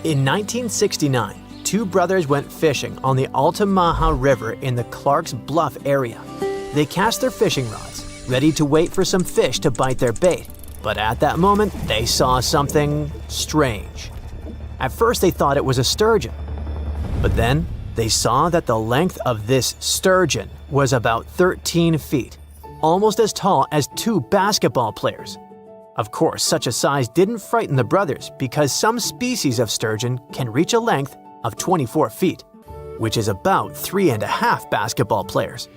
In 1969, two brothers went fishing on the Altamaha River in the Clark's Bluff area. They cast their fishing rods, ready to wait for some fish to bite their bait, but at that moment, they saw something strange. At first, they thought it was a sturgeon, but then they saw that the length of this sturgeon was about 13 feet, almost as tall as two basketball players. Of course, such a size didn't frighten the brothers because some species of sturgeon can reach a length of 24 feet, which is about 3.5 basketball players.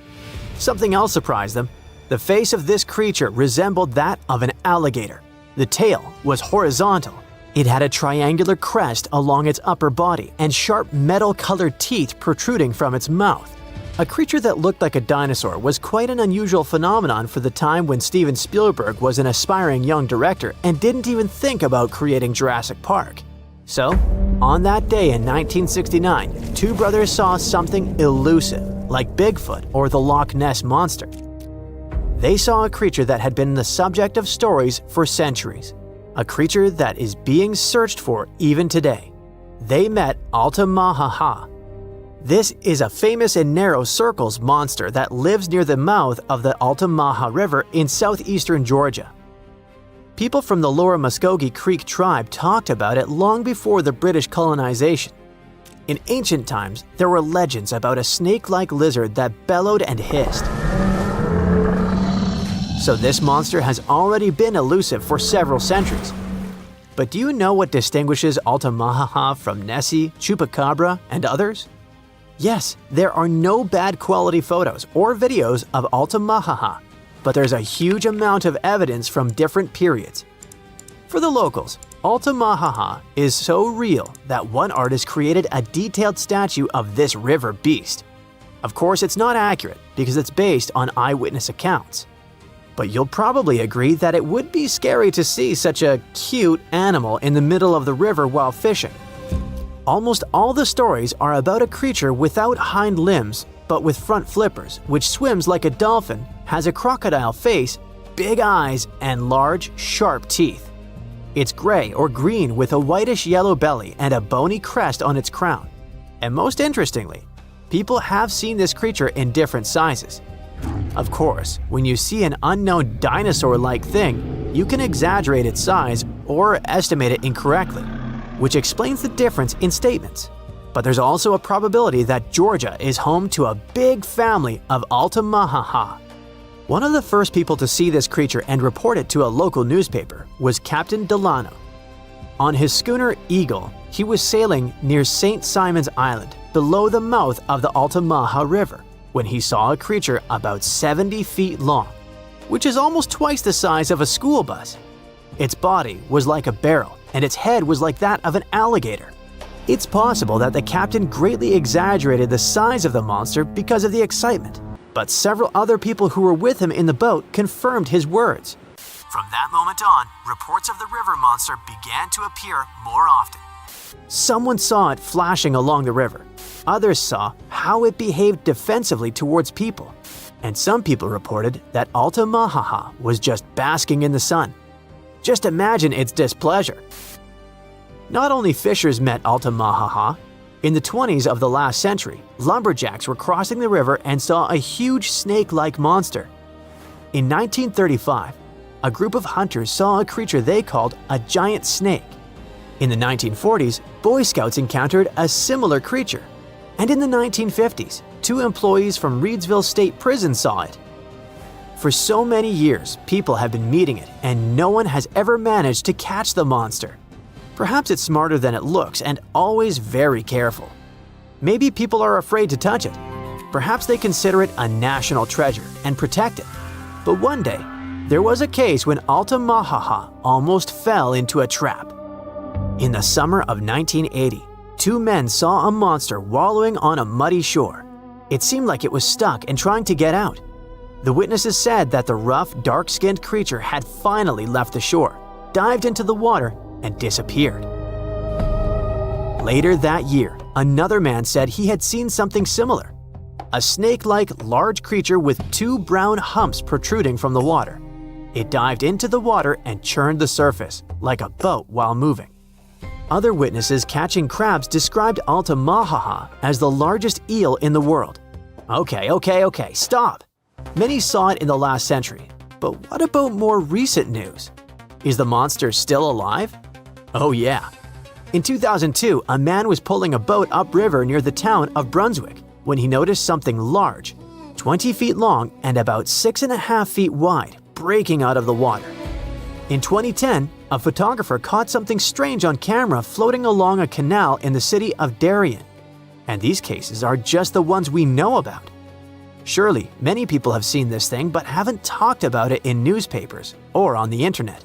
Something else surprised them. The face of this creature resembled that of an alligator. The tail was horizontal. It had a triangular crest along its upper body and sharp metal-colored teeth protruding from its mouth. A creature that looked like a dinosaur was quite an unusual phenomenon for the time when Steven Spielberg was an aspiring young director and didn't even think about creating Jurassic Park. So, on that day in 1969, two brothers saw something elusive, like Bigfoot or the Loch Ness Monster. They saw a creature that had been the subject of stories for centuries, a creature that is being searched for even today. They met Altamaha. This is a famous and narrow circles monster that lives near the mouth of the Altamaha River in southeastern Georgia. People from the Lower Muskogee Creek tribe talked about it long before the British colonization. In ancient times, there were legends about a snake-like lizard that bellowed and hissed. So this monster has already been elusive for several centuries. But do you know what distinguishes Altamaha from Nessie, Chupacabra, and others? Yes, there are no bad quality photos or videos of Altamaha, but there's a huge amount of evidence from different periods. For the locals, Altamaha is so real that one artist created a detailed statue of this river beast. Of course, it's not accurate because it's based on eyewitness accounts. But you'll probably agree that it would be scary to see such a cute animal in the middle of the river while fishing. Almost all the stories are about a creature without hind limbs, but with front flippers, which swims like a dolphin, has a crocodile face, big eyes, and large, sharp teeth. It's gray or green with a whitish-yellow belly and a bony crest on its crown. And most interestingly, people have seen this creature in different sizes. Of course, when you see an unknown dinosaur-like thing, you can exaggerate its size or estimate it incorrectly, which explains the difference in statements. But there's also a probability that Georgia is home to a big family of Altamaha. One of the first people to see this creature and report it to a local newspaper was Captain Delano. On his schooner Eagle, he was sailing near St. Simon's Island, below the mouth of the Altamaha River, when he saw a creature about 70 feet long, which is almost twice the size of a school bus. Its body was like a barrel, and its head was like that of an alligator. It's possible that the captain greatly exaggerated the size of the monster because of the excitement, but several other people who were with him in the boat confirmed his words. From that moment on, reports of the river monster began to appear more often. Someone saw it flashing along the river. Others saw how it behaved defensively towards people. And some people reported that Altamaha was just basking in the sun. Just imagine its displeasure. Not only fishers met Altamaha. In the 20s of the last century, lumberjacks were crossing the river and saw a huge snake-like monster. In 1935, a group of hunters saw a creature they called a giant snake. In the 1940s, Boy Scouts encountered a similar creature. And in the 1950s, two employees from Reedsville State Prison saw it. For so many years, people have been meeting it, and no one has ever managed to catch the monster. Perhaps it's smarter than it looks and always very careful. Maybe people are afraid to touch it. Perhaps they consider it a national treasure and protect it. But one day, there was a case when Altamaha almost fell into a trap. In the summer of 1980, two men saw a monster wallowing on a muddy shore. It seemed like it was stuck and trying to get out. The witnesses said that the rough, dark-skinned creature had finally left the shore, dived into the water, and disappeared. Later that year, another man said he had seen something similar. A snake-like large creature with two brown humps protruding from the water. It dived into the water and churned the surface, like a boat while moving. Other witnesses catching crabs described Altamahaha as the largest eel in the world. Okay, stop! Many saw it in the last century, but what about more recent news? Is the monster still alive? Oh yeah. In 2002, a man was pulling a boat upriver near the town of Brunswick when he noticed something large, 20 feet long and about 6.5 feet wide, breaking out of the water. In 2010, a photographer caught something strange on camera floating along a canal in the city of Darien. And these cases are just the ones we know about. Surely, many people have seen this thing but haven't talked about it in newspapers or on the internet.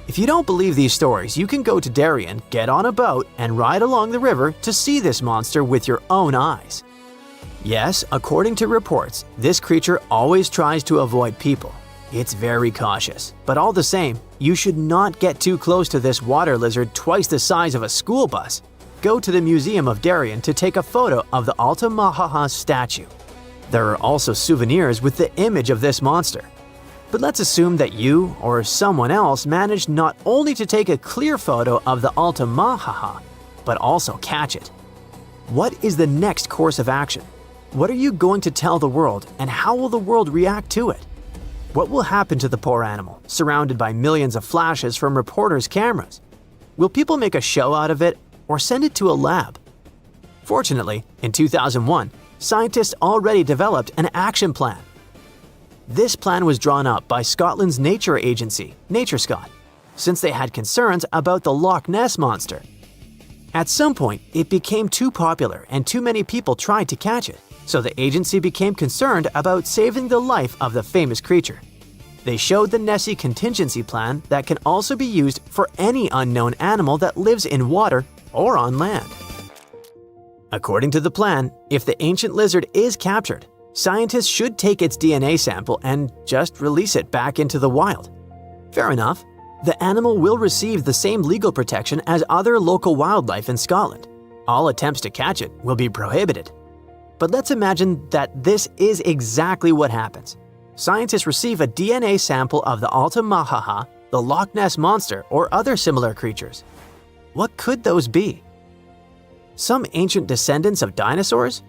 If you don't believe these stories, you can go to Darien, get on a boat, and ride along the river to see this monster with your own eyes. Yes, according to reports, this creature always tries to avoid people. It's very cautious, but all the same, you should not get too close to this water lizard twice the size of a school bus. Go to the Museum of Darien to take a photo of the Altamahaha statue. There are also souvenirs with the image of this monster. But let's assume that you or someone else managed not only to take a clear photo of the Altamahaha, but also catch it. What is the next course of action? What are you going to tell the world, and how will the world react to it? What will happen to the poor animal, surrounded by millions of flashes from reporters' cameras? Will people make a show out of it or send it to a lab? Fortunately, in 2001, scientists already developed an action plan. This plan was drawn up by Scotland's nature agency, NatureScot, since they had concerns about the Loch Ness Monster. At some point, it became too popular and too many people tried to catch it, so the agency became concerned about saving the life of the famous creature. They showed the Nessie contingency plan that can also be used for any unknown animal that lives in water or on land. According to the plan, if the ancient lizard is captured, scientists should take its DNA sample and just release it back into the wild. Fair enough. The animal will receive the same legal protection as other local wildlife in Scotland. All attempts to catch it will be prohibited. But let's imagine that this is exactly what happens. Scientists receive a DNA sample of the Altamahaha, the Loch Ness Monster, or other similar creatures. What could those be? Some ancient descendants of dinosaurs?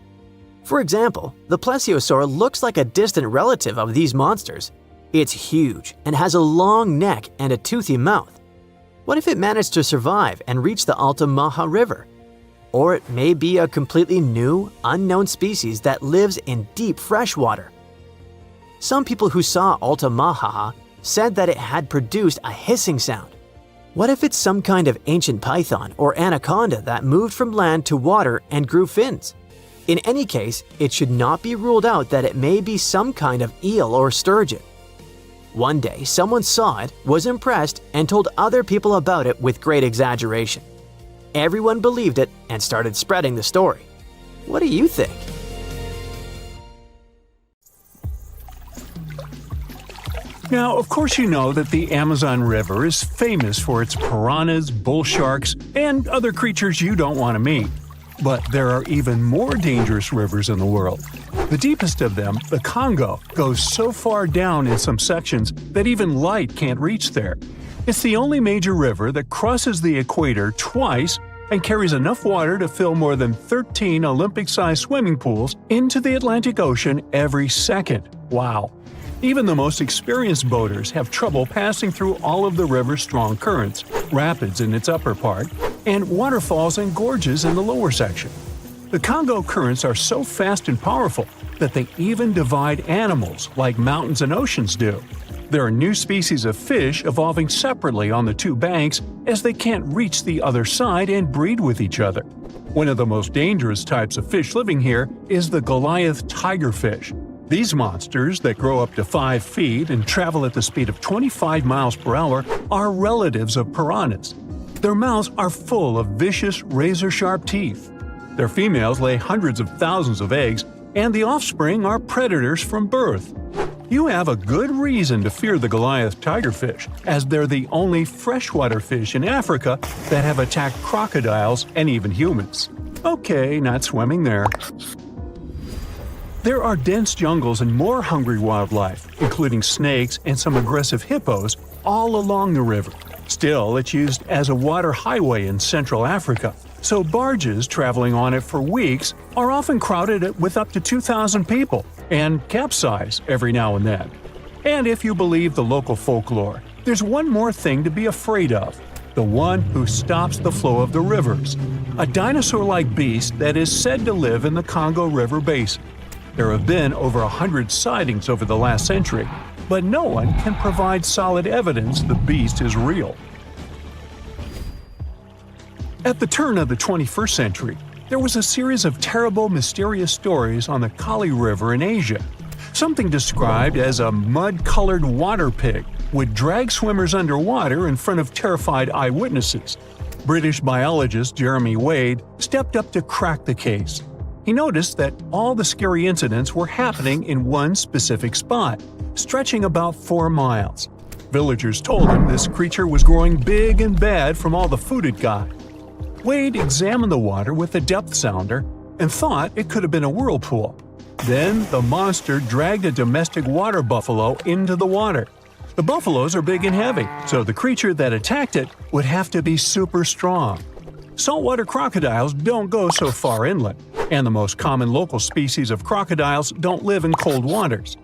For example, the plesiosaur looks like a distant relative of these monsters. It's huge and has a long neck and a toothy mouth. What if it managed to survive and reach the Altamaha River? Or it may be a completely new, unknown species that lives in deep freshwater. Some people who saw Altamahaha said that it had produced a hissing sound. What if it's some kind of ancient python or anaconda that moved from land to water and grew fins? In any case, it should not be ruled out that it may be some kind of eel or sturgeon. One day, someone saw it, was impressed, and told other people about it with great exaggeration. Everyone believed it and started spreading the story. What do you think? Now, of course you know that the Amazon River is famous for its piranhas, bull sharks, and other creatures you don't want to meet. But there are even more dangerous rivers in the world. The deepest of them, the Congo, goes so far down in some sections that even light can't reach there. It's the only major river that crosses the equator twice and carries enough water to fill more than 13 Olympic-sized swimming pools into the Atlantic Ocean every second. Wow! Even the most experienced boaters have trouble passing through all of the river's strong currents, rapids in its upper part, and waterfalls and gorges in the lower section. The Congo currents are so fast and powerful that they even divide animals like mountains and oceans do. There are new species of fish evolving separately on the two banks as they can't reach the other side and breed with each other. One of the most dangerous types of fish living here is the Goliath tigerfish. These monsters, that grow up to 5 feet and travel at the speed of 25 miles per hour, are relatives of piranhas. Their mouths are full of vicious, razor-sharp teeth. Their females lay hundreds of thousands of eggs, and the offspring are predators from birth. You have a good reason to fear the Goliath tigerfish, as they're the only freshwater fish in Africa that have attacked crocodiles and even humans. Okay, not swimming there. There are dense jungles and more hungry wildlife, including snakes and some aggressive hippos, all along the river. Still, it's used as a water highway in Central Africa, so barges traveling on it for weeks are often crowded with up to 2,000 people and capsize every now and then. And if you believe the local folklore, there's one more thing to be afraid of: the one who stops the flow of the rivers, a dinosaur-like beast that is said to live in the Congo River basin. There have been over 100 sightings over the last century, but no one can provide solid evidence the beast is real. At the turn of the 21st century, there was a series of terrible, mysterious stories on the Kali River in Asia. Something described as a mud-colored water pig would drag swimmers underwater in front of terrified eyewitnesses. British biologist Jeremy Wade stepped up to crack the case. He noticed that all the scary incidents were happening in one specific spot, stretching about 4 miles. Villagers told him this creature was growing big and bad from all the food it got. Wade examined the water with a depth sounder and thought it could have been a whirlpool. Then the monster dragged a domestic water buffalo into the water. The buffaloes are big and heavy, so the creature that attacked it would have to be super strong. Saltwater crocodiles don't go so far inland, and the most common local species of crocodiles don't live in cold waters.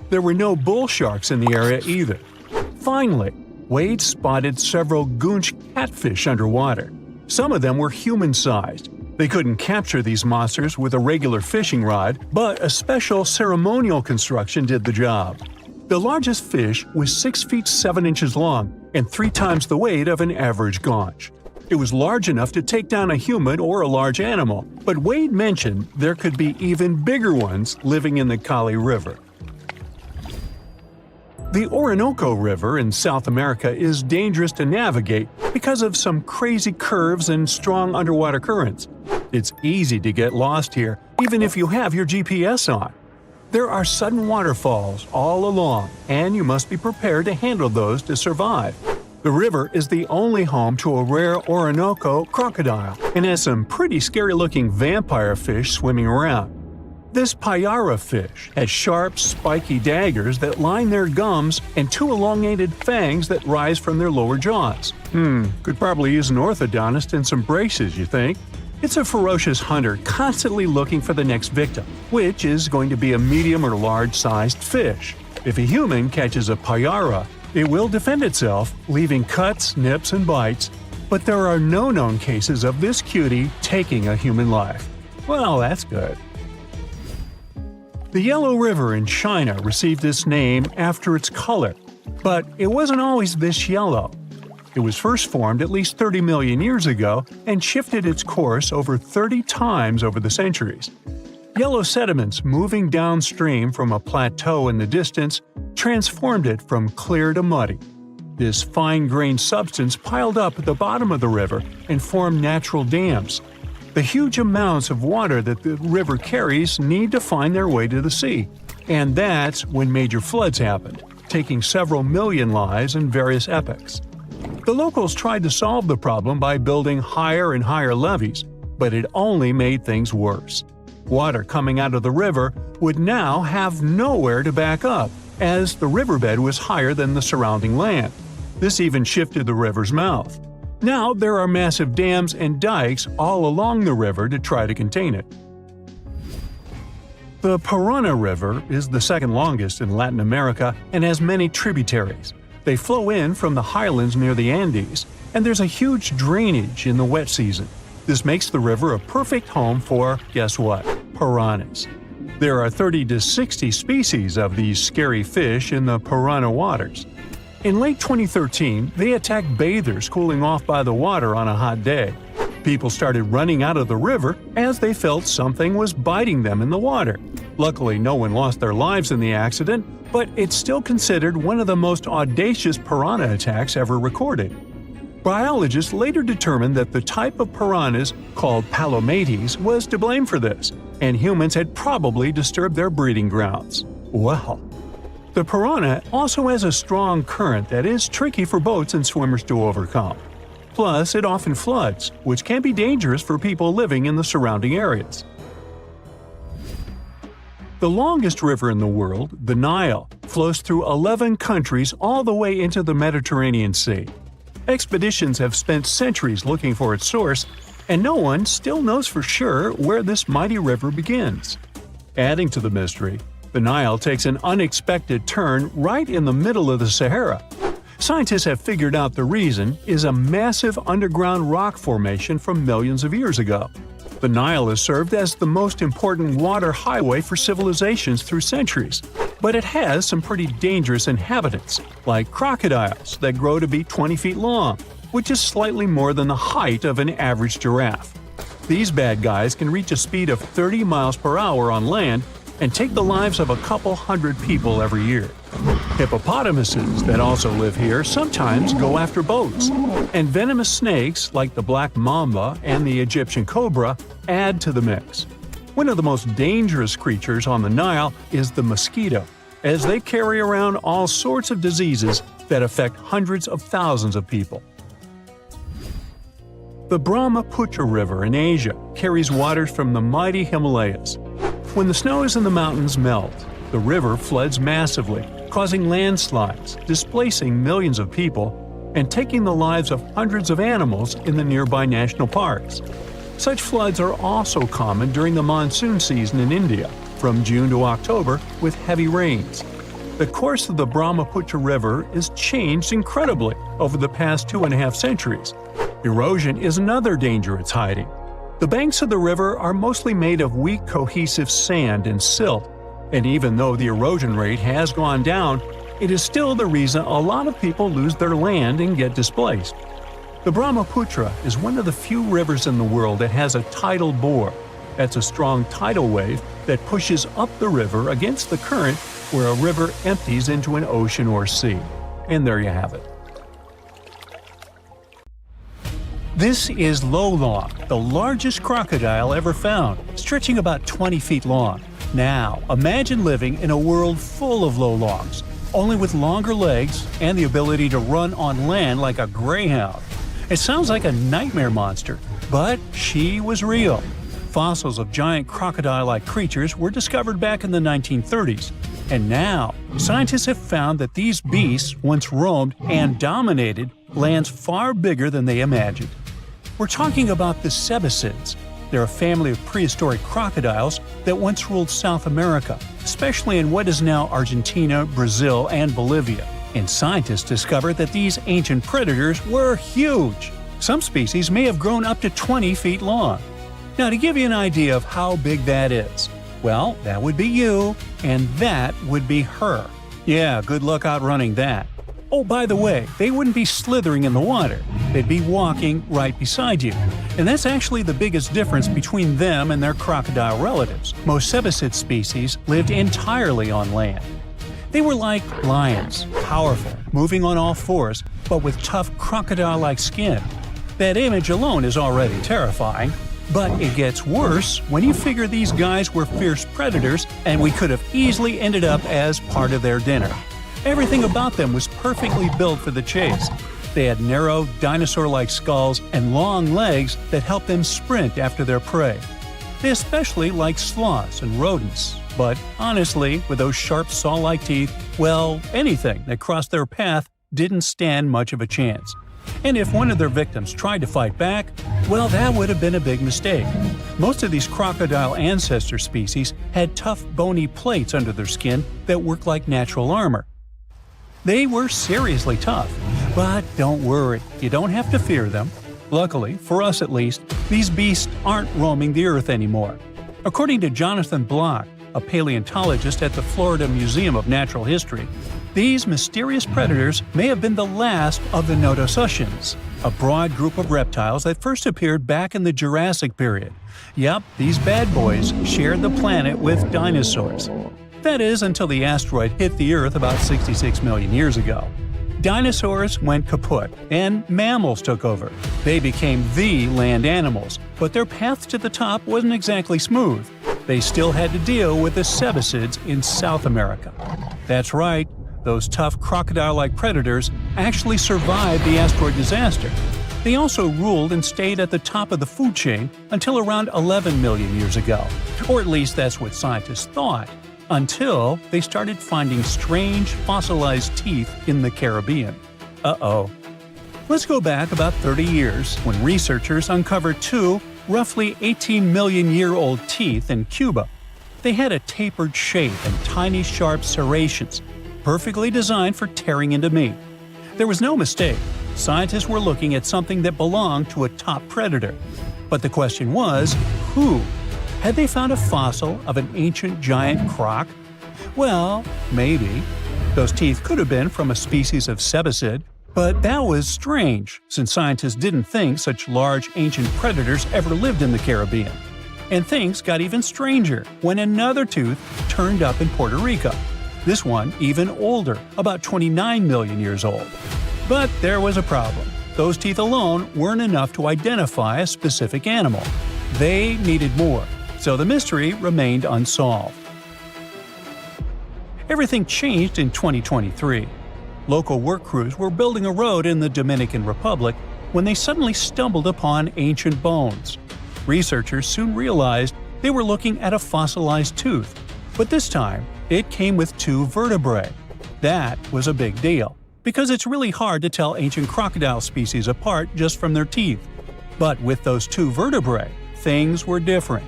There were no bull sharks in the area either. Finally, Wade spotted several goonch catfish underwater. Some of them were human-sized. They couldn't capture these monsters with a regular fishing rod, but a special ceremonial construction did the job. The largest fish was 6 feet 7 inches long and 3 times the weight of an average gaunch. It was large enough to take down a human or a large animal, but Wade mentioned there could be even bigger ones living in the Kali River. The Orinoco River in South America is dangerous to navigate because of some crazy curves and strong underwater currents. It's easy to get lost here, even if you have your GPS on. There are sudden waterfalls all along, and you must be prepared to handle those to survive. The river is the only home to a rare Orinoco crocodile and has some pretty scary-looking vampire fish swimming around. This payara fish has sharp, spiky daggers that line their gums and 2 elongated fangs that rise from their lower jaws. Could probably use an orthodontist and some braces, you think? It's a ferocious hunter constantly looking for the next victim, which is going to be a medium or large-sized fish. If a human catches a payara, it will defend itself, leaving cuts, nips, and bites, but there are no known cases of this cutie taking a human life. Well, that's good. The Yellow River in China received its name after its color, but it wasn't always this yellow. It was first formed at least 30 million years ago and shifted its course over 30 times over the centuries. Yellow sediments moving downstream from a plateau in the distance transformed it from clear to muddy. This fine-grained substance piled up at the bottom of the river and formed natural dams. The huge amounts of water that the river carries need to find their way to the sea, and that's when major floods happened, taking several million lives in various epochs. The locals tried to solve the problem by building higher and higher levees, but it only made things worse. Water coming out of the river would now have nowhere to back up, as the riverbed was higher than the surrounding land. This even shifted the river's mouth. Now there are massive dams and dikes all along the river to try to contain it. The Parana River is the second longest in Latin America and has many tributaries. They flow in from the highlands near the Andes, and there's a huge drainage in the wet season. This makes the river a perfect home for, guess what, piranhas. There are 30 to 60 species of these scary fish in the Parana waters. In late 2013, they attacked bathers cooling off by the water on a hot day. People started running out of the river as they felt something was biting them in the water. Luckily, no one lost their lives in the accident, but it's still considered one of the most audacious piranha attacks ever recorded. Biologists later determined that the type of piranhas, called palomates, was to blame for this, and humans had probably disturbed their breeding grounds. Well, the piranha also has a strong current that is tricky for boats and swimmers to overcome. Plus, it often floods, which can be dangerous for people living in the surrounding areas. The longest river in the world, the Nile, flows through 11 countries all the way into the Mediterranean Sea. Expeditions have spent centuries looking for its source, and no one still knows for sure where this mighty river begins. Adding to the mystery, the Nile takes an unexpected turn right in the middle of the Sahara. Scientists have figured out the reason is a massive underground rock formation from millions of years ago. The Nile has served as the most important water highway for civilizations through centuries, but it has some pretty dangerous inhabitants, like crocodiles that grow to be 20 feet long, which is slightly more than the height of an average giraffe. These bad guys can reach a speed of 30 miles per hour on land and take the lives of a couple hundred people every year. Hippopotamuses that also live here sometimes go after boats, and venomous snakes like the black mamba and the Egyptian cobra add to the mix. One of the most dangerous creatures on the Nile is the mosquito, as they carry around all sorts of diseases that affect hundreds of thousands of people. The Brahmaputra River in Asia carries waters from the mighty Himalayas. When the snows in the mountains melt, the river floods massively, causing landslides, displacing millions of people, and taking the lives of hundreds of animals in the nearby national parks. Such floods are also common during the monsoon season in India, from June to October, with heavy rains. The course of the Brahmaputra River is changed incredibly over the past 2.5 centuries. Erosion is another danger it's hiding. The banks of the river are mostly made of weak cohesive sand and silt, and even though the erosion rate has gone down, it is still the reason a lot of people lose their land and get displaced. The Brahmaputra is one of the few rivers in the world that has a tidal bore. That's a strong tidal wave that pushes up the river against the current where a river empties into an ocean or sea. And there you have it. This is Lolong, the largest crocodile ever found, stretching about 20 feet long. Now, imagine living in a world full of Lolongs, only with longer legs and the ability to run on land like a greyhound. It sounds like a nightmare monster, but she was real. Fossils of giant crocodile-like creatures were discovered back in the 1930s, and now scientists have found that these beasts once roamed and dominated lands far bigger than they imagined. We're talking about the cebicids. They're a family of prehistoric crocodiles that once ruled South America, especially in what is now Argentina, Brazil, and Bolivia. And scientists discovered that these ancient predators were huge. Some species may have grown up to 20 feet long. Now, to give you an idea of how big that is, well, that would be you, and that would be her. Yeah, good luck outrunning that. Oh, by the way, they wouldn't be slithering in the water. They'd be walking right beside you. And that's actually the biggest difference between them and their crocodile relatives. Most cebicid species lived entirely on land. They were like lions, powerful, moving on all fours, but with tough crocodile-like skin. That image alone is already terrifying. But it gets worse when you figure these guys were fierce predators and we could have easily ended up as part of their dinner. Everything about them was perfectly built for the chase. They had narrow, dinosaur-like skulls and long legs that helped them sprint after their prey. They especially liked sloths and rodents, but honestly, with those sharp saw-like teeth, well, anything that crossed their path didn't stand much of a chance. And if one of their victims tried to fight back, well, that would have been a big mistake. Most of these crocodile ancestor species had tough, bony plates under their skin that worked like natural armor. They were seriously tough, but don't worry, you don't have to fear them. Luckily, for us at least, these beasts aren't roaming the earth anymore. According to Jonathan Block, a paleontologist at the Florida Museum of Natural History, these mysterious predators may have been the last of the Nodosuchians, a broad group of reptiles that first appeared back in the Jurassic period. Yep, these bad boys shared the planet with dinosaurs. That is, until the asteroid hit the Earth about 66 million years ago. Dinosaurs went kaput, and mammals took over. They became the land animals, but their path to the top wasn't exactly smooth. They still had to deal with the cebicids in South America. That's right. Those tough crocodile-like predators actually survived the asteroid disaster. They also ruled and stayed at the top of the food chain until around 11 million years ago. Or at least that's what scientists thought, until they started finding strange fossilized teeth in the Caribbean. Uh-oh. Let's go back about 30 years when researchers uncovered two roughly 18-million-year-old teeth in Cuba. They had a tapered shape and tiny sharp serrations, perfectly designed for tearing into meat. There was no mistake. Scientists were looking at something that belonged to a top predator. But the question was, who? Had they found a fossil of an ancient giant croc? Well, maybe. Those teeth could have been from a species of cebacid, but that was strange, since scientists didn't think such large ancient predators ever lived in the Caribbean. And things got even stranger when another tooth turned up in Puerto Rico. This one even older, about 29 million years old. But there was a problem. Those teeth alone weren't enough to identify a specific animal. They needed more, so the mystery remained unsolved. Everything changed in 2023. Local work crews were building a road in the Dominican Republic when they suddenly stumbled upon ancient bones. Researchers soon realized they were looking at a fossilized tooth, but this time it came with two vertebrae. That was a big deal, because it's really hard to tell ancient crocodile species apart just from their teeth. But with those two vertebrae, things were different.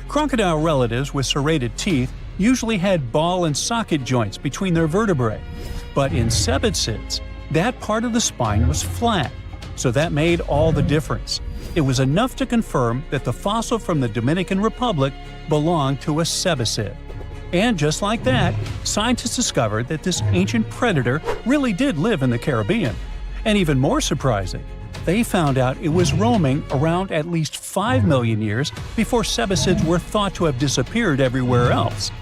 Crocodile relatives with serrated teeth usually had ball and socket joints between their vertebrae. But in cebacids, that part of the spine was flat, so that made all the difference. It was enough to confirm that the fossil from the Dominican Republic belonged to a cebacid. And just like that, scientists discovered that this ancient predator really did live in the Caribbean. And even more surprising, they found out it was roaming around at least 5 million years before cebacids were thought to have disappeared everywhere else.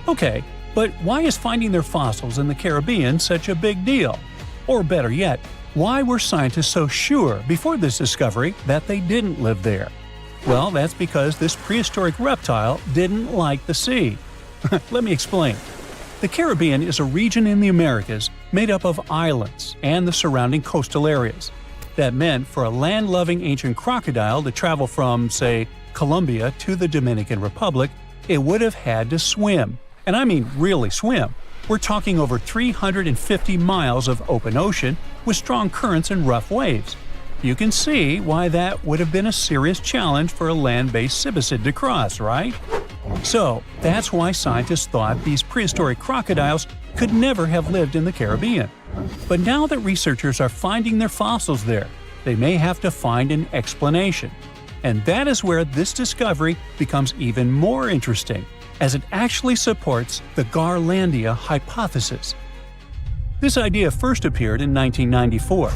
Okay, but why is finding their fossils in the Caribbean such a big deal? Or better yet, why were scientists so sure before this discovery that they didn't live there? Well, that's because this prehistoric reptile didn't like the sea. Let me explain. The Caribbean is a region in the Americas made up of islands and the surrounding coastal areas. That meant for a land-loving ancient crocodile to travel from, say, Colombia to the Dominican Republic, it would have had to swim. And I mean really swim. We're talking over 350 miles of open ocean with strong currents and rough waves. You can see why that would have been a serious challenge for a land-based cebacid to cross, right? So, that's why scientists thought these prehistoric crocodiles could never have lived in the Caribbean. But now that researchers are finding their fossils there, they may have to find an explanation. And that is where this discovery becomes even more interesting, as it actually supports the Garlandia hypothesis. This idea first appeared in 1994.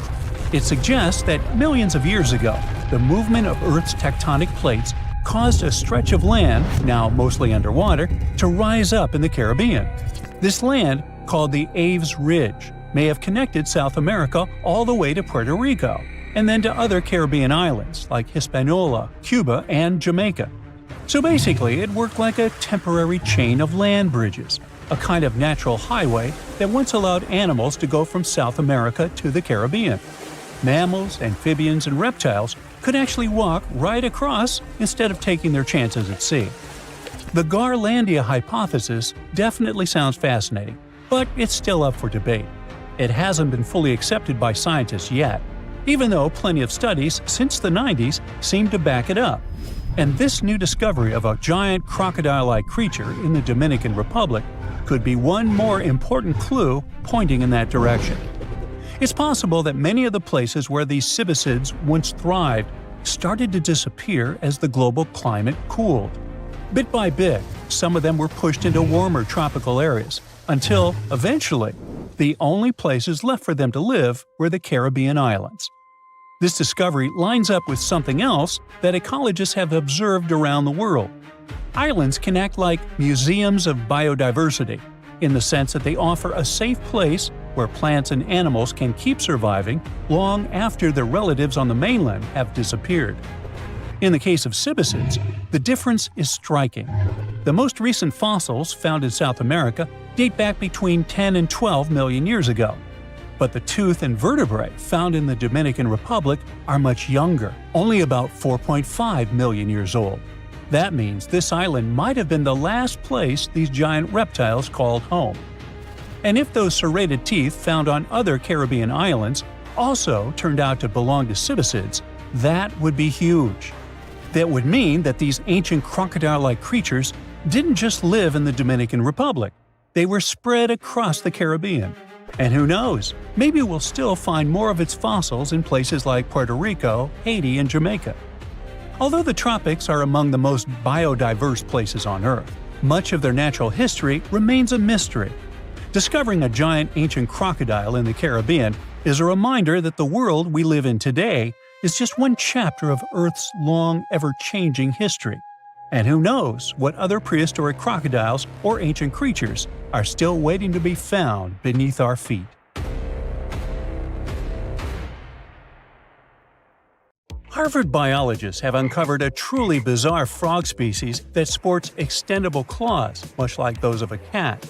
It suggests that millions of years ago, the movement of Earth's tectonic plates caused a stretch of land, now mostly underwater, to rise up in the Caribbean. This land, called the Aves Ridge, may have connected South America all the way to Puerto Rico, and then to other Caribbean islands like Hispaniola, Cuba, and Jamaica. So basically, it worked like a temporary chain of land bridges, a kind of natural highway that once allowed animals to go from South America to the Caribbean. Mammals, amphibians, and reptiles could actually walk right across instead of taking their chances at sea. The Garlandia hypothesis definitely sounds fascinating, but it's still up for debate. It hasn't been fully accepted by scientists yet, even though plenty of studies since the 90s seem to back it up. And this new discovery of a giant crocodile-like creature in the Dominican Republic could be one more important clue pointing in that direction. It's possible that many of the places where these cebacids once thrived started to disappear as the global climate cooled. Bit by bit, some of them were pushed into warmer tropical areas, until, eventually, the only places left for them to live were the Caribbean islands. This discovery lines up with something else that ecologists have observed around the world. Islands can act like museums of biodiversity, in the sense that they offer a safe place where plants and animals can keep surviving long after their relatives on the mainland have disappeared. In the case of cebacids, the difference is striking. The most recent fossils found in South America date back between 10 and 12 million years ago. But the tooth and vertebrae found in the Dominican Republic are much younger, only about 4.5 million years old. That means this island might have been the last place these giant reptiles called home. And if those serrated teeth found on other Caribbean islands also turned out to belong to ceticids, that would be huge. That would mean that these ancient crocodile-like creatures didn't just live in the Dominican Republic. They were spread across the Caribbean. And who knows, maybe we'll still find more of its fossils in places like Puerto Rico, Haiti, and Jamaica. Although the tropics are among the most biodiverse places on Earth, much of their natural history remains a mystery. Discovering a giant ancient crocodile in the Caribbean is a reminder that the world we live in today is just one chapter of Earth's long, ever-changing history. And who knows what other prehistoric crocodiles or ancient creatures are still waiting to be found beneath our feet. Harvard biologists have uncovered a truly bizarre frog species that sports extendable claws, much like those of a cat.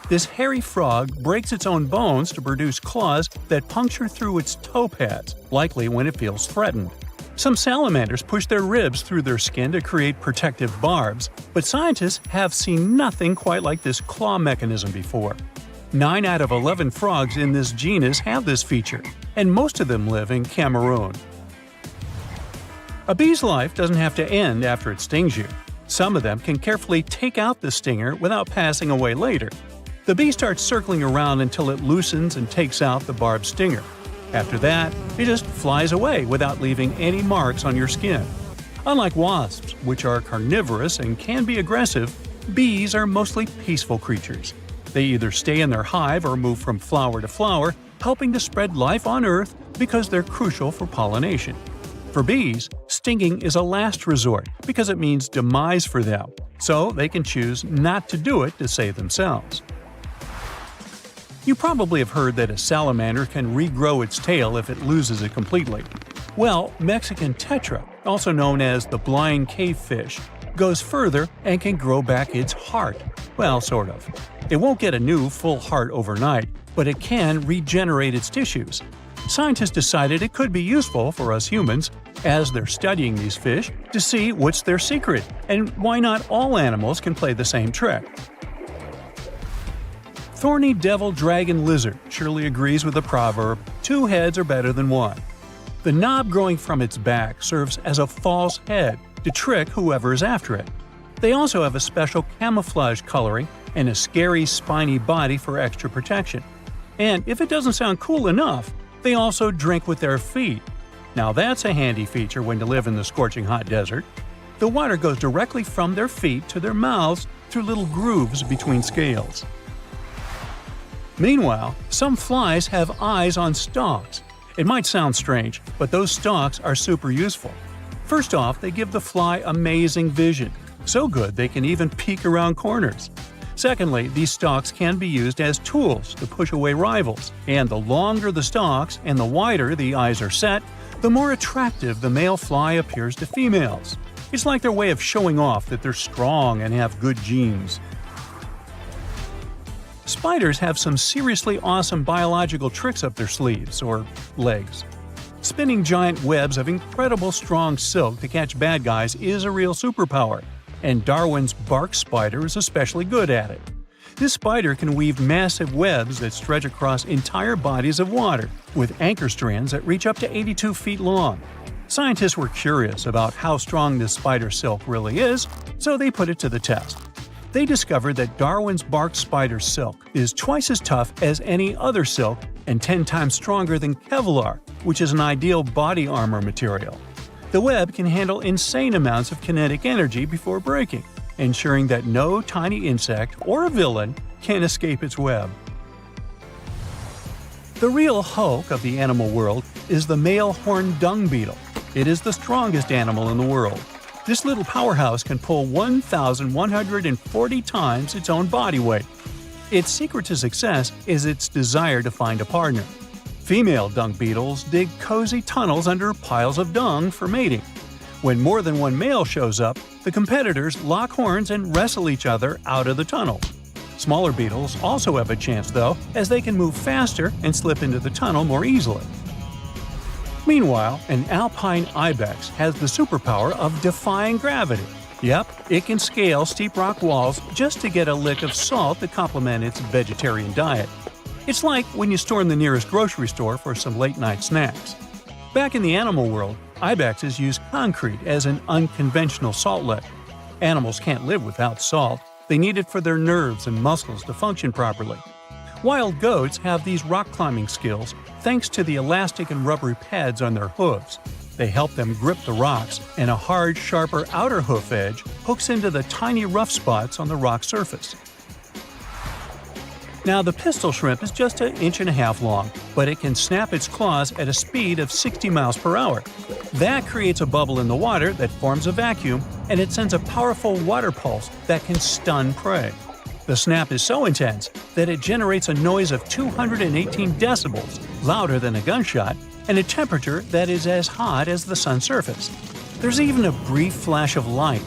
This hairy frog breaks its own bones to produce claws that puncture through its toe pads, likely when it feels threatened. Some salamanders push their ribs through their skin to create protective barbs, but scientists have seen nothing quite like this claw mechanism before. 9 out of 11 frogs in this genus have this feature, and most of them live in Cameroon. A bee's life doesn't have to end after it stings you. Some of them can carefully take out the stinger without passing away later. The bee starts circling around until it loosens and takes out the barbed stinger. After that, it just flies away without leaving any marks on your skin. Unlike wasps, which are carnivorous and can be aggressive, bees are mostly peaceful creatures. They either stay in their hive or move from flower to flower, helping to spread life on Earth because they're crucial for pollination. For bees, stinging is a last resort because it means demise for them, so they can choose not to do it to save themselves. You probably have heard that a salamander can regrow its tail if it loses it completely. Well, Mexican tetra, also known as the blind cavefish, goes further and can grow back its heart. Well, sort of. It won't get a new, full heart overnight, but it can regenerate its tissues. Scientists decided it could be useful for us humans, as they're studying these fish, to see what's their secret, and why not all animals can play the same trick. Thorny devil dragon lizard surely agrees with the proverb, 2 heads are better than 1. The knob growing from its back serves as a false head to trick whoever is after it. They also have a special camouflage coloring and a scary spiny body for extra protection. And if it doesn't sound cool enough, they also drink with their feet. Now that's a handy feature when you live in the scorching hot desert. The water goes directly from their feet to their mouths through little grooves between scales. Meanwhile, some flies have eyes on stalks. It might sound strange, but those stalks are super useful. First off, they give the fly amazing vision, so good they can even peek around corners. Secondly, these stalks can be used as tools to push away rivals, and the longer the stalks and the wider the eyes are set, the more attractive the male fly appears to females. It's like their way of showing off that they're strong and have good genes. Spiders have some seriously awesome biological tricks up their sleeves, or legs. Spinning giant webs of incredible strong silk to catch bad guys is a real superpower, and Darwin's bark spider is especially good at it. This spider can weave massive webs that stretch across entire bodies of water, with anchor strands that reach up to 82 feet long. Scientists were curious about how strong this spider silk really is, so they put it to the test. They discovered that Darwin's bark spider silk is twice as tough as any other silk and 10 times stronger than Kevlar, which is an ideal body armor material. The web can handle insane amounts of kinetic energy before breaking, ensuring that no tiny insect or villain can escape its web. The real Hulk of the animal world is the male horned dung beetle. It is the strongest animal in the world. This little powerhouse can pull 1,140 times its own body weight. Its secret to success is its desire to find a partner. Female dung beetles dig cozy tunnels under piles of dung for mating. When more than one male shows up, the competitors lock horns and wrestle each other out of the tunnel. Smaller beetles also have a chance, though, as they can move faster and slip into the tunnel more easily. Meanwhile, an alpine ibex has the superpower of defying gravity. Yep, it can scale steep rock walls just to get a lick of salt to complement its vegetarian diet. It's like when you storm the nearest grocery store for some late-night snacks. Back in the animal world, ibexes use concrete as an unconventional salt lick. Animals can't live without salt. They need it for their nerves and muscles to function properly. Wild goats have these rock climbing skills thanks to the elastic and rubbery pads on their hooves. They help them grip the rocks, and a hard, sharper outer hoof edge hooks into the tiny rough spots on the rock surface. Now, the pistol shrimp is just 1.5 inches long, but it can snap its claws at a speed of 60 miles per hour. That creates a bubble in the water that forms a vacuum, and it sends a powerful water pulse that can stun prey. The snap is so intense that it generates a noise of 218 decibels, louder than a gunshot, and a temperature that is as hot as the sun's surface. There's even a brief flash of light.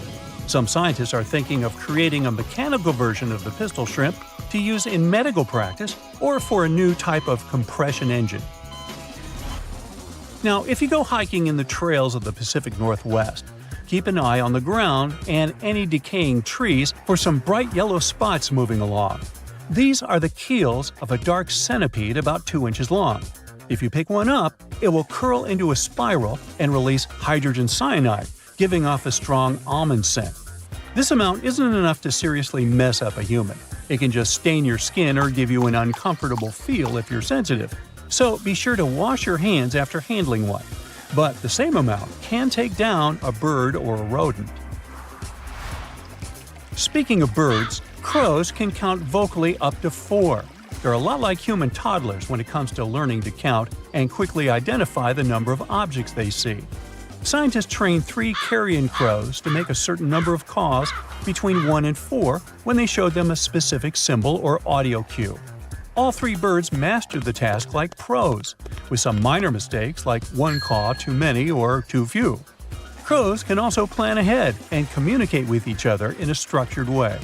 Some scientists are thinking of creating a mechanical version of the pistol shrimp to use in medical practice or for a new type of compression engine. Now, if you go hiking in the trails of the Pacific Northwest, keep an eye on the ground and any decaying trees for some bright yellow spots moving along. These are the keels of a dark centipede about 2 inches long. If you pick one up, it will curl into a spiral and release hydrogen cyanide, giving off a strong almond scent. This amount isn't enough to seriously mess up a human. It can just stain your skin or give you an uncomfortable feel if you're sensitive. So be sure to wash your hands after handling one. But the same amount can take down a bird or a rodent. Speaking of birds, crows can count vocally up to 4. They're a lot like human toddlers when it comes to learning to count and quickly identify the number of objects they see. Scientists trained 3 carrion crows to make a certain number of caws between 1 and 4 when they showed them a specific symbol or audio cue. All 3 birds mastered the task like pros, with some minor mistakes like 1 caw too many or too few. Crows can also plan ahead and communicate with each other in a structured way.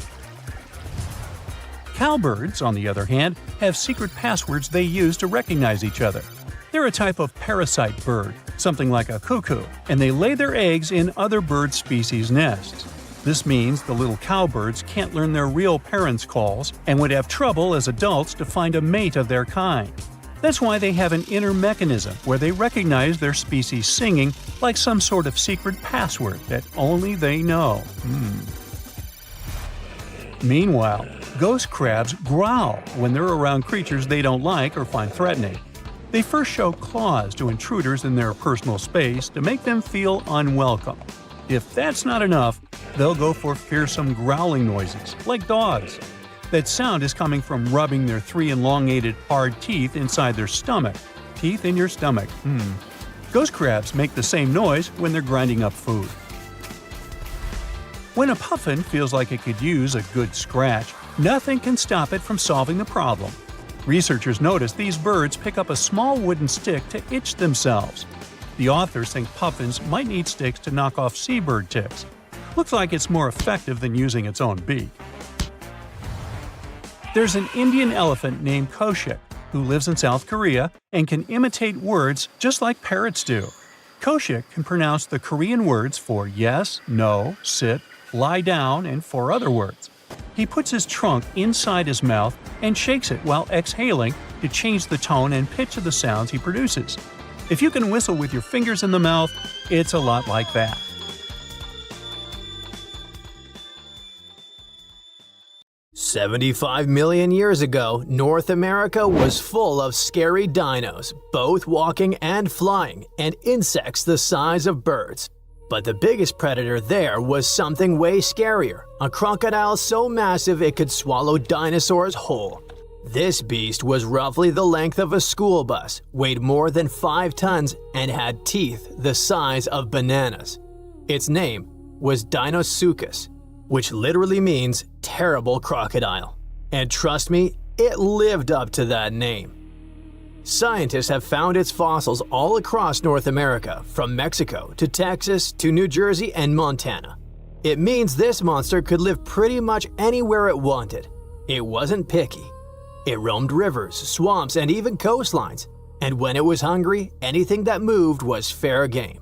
Cowbirds, on the other hand, have secret passwords they use to recognize each other. They're a type of parasite bird, something like a cuckoo, and they lay their eggs in other bird species' nests. This means the little cowbirds can't learn their real parents' calls and would have trouble as adults to find a mate of their kind. That's why they have an inner mechanism where they recognize their species singing like some sort of secret password that only they know. Meanwhile, ghost crabs growl when they're around creatures they don't like or find threatening. They first show claws to intruders in their personal space to make them feel unwelcome. If that's not enough, they'll go for fearsome growling noises, like dogs. That sound is coming from rubbing their 3 elongated, hard teeth inside their stomach. Teeth in your stomach. Ghost crabs make the same noise when they're grinding up food. When a puffin feels like it could use a good scratch, nothing can stop it from solving the problem. Researchers noticed these birds pick up a small wooden stick to itch themselves. The authors think puffins might need sticks to knock off seabird ticks. Looks like it's more effective than using its own beak. There's an Indian elephant named Koshik who lives in South Korea and can imitate words just like parrots do. Koshik can pronounce the Korean words for yes, no, sit, lie down, and 4 other words. He puts his trunk inside his mouth and shakes it while exhaling to change the tone and pitch of the sounds he produces. If you can whistle with your fingers in the mouth, it's a lot like that. "75 million years ago, North America was full of scary dinos, both walking and flying, and insects the size of birds. But the biggest predator there was something way scarier, a crocodile so massive it could swallow dinosaurs whole. This beast was roughly the length of a school bus, weighed more than 5 tons, and had teeth the size of bananas. Its name was Deinosuchus, which literally means terrible crocodile. And trust me, it lived up to that name. Scientists have found its fossils all across North America, from Mexico to Texas to New Jersey and Montana. It means this monster could live pretty much anywhere it wanted. It wasn't picky. It roamed rivers, swamps, and even coastlines. And when it was hungry, anything that moved was fair game.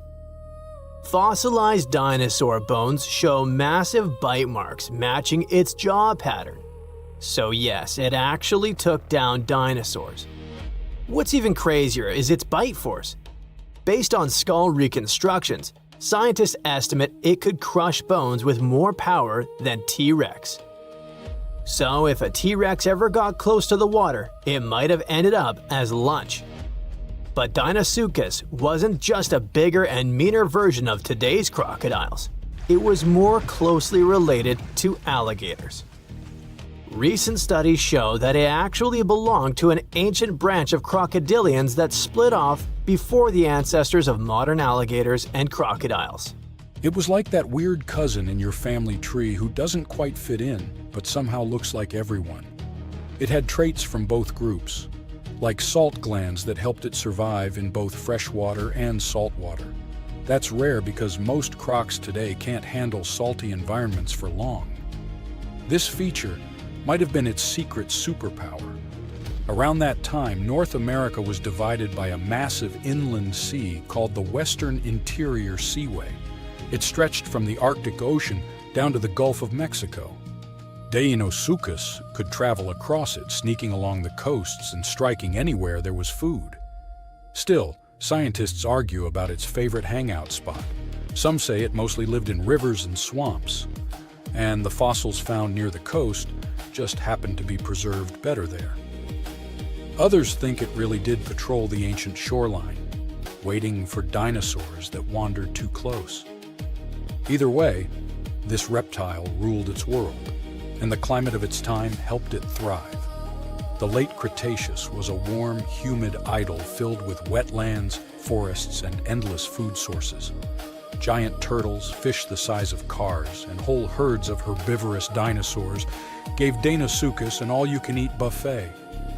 Fossilized dinosaur bones show massive bite marks matching its jaw pattern. So yes, it actually took down dinosaurs. What's even crazier is its bite force. Based on skull reconstructions, scientists estimate it could crush bones with more power than T-Rex. So if a T-Rex ever got close to the water, it might have ended up as lunch. But Deinosuchus wasn't just a bigger and meaner version of today's crocodiles. It was more closely related to alligators. Recent studies show that it actually belonged to an ancient branch of crocodilians that split off before the ancestors of modern alligators and crocodiles. It was like that weird cousin in your family tree who doesn't quite fit in, but somehow looks like everyone. It had traits from both groups, like salt glands that helped it survive in both freshwater and saltwater. That's rare because most crocs today can't handle salty environments for long. This feature might have been its secret superpower. Around that time, North America was divided by a massive inland sea called the Western Interior Seaway. It stretched from the Arctic Ocean down to the Gulf of Mexico. Deinosuchus could travel across it, sneaking along the coasts and striking anywhere there was food. Still, scientists argue about its favorite hangout spot. Some say it mostly lived in rivers and swamps, and the fossils found near the coast just happened to be preserved better there. Others think it really did patrol the ancient shoreline, waiting for dinosaurs that wandered too close. Either way, this reptile ruled its world, and the climate of its time helped it thrive. The late Cretaceous was a warm, humid idyll filled with wetlands, forests, and endless food sources. Giant turtles, fish the size of cars, and whole herds of herbivorous dinosaurs gave Deinosuchus an all-you-can-eat buffet.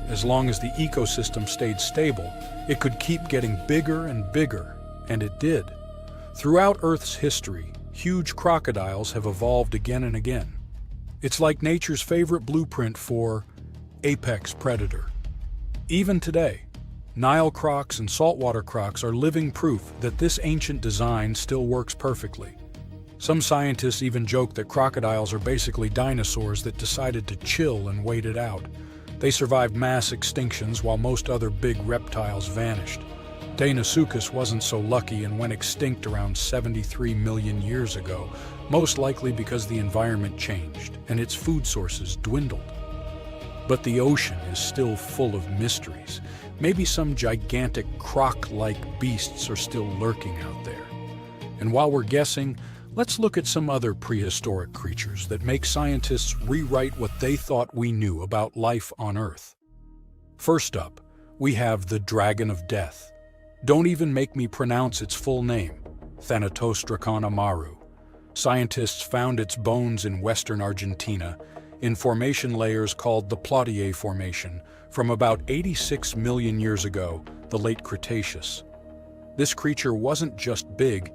As long as the ecosystem stayed stable, it could keep getting bigger and bigger, and it did. Throughout Earth's history, huge crocodiles have evolved again and again. It's like nature's favorite blueprint for apex predator. Even today, Nile crocs and saltwater crocs are living proof that this ancient design still works perfectly. Some scientists even joke that crocodiles are basically dinosaurs that decided to chill and wait it out. They survived mass extinctions while most other big reptiles vanished. Deinosuchus wasn't so lucky and went extinct around 73 million years ago, most likely because the environment changed and its food sources dwindled. But the ocean is still full of mysteries. Maybe some gigantic croc-like beasts are still lurking out there. And while we're guessing, let's look at some other prehistoric creatures that make scientists rewrite what they thought we knew about life on Earth. First up, we have the Dragon of Death. Don't even make me pronounce its full name, Thanatosdracon amaru. Scientists found its bones in western Argentina, in formation layers called the Plautier Formation, from about 86 million years ago, the late Cretaceous. This creature wasn't just big,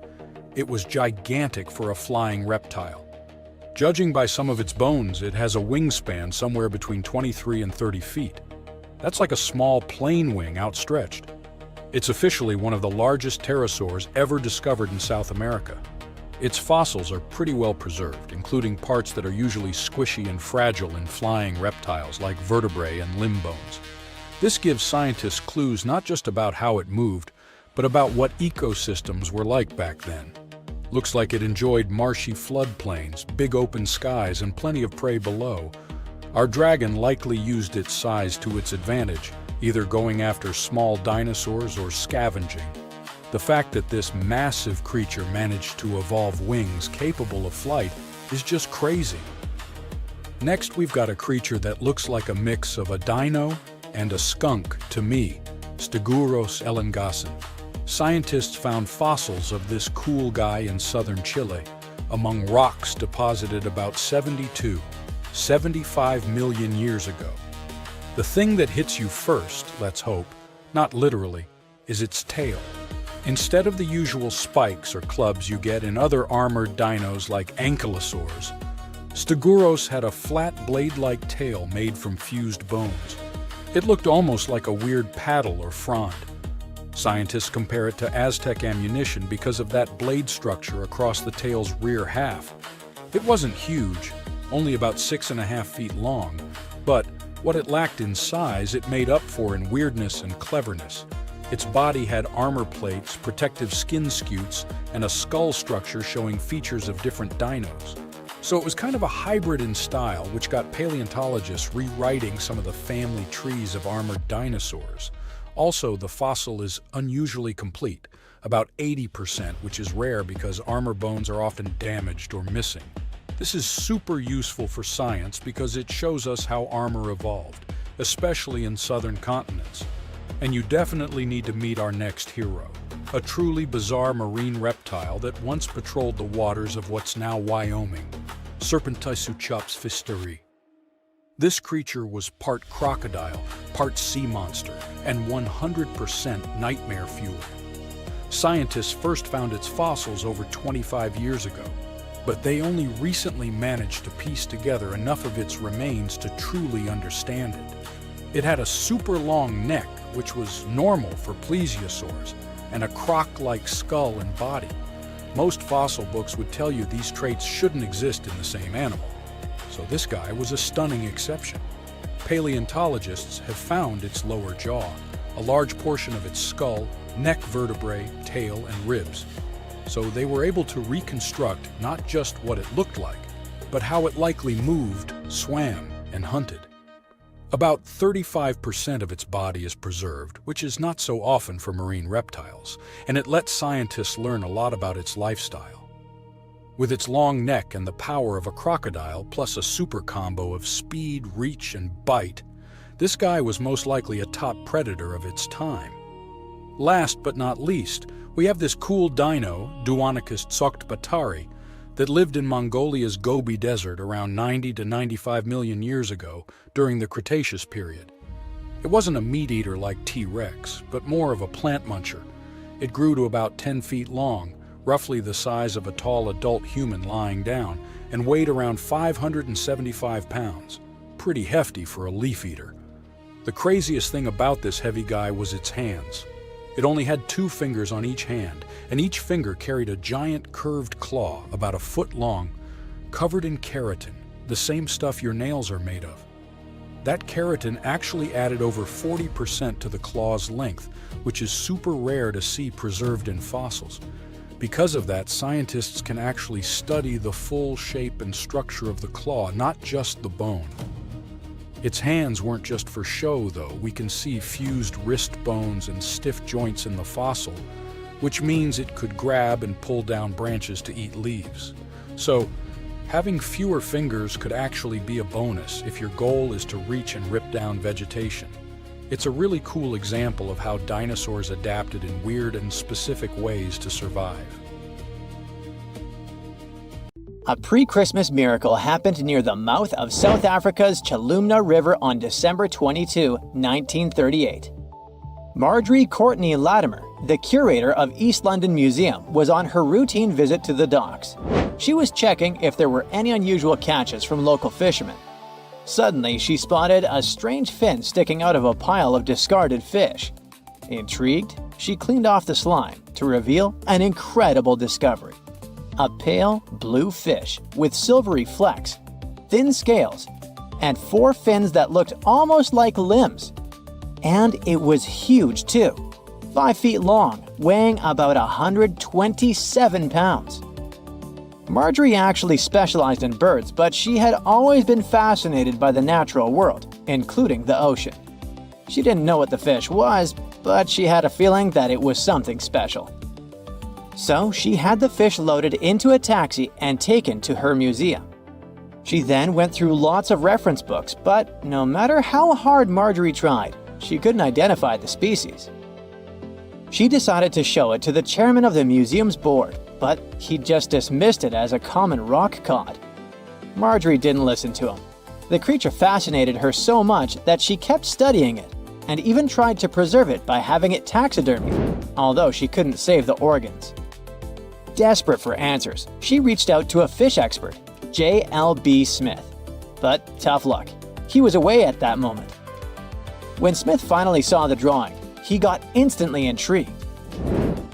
it was gigantic for a flying reptile. Judging by some of its bones, it has a wingspan somewhere between 23 and 30 feet. That's like a small plane wing outstretched. It's officially one of the largest pterosaurs ever discovered in South America. Its fossils are pretty well preserved, including parts that are usually squishy and fragile in flying reptiles like vertebrae and limb bones. This gives scientists clues not just about how it moved, but about what ecosystems were like back then. Looks like it enjoyed marshy floodplains, big open skies, and plenty of prey below. Our dragon likely used its size to its advantage, either going after small dinosaurs or scavenging. The fact that this massive creature managed to evolve wings capable of flight is just crazy. Next, we've got a creature that looks like a mix of a dino and a skunk to me, Stegosaurus elengasin. Scientists found fossils of this cool guy in southern Chile among rocks deposited about 75 million years ago. The thing that hits you first, let's hope, not literally, is its tail. Instead of the usual spikes or clubs you get in other armored dinos like ankylosaurs, Stegosaurus had a flat blade-like tail made from fused bones. It looked almost like a weird paddle or frond. Scientists compare it to Aztec ammunition because of that blade structure across the tail's rear half. It wasn't huge, only about 6.5 feet long, But what it lacked in size, it made up for in weirdness and cleverness. Its body had armor plates, protective skin scutes, and a skull structure showing features of different dinos. So it was kind of a hybrid in style, which got paleontologists rewriting some of the family trees of armored dinosaurs. Also, the fossil is unusually complete, about 80%, which is rare because armor bones are often damaged or missing. This is super useful for science because it shows us how armor evolved, especially in southern continents. And you definitely need to meet our next hero, a truly bizarre marine reptile that once patrolled the waters of what's now Wyoming, Serpentisuchops fisteri. This creature was part crocodile, part sea monster, and 100% nightmare fuel. Scientists first found its fossils over 25 years ago, but they only recently managed to piece together enough of its remains to truly understand it. It had a super long neck, which was normal for plesiosaurs, and a croc-like skull and body. Most fossil books would tell you these traits shouldn't exist in the same animal. So this guy was a stunning exception. Paleontologists have found its lower jaw, a large portion of its skull, neck vertebrae, tail, and ribs. So they were able to reconstruct not just what it looked like, but how it likely moved, swam, and hunted. About 35% of its body is preserved, which is not so often for marine reptiles, and it lets scientists learn a lot about its lifestyle. With its long neck and the power of a crocodile, plus a super combo of speed, reach, and bite, this guy was most likely a top predator of its time. Last but not least, we have this cool dino, Duonicus tsoktbatari, that lived in Mongolia's Gobi Desert around 90 to 95 million years ago during the Cretaceous period. It wasn't a meat-eater like T-Rex, but more of a plant muncher. It grew to about 10 feet long, roughly the size of a tall adult human lying down, and weighed around 575 pounds. Pretty hefty for a leaf-eater. The craziest thing about this heavy guy was its hands. It only had 2 fingers on each hand, and each finger carried a giant curved claw about a foot long, covered in keratin, the same stuff your nails are made of. That keratin actually added over 40% to the claw's length, which is super rare to see preserved in fossils. Because of that, scientists can actually study the full shape and structure of the claw, not just the bone. Its hands weren't just for show, though. We can see fused wrist bones and stiff joints in the fossil, which means it could grab and pull down branches to eat leaves. So, having fewer fingers could actually be a bonus if your goal is to reach and rip down vegetation. It's a really cool example of how dinosaurs adapted in weird and specific ways to survive. A pre-Christmas miracle happened near the mouth of South Africa's Chalumna River on December 22, 1938. Marjorie Courtney Latimer, the curator of East London Museum, was on her routine visit to the docks. She was checking if there were any unusual catches from local fishermen. Suddenly, she spotted a strange fin sticking out of a pile of discarded fish. Intrigued, she cleaned off the slime to reveal an incredible discovery. A pale blue fish with silvery flecks, thin scales, and 4 fins that looked almost like limbs. And it was huge too, 5 feet long, weighing about 127 pounds. Marjorie actually specialized in birds, but she had always been fascinated by the natural world, including the ocean. She didn't know what the fish was, but she had a feeling that it was something special. So she had the fish loaded into a taxi and taken to her museum. She then went through lots of reference books, but no matter how hard Marjorie tried, she couldn't identify the species. She decided to show it to the chairman of the museum's board, but he just dismissed it as a common rock cod. Marjorie didn't listen to him. The creature fascinated her so much that she kept studying it, and even tried to preserve it by having it taxidermied, although she couldn't save the organs. Desperate for answers, she reached out to a fish expert, J.L.B. Smith. But tough luck, he was away at that moment. When Smith finally saw the drawing, he got instantly intrigued.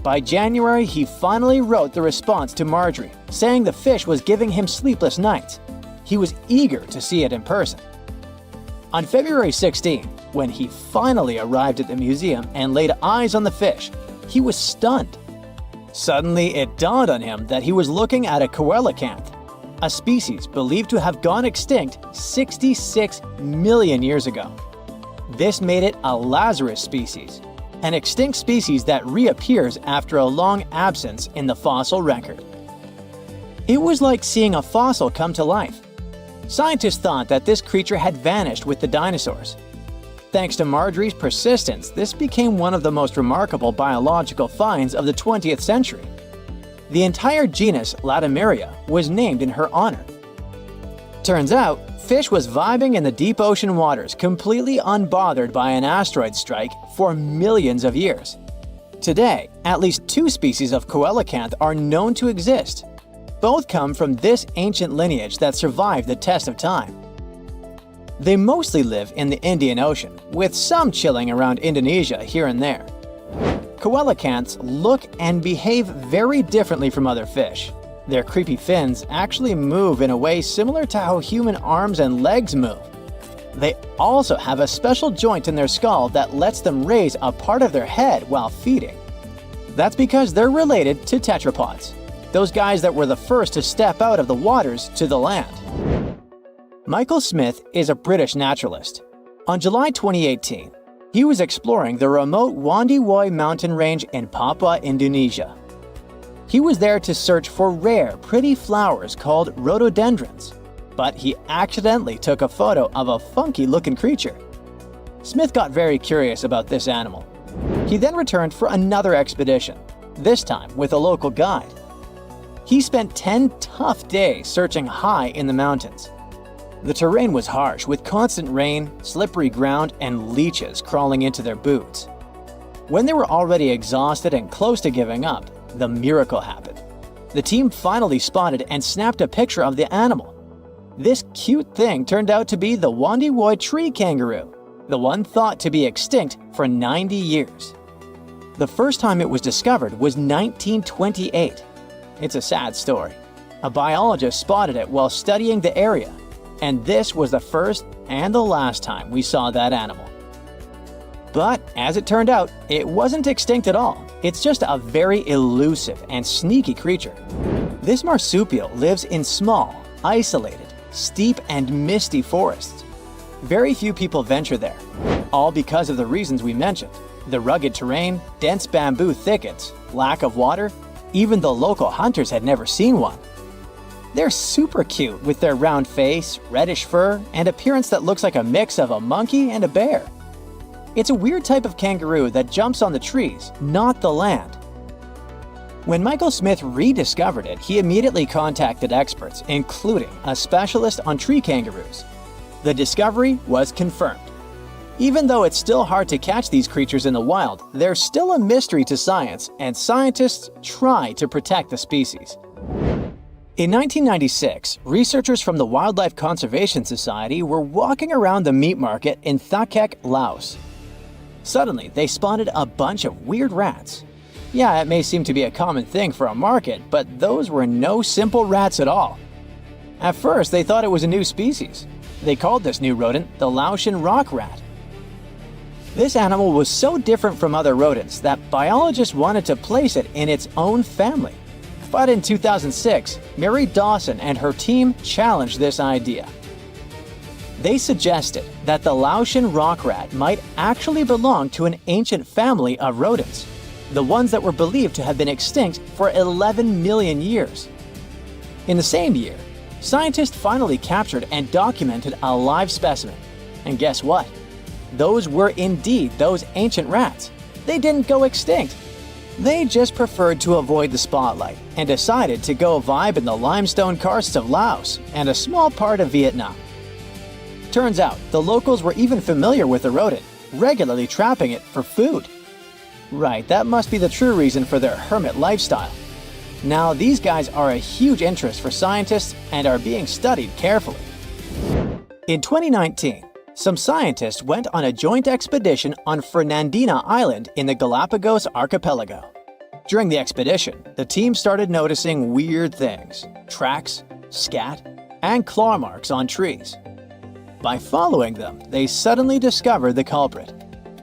By January, he finally wrote the response to Marjorie, saying the fish was giving him sleepless nights. He was eager to see it in person. On February 16, when he finally arrived at the museum and laid eyes on the fish, he was stunned. Suddenly, it dawned on him that he was looking at a coelacanth, a species believed to have gone extinct 66 million years ago. This made it a Lazarus species, an extinct species that reappears after a long absence in the fossil record. It was like seeing a fossil come to life. Scientists thought that this creature had vanished with the dinosaurs. Thanks to Marjorie's persistence, this became one of the most remarkable biological finds of the 20th century. The entire genus Latimeria was named in her honor. Turns out, fish was vibing in the deep ocean waters, completely unbothered by an asteroid strike for millions of years. Today, at least 2 species of coelacanth are known to exist. Both come from this ancient lineage that survived the test of time. They mostly live in the Indian Ocean, with some chilling around Indonesia here and there. Coelacanths look and behave very differently from other fish. Their creepy fins actually move in a way similar to how human arms and legs move. They also have a special joint in their skull that lets them raise a part of their head while feeding. That's because they're related to tetrapods, those guys that were the first to step out of the waters to the land. Michael Smith is a British naturalist. On July 2018, he was exploring the remote Wandiwoi mountain range in Papua, Indonesia. He was there to search for rare, pretty flowers called rhododendrons, but he accidentally took a photo of a funky-looking creature. Smith got very curious about this animal. He then returned for another expedition, this time with a local guide. He spent 10 tough days searching high in the mountains. The terrain was harsh, with constant rain, slippery ground, and leeches crawling into their boots. When they were already exhausted and close to giving up, the miracle happened. The team finally spotted and snapped a picture of the animal. This cute thing turned out to be the Wandiwoi tree kangaroo, the one thought to be extinct for 90 years. The first time it was discovered was 1928. It's a sad story. A biologist spotted it while studying the area, and this was the first and the last time we saw that animal. But as it turned out, it wasn't extinct at all. It's just a very elusive and sneaky creature. This marsupial lives in small, isolated, steep and misty forests. Very few people venture there, all because of the reasons we mentioned: the rugged terrain, dense bamboo thickets, lack of water. Even the local hunters had never seen one. They're super cute with their round face, reddish fur, and appearance that looks like a mix of a monkey and a bear. It's a weird type of kangaroo that jumps on the trees, not the land. When Michael Smith rediscovered it, he immediately contacted experts, including a specialist on tree kangaroos. The discovery was confirmed. Even though it's still hard to catch these creatures in the wild, they're still a mystery to science, and scientists try to protect the species. In 1996, researchers from the Wildlife Conservation Society were walking around the meat market in Thakek, Laos. Suddenly, they spotted a bunch of weird rats. Yeah, it may seem to be a common thing for a market, but those were no simple rats at all. At first, they thought it was a new species. They called this new rodent the Laotian rock rat. This animal was so different from other rodents that biologists wanted to place it in its own family. But in 2006, Mary Dawson and her team challenged this idea. They suggested that the Laotian rock rat might actually belong to an ancient family of rodents, the ones that were believed to have been extinct for 11 million years. In the same year, scientists finally captured and documented a live specimen. And guess what? Those were indeed those ancient rats. They didn't go extinct. They just preferred to avoid the spotlight and decided to go vibe in the limestone karsts of Laos and a small part of Vietnam. Turns out, the locals were even familiar with the rodent, regularly trapping it for food. Right, that must be the true reason for their hermit lifestyle. Now, these guys are a huge interest for scientists and are being studied carefully. In 2019, some scientists went on a joint expedition on Fernandina Island in the Galapagos archipelago. During the expedition, the team started noticing weird things: tracks, scat, and claw marks on trees. By following them, they suddenly discovered the culprit.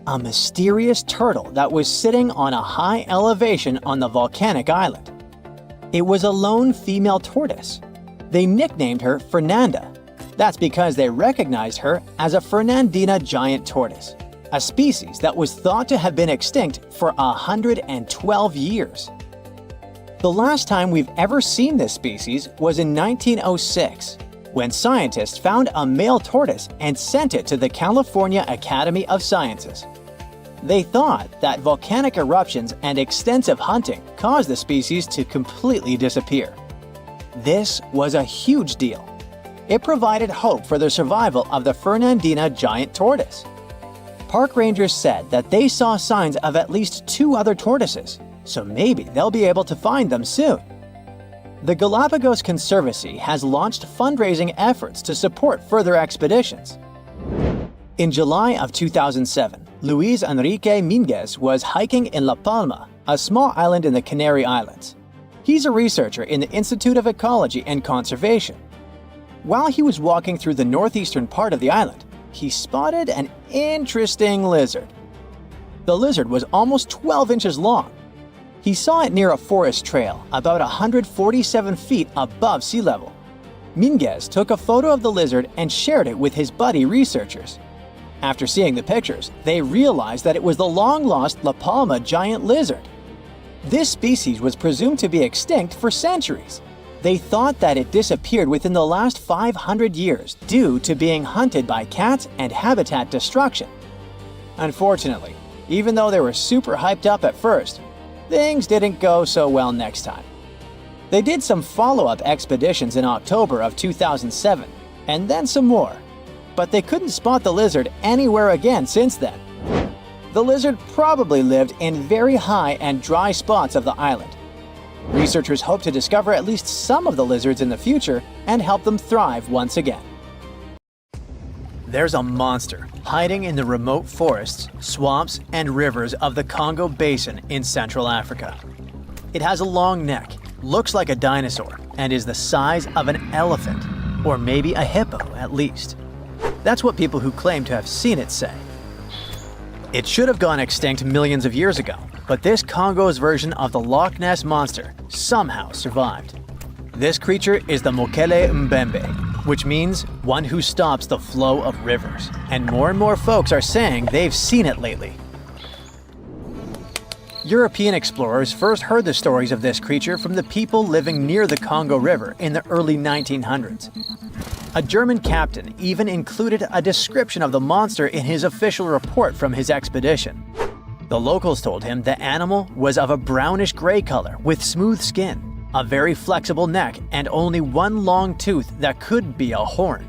A mysterious turtle that was sitting on a high elevation on the volcanic island. It was a lone female tortoise. They nicknamed her Fernanda. That's because they recognized her as a Fernandina giant tortoise, a species that was thought to have been extinct for 112 years. The last time we've ever seen this species was in 1906, when scientists found a male tortoise and sent it to the California Academy of Sciences. They thought that volcanic eruptions and extensive hunting caused the species to completely disappear. This was a huge deal. It provided hope for the survival of the Fernandina giant tortoise. Park rangers said that they saw signs of at least 2 other tortoises, so maybe they'll be able to find them soon. The Galapagos Conservancy has launched fundraising efforts to support further expeditions. In July of 2007, Luis Enrique Minguez was hiking in La Palma, a small island in the Canary Islands. He's a researcher in the Institute of Ecology and Conservation. While he was walking through the northeastern part of the island, he spotted an interesting lizard. The lizard was almost 12 inches long. He saw it near a forest trail, about 147 feet above sea level. Minguez took a photo of the lizard and shared it with his buddy researchers. After seeing the pictures, they realized that it was the long-lost La Palma giant lizard. This species was presumed to be extinct for centuries. They thought that it disappeared within the last 500 years due to being hunted by cats and habitat destruction. Unfortunately, even though they were super hyped up at first, things didn't go so well next time. They did some follow-up expeditions in October of 2007, and then some more, but they couldn't spot the lizard anywhere again since then. The lizard probably lived in very high and dry spots of the island. Researchers hope to discover at least some of the lizards in the future and help them thrive once again. There's a monster hiding in the remote forests, swamps, and rivers of the Congo Basin in Central Africa. It has a long neck, looks like a dinosaur, and is the size of an elephant, or maybe a hippo at least. That's what people who claim to have seen it say. It should have gone extinct millions of years ago, but this Congo's version of the Loch Ness Monster somehow survived. This creature is the Mokele Mbembe, which means one who stops the flow of rivers, and more folks are saying they've seen it lately. European explorers first heard the stories of this creature from the people living near the Congo River in the early 1900s. A German captain even included a description of the monster in his official report from his expedition. The locals told him the animal was of a brownish-gray color with smooth skin, a very flexible neck, and only one long tooth that could be a horn.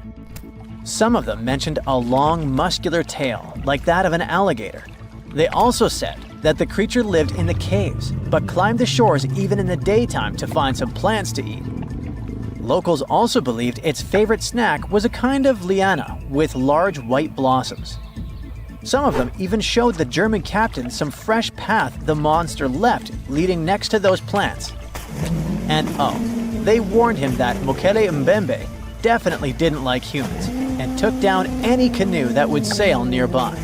Some of them mentioned a long, muscular tail, like that of an alligator. They also said that the creature lived in the caves, but climbed the shores even in the daytime to find some plants to eat. Locals also believed its favorite snack was a kind of liana with large white blossoms. Some of them even showed the German captain some fresh path the monster left leading next to those plants. And they warned him that Mokele Mbembe definitely didn't like humans and took down any canoe that would sail nearby.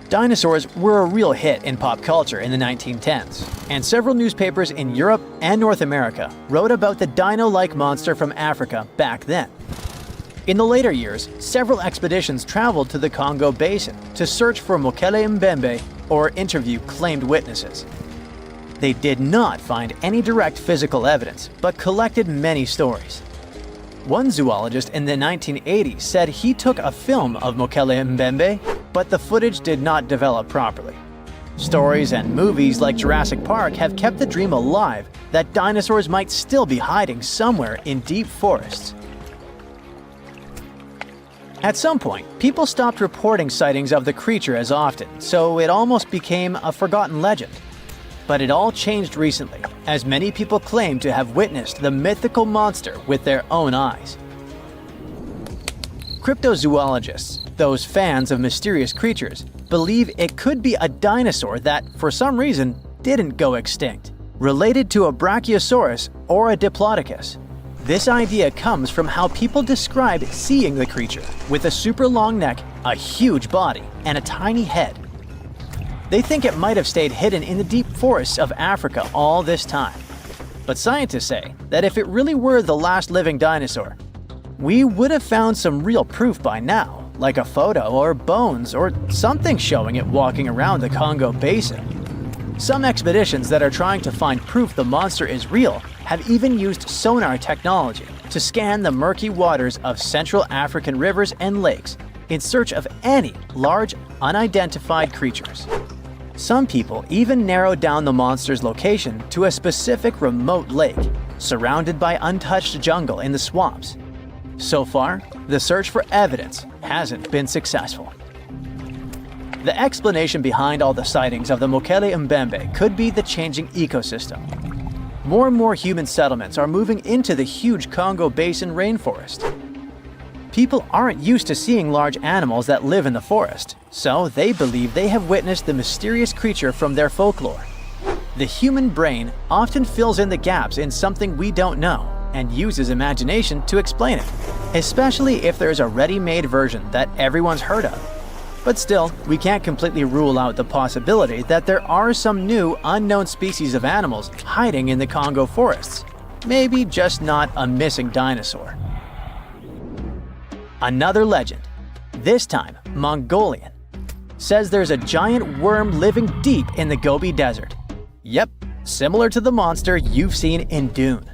Dinosaurs were a real hit in pop culture in the 1910s, and several newspapers in Europe and North America wrote about the dino-like monster from Africa back then. In the later years, several expeditions traveled to the Congo Basin to search for Mokele Mbembe or interview claimed witnesses. They did not find any direct physical evidence, but collected many stories. One zoologist in the 1980s said he took a film of Mokele Mbembe, but the footage did not develop properly. Stories and movies like Jurassic Park have kept the dream alive that dinosaurs might still be hiding somewhere in deep forests. At some point, people stopped reporting sightings of the creature as often, so it almost became a forgotten legend. But it all changed recently, as many people claim to have witnessed the mythical monster with their own eyes. Cryptozoologists, those fans of mysterious creatures, believe it could be a dinosaur that, for some reason, didn't go extinct, related to a Brachiosaurus or a Diplodocus. This idea comes from how people describe seeing the creature, with a super long neck, a huge body, and a tiny head. They think it might have stayed hidden in the deep forests of Africa all this time. But scientists say that if it really were the last living dinosaur, we would have found some real proof by now, like a photo or bones or something showing it walking around the Congo Basin. Some expeditions that are trying to find proof the monster is real have even used sonar technology to scan the murky waters of Central African rivers and lakes in search of any large, unidentified creatures. Some people even narrowed down the monster's location to a specific remote lake, surrounded by untouched jungle in the swamps. So far, the search for evidence hasn't been successful. The explanation behind all the sightings of the Mokele Mbembe could be the changing ecosystem. More and more human settlements are moving into the huge Congo Basin rainforest. People aren't used to seeing large animals that live in the forest, so they believe they have witnessed the mysterious creature from their folklore. The human brain often fills in the gaps in something we don't know and uses imagination to explain it, especially if there's a ready-made version that everyone's heard of. But still, we can't completely rule out the possibility that there are some new, unknown species of animals hiding in the Congo forests. Maybe just not a missing dinosaur. Another legend, this time Mongolian, says there's a giant worm living deep in the Gobi Desert. Yep, similar to the monster you've seen in Dune.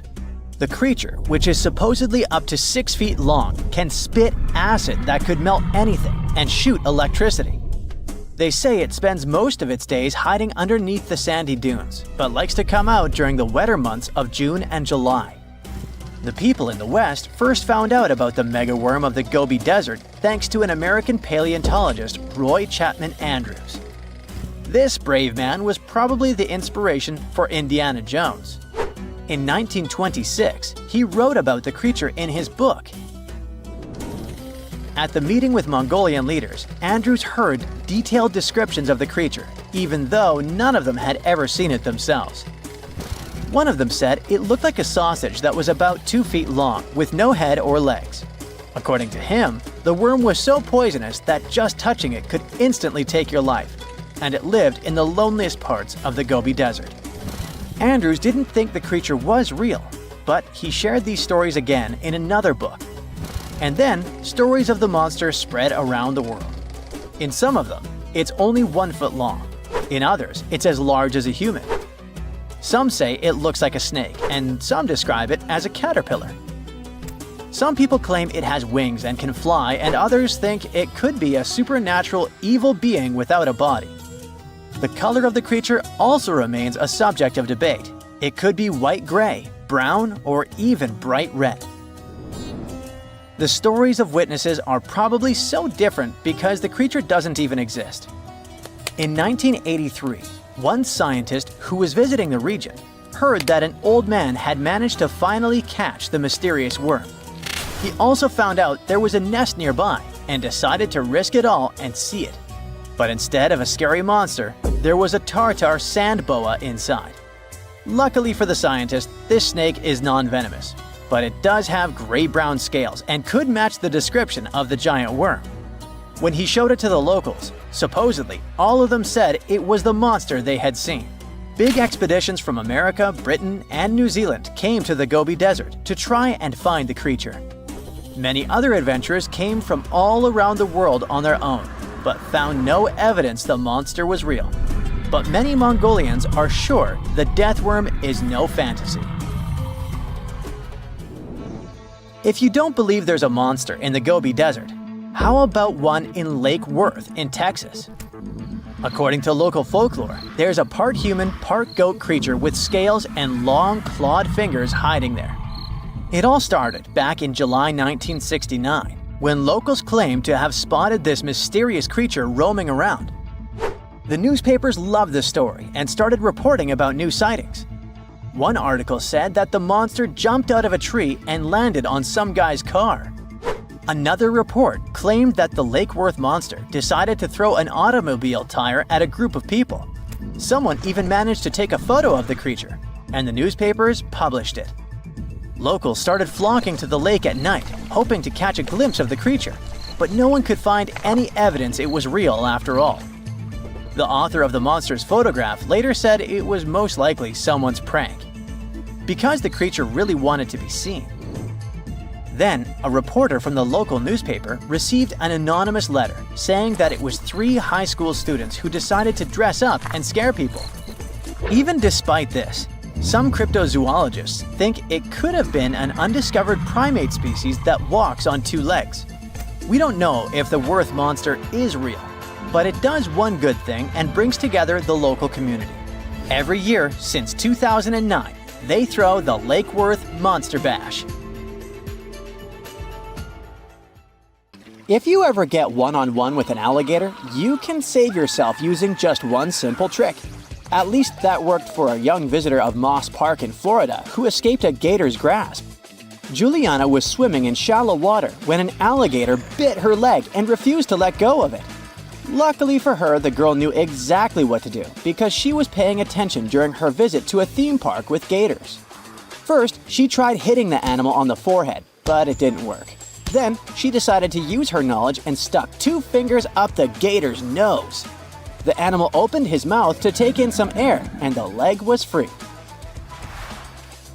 The creature, which is supposedly up to 6 feet long, can spit acid that could melt anything and shoot electricity. They say it spends most of its days hiding underneath the sandy dunes, but likes to come out during the wetter months of June and July. The people in the West first found out about the megaworm of the Gobi Desert thanks to an American paleontologist, Roy Chapman Andrews. This brave man was probably the inspiration for Indiana Jones. In 1926, he wrote about the creature in his book. At the meeting with Mongolian leaders, Andrews heard detailed descriptions of the creature, even though none of them had ever seen it themselves. One of them said it looked like a sausage that was about 2 feet long, with no head or legs. According to him, the worm was so poisonous that just touching it could instantly take your life, and it lived in the loneliest parts of the Gobi Desert. Andrews didn't think the creature was real, but he shared these stories again in another book. And then, stories of the monster spread around the world. In some of them, it's only 1 foot long. In others, it's as large as a human. Some say it looks like a snake, and some describe it as a caterpillar. Some people claim it has wings and can fly, and others think it could be a supernatural evil being without a body. The color of the creature also remains a subject of debate. It could be white-gray, brown, or even bright red. The stories of witnesses are probably so different because the creature doesn't even exist. In 1983, one scientist who was visiting the region heard that an old man had managed to finally catch the mysterious worm. He also found out there was a nest nearby and decided to risk it all and see it. But instead of a scary monster, there was a tartar sand boa inside. Luckily for the scientist, this snake is non-venomous, but it does have gray-brown scales and could match the description of the giant worm. When he showed it to the locals, supposedly all of them said it was the monster they had seen. Big expeditions from America, Britain, and New Zealand came to the Gobi Desert to try and find the creature. Many other adventurers came from all around the world on their own, but found no evidence the monster was real. But many Mongolians are sure the death worm is no fantasy. If you don't believe there's a monster in the Gobi Desert, how about one in Lake Worth in Texas? According to local folklore, there's a part human, part goat creature with scales and long clawed fingers hiding there. It all started back in July 1969, when locals claimed to have spotted this mysterious creature roaming around. The newspapers loved the story and started reporting about new sightings. One article said that the monster jumped out of a tree and landed on some guy's car. Another report claimed that the Lake Worth monster decided to throw an automobile tire at a group of people. Someone even managed to take a photo of the creature, and the newspapers published it. Locals started flocking to the lake at night, hoping to catch a glimpse of the creature, but no one could find any evidence it was real after all. The author of the monster's photograph later said it was most likely someone's prank, because the creature really wanted to be seen. Then, a reporter from the local newspaper received an anonymous letter saying that it was 3 high school students who decided to dress up and scare people. Even despite this, some cryptozoologists think it could have been an undiscovered primate species that walks on 2 legs. We don't know if the Worth monster is real, but it does one good thing and brings together the local community. Every year since 2009, they throw the Lake Worth Monster Bash. If you ever get one-on-one with an alligator, you can save yourself using just one simple trick. At least that worked for a young visitor of Moss Park in Florida who escaped a gator's grasp. Juliana was swimming in shallow water when an alligator bit her leg and refused to let go of it. Luckily for her, the girl knew exactly what to do because she was paying attention during her visit to a theme park with gators. First, she tried hitting the animal on the forehead, but it didn't work. Then, she decided to use her knowledge and stuck 2 fingers up the gator's nose. The animal opened his mouth to take in some air, and the leg was free.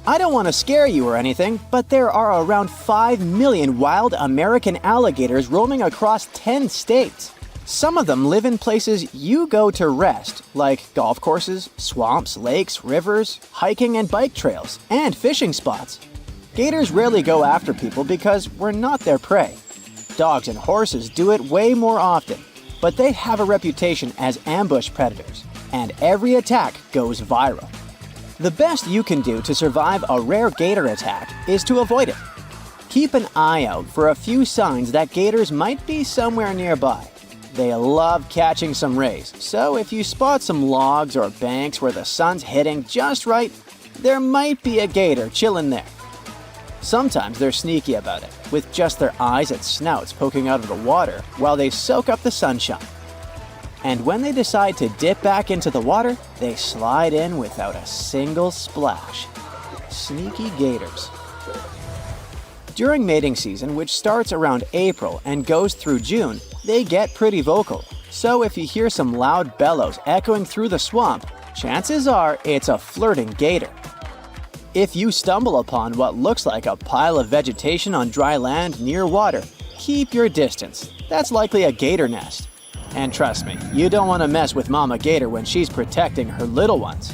I don't want to scare you or anything, but there are around 5 million wild American alligators roaming across 10 states. Some of them live in places you go to rest, like golf courses, swamps, lakes, rivers, hiking and bike trails, and fishing spots. Gators rarely go after people because we're not their prey. Dogs and horses do it way more often, but they have a reputation as ambush predators, and every attack goes viral. The best you can do to survive a rare gator attack is to avoid it. Keep an eye out for a few signs that gators might be somewhere nearby. They love catching some rays, so if you spot some logs or banks where the sun's hitting just right, there might be a gator chilling there. Sometimes they're sneaky about it, with just their eyes and snouts poking out of the water while they soak up the sunshine. And when they decide to dip back into the water, they slide in without a single splash. Sneaky gators. During mating season, which starts around April and goes through June, they get pretty vocal. So if you hear some loud bellows echoing through the swamp, chances are it's a flirting gator. If you stumble upon what looks like a pile of vegetation on dry land near water, keep your distance. That's likely a gator nest. And trust me, you don't want to mess with Mama Gator when she's protecting her little ones.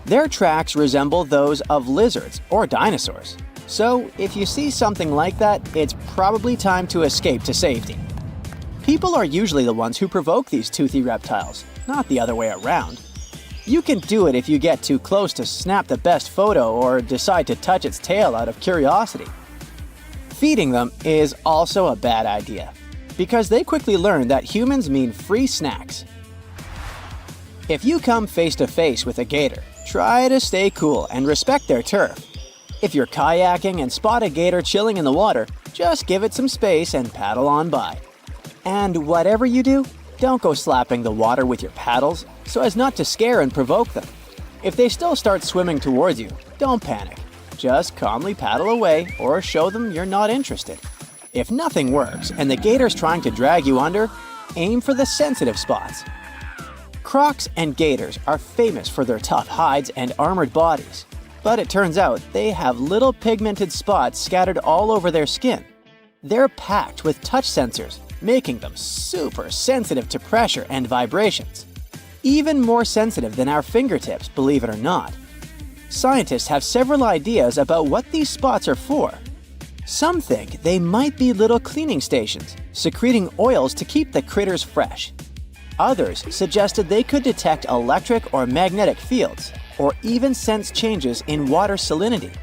Their tracks resemble those of lizards or dinosaurs. So if you see something like that, it's probably time to escape to safety. People are usually the ones who provoke these toothy reptiles, not the other way around. You can do it if you get too close to snap the best photo or decide to touch its tail out of curiosity. Feeding them is also a bad idea, because they quickly learn that humans mean free snacks. If you come face to face with a gator, try to stay cool and respect their turf. If you're kayaking and spot a gator chilling in the water, just give it some space and paddle on by. And whatever you do, don't go slapping the water with your paddles so as not to scare and provoke them. If they still start swimming towards you, don't panic. Just calmly paddle away or show them you're not interested. If nothing works and the gator's trying to drag you under, aim for the sensitive spots. Crocs and gators are famous for their tough hides and armored bodies, but it turns out they have little pigmented spots scattered all over their skin. They're packed with touch sensors, making them super sensitive to pressure and vibrations. Even more sensitive than our fingertips, believe it or not. Scientists have several ideas about what these spots are for. Some think they might be little cleaning stations, secreting oils to keep the critters fresh. Others suggested they could detect electric or magnetic fields, or even sense changes in water salinity.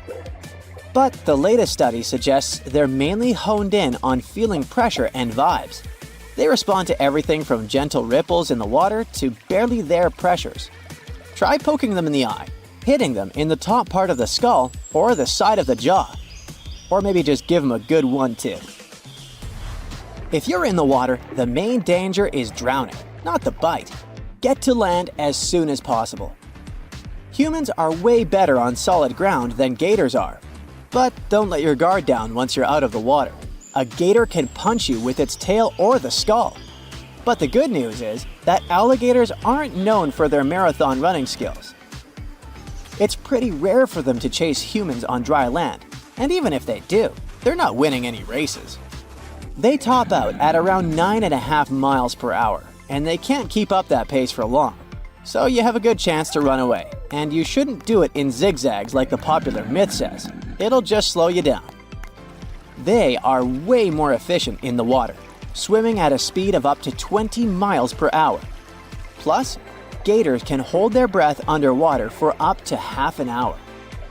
But the latest study suggests they're mainly honed in on feeling pressure and vibes. They respond to everything from gentle ripples in the water to barely there pressures. Try poking them in the eye, hitting them in the top part of the skull or the side of the jaw. Or maybe just give them a good 1-2. If you're in the water, the main danger is drowning, not the bite. Get to land as soon as possible. Humans are way better on solid ground than gators are. But don't let your guard down once you're out of the water. A gator can punch you with its tail or the skull. But the good news is that alligators aren't known for their marathon running skills. It's pretty rare for them to chase humans on dry land, and even if they do, they're not winning any races. They top out at around 9.5 miles per hour, and they can't keep up that pace for long. So you have a good chance to run away, and you shouldn't do it in zigzags like the popular myth says. It'll just slow you down. They are way more efficient in the water, swimming at a speed of up to 20 miles per hour. Plus, gators can hold their breath underwater for up to half an hour,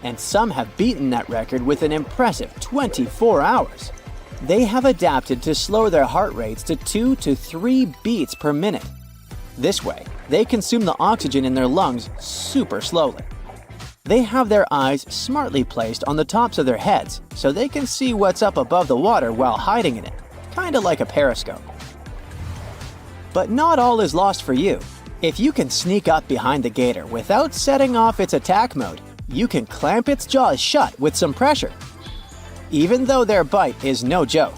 and some have beaten that record with an impressive 24 hours. They have adapted to slow their heart rates to 2 to 3 beats per minute. This way, they consume the oxygen in their lungs super slowly. They have their eyes smartly placed on the tops of their heads so they can see what's up above the water while hiding in it, kinda like a periscope. But not all is lost for you. If you can sneak up behind the gator without setting off its attack mode, you can clamp its jaws shut with some pressure. Even though their bite is no joke,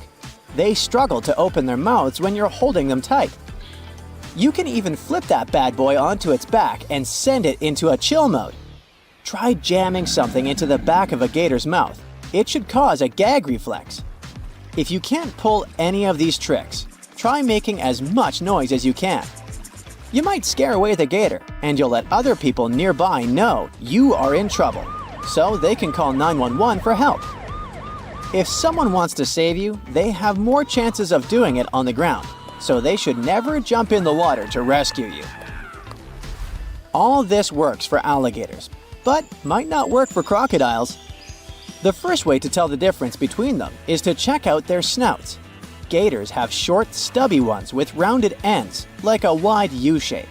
they struggle to open their mouths when you're holding them tight. You can even flip that bad boy onto its back and send it into a chill mode. Try jamming something into the back of a gator's mouth. It should cause a gag reflex. If you can't pull any of these tricks, try making as much noise as you can. You might scare away the gator, and you'll let other people nearby know you are in trouble, so they can call 911 for help. If someone wants to save you, they have more chances of doing it on the ground, so they should never jump in the water to rescue you. All this works for alligators, but might not work for crocodiles. The first way to tell the difference between them is to check out their snouts. Gators have short, stubby ones with rounded ends, like a wide U shape.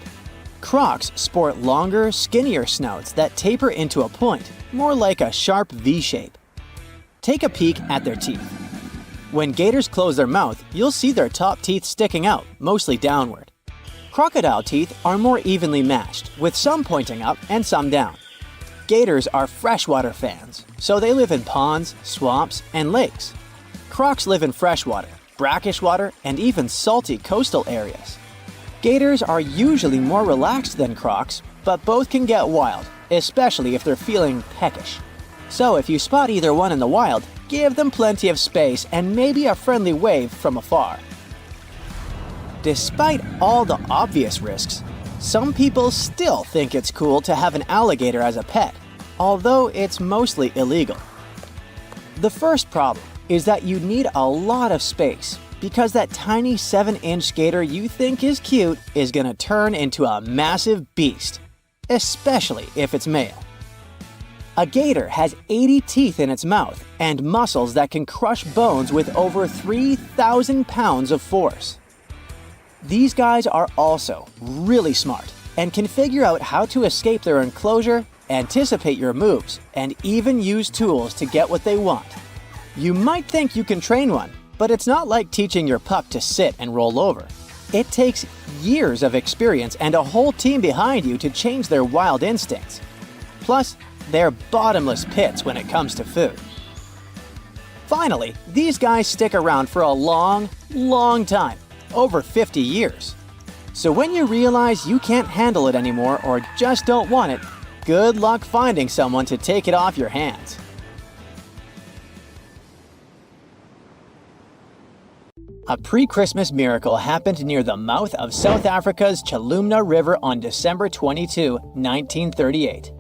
Crocs sport longer, skinnier snouts that taper into a point, more like a sharp V shape. Take a peek at their teeth. When gators close their mouth, you'll see their top teeth sticking out, mostly downward. Crocodile teeth are more evenly matched, with some pointing up and some down. Gators are freshwater fans, so they live in ponds, swamps, and lakes. Crocs live in freshwater, brackish water, and even salty coastal areas. Gators are usually more relaxed than crocs, but both can get wild, especially if they're feeling peckish. So if you spot either one in the wild, give them plenty of space and maybe a friendly wave from afar. Despite all the obvious risks, some people still think it's cool to have an alligator as a pet, although it's mostly illegal. The first problem is that you need a lot of space, because that tiny 7-inch gator you think is cute is gonna turn into a massive beast, especially if it's male. A gator has 80 teeth in its mouth and muscles that can crush bones with over 3,000 pounds of force. These guys are also really smart and can figure out how to escape their enclosure, anticipate your moves, and even use tools to get what they want. You might think you can train one, but it's not like teaching your pup to sit and roll over. It takes years of experience and a whole team behind you to change their wild instincts. Plus, they're bottomless pits when it comes to food. Finally, these guys stick around for a long, long time, over 50 years. So when you realize you can't handle it anymore or just don't want it, good luck finding someone to take it off your hands. A pre-Christmas miracle happened near the mouth of South Africa's Chalumna River on December 22, 1938.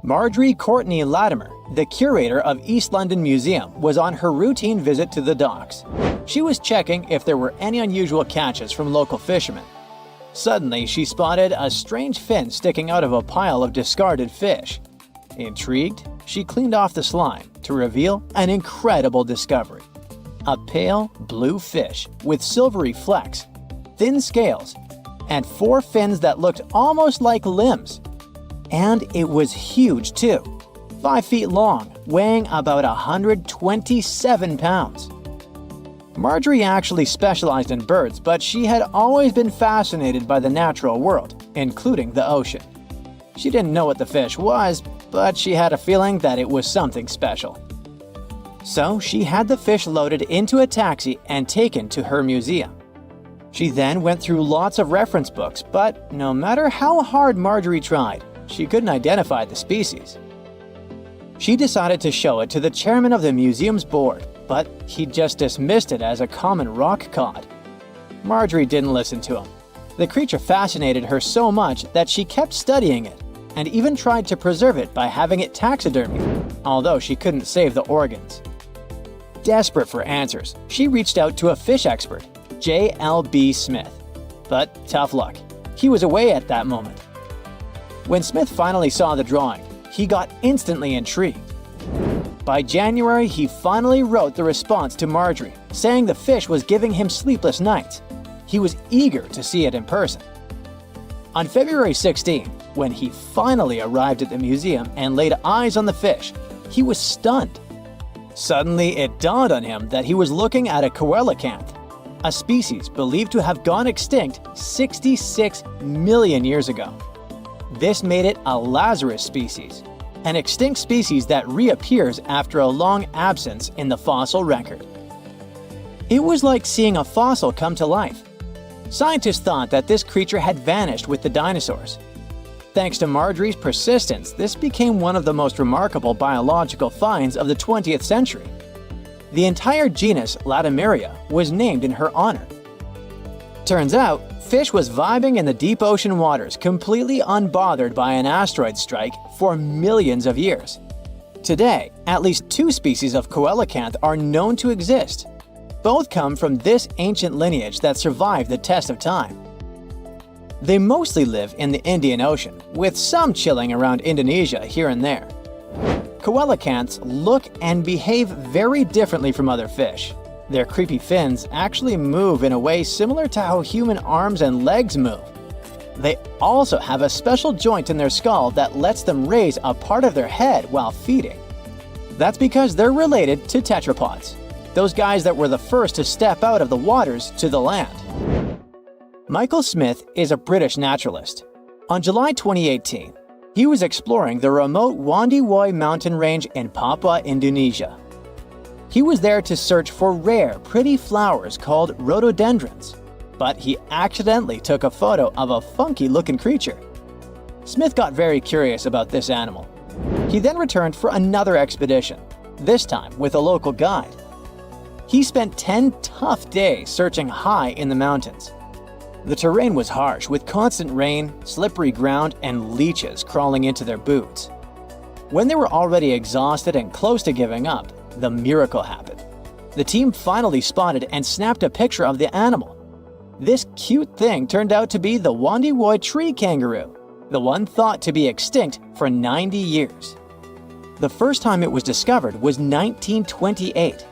Marjorie Courtney Latimer, the curator of East London Museum, was on her routine visit to the docks. She was checking if there were any unusual catches from local fishermen. Suddenly, she spotted a strange fin sticking out of a pile of discarded fish. Intrigued, she cleaned off the slime to reveal an incredible discovery. A pale blue fish with silvery flecks, thin scales, and 4 fins that looked almost like limbs. And it was huge too, 5 feet long, weighing about 127 pounds. Marjorie actually specialized in birds, but she had always been fascinated by the natural world, including the ocean. She didn't know what the fish was, but she had a feeling that it was something special. So she had the fish loaded into a taxi and taken to her museum. She then went through lots of reference books, but no matter how hard Marjorie tried, she couldn't identify the species. She decided to show it to the chairman of the museum's board, but he just dismissed it as a common rock cod. Marjorie didn't listen to him. The creature fascinated her so much that she kept studying it, and even tried to preserve it by having it taxidermied, although she couldn't save the organs. Desperate for answers, she reached out to a fish expert, J.L.B. Smith. But tough luck, he was away at that moment. When Smith finally saw the drawing, he got instantly intrigued. By January, he finally wrote the response to Marjorie, saying the fish was giving him sleepless nights. He was eager to see it in person. On February 16, when he finally arrived at the museum and laid eyes on the fish, he was stunned. Suddenly, it dawned on him that he was looking at a coelacanth, a species believed to have gone extinct 66 million years ago. This made it a Lazarus species, an extinct species that reappears after a long absence in the fossil record. It was like seeing a fossil come to life. Scientists thought that this creature had vanished with the dinosaurs. Thanks to Marjorie's persistence, this became one of the most remarkable biological finds of the 20th century. The entire genus Latimeria was named in her honor. Turns out, fish was vibing in the deep ocean waters completely unbothered by an asteroid strike for millions of years. Today, at least 2 species of coelacanth are known to exist. Both come from this ancient lineage that survived the test of time. They mostly live in the Indian Ocean, with some chilling around Indonesia here and there. Coelacanths look and behave very differently from other fish. Their creepy fins actually move in a way similar to how human arms and legs move. They also have a special joint in their skull that lets them raise a part of their head while feeding. That's because they're related to tetrapods, those guys that were the first to step out of the waters to the land. Michael Smith is a British naturalist. On July 2018, he was exploring the remote Wandiwoi mountain range in Papua, Indonesia. He was there to search for rare, pretty flowers called rhododendrons, but he accidentally took a photo of a funky-looking creature. Smith got very curious about this animal. He then returned for another expedition, this time with a local guide. He spent 10 tough days searching high in the mountains. The terrain was harsh, with constant rain, slippery ground, and leeches crawling into their boots. When they were already exhausted and close to giving up, the miracle happened. The team finally spotted and snapped a picture of the animal. This cute thing turned out to be the Wandiwoi tree kangaroo, the one thought to be extinct for 90 years. The first time it was discovered was 1928.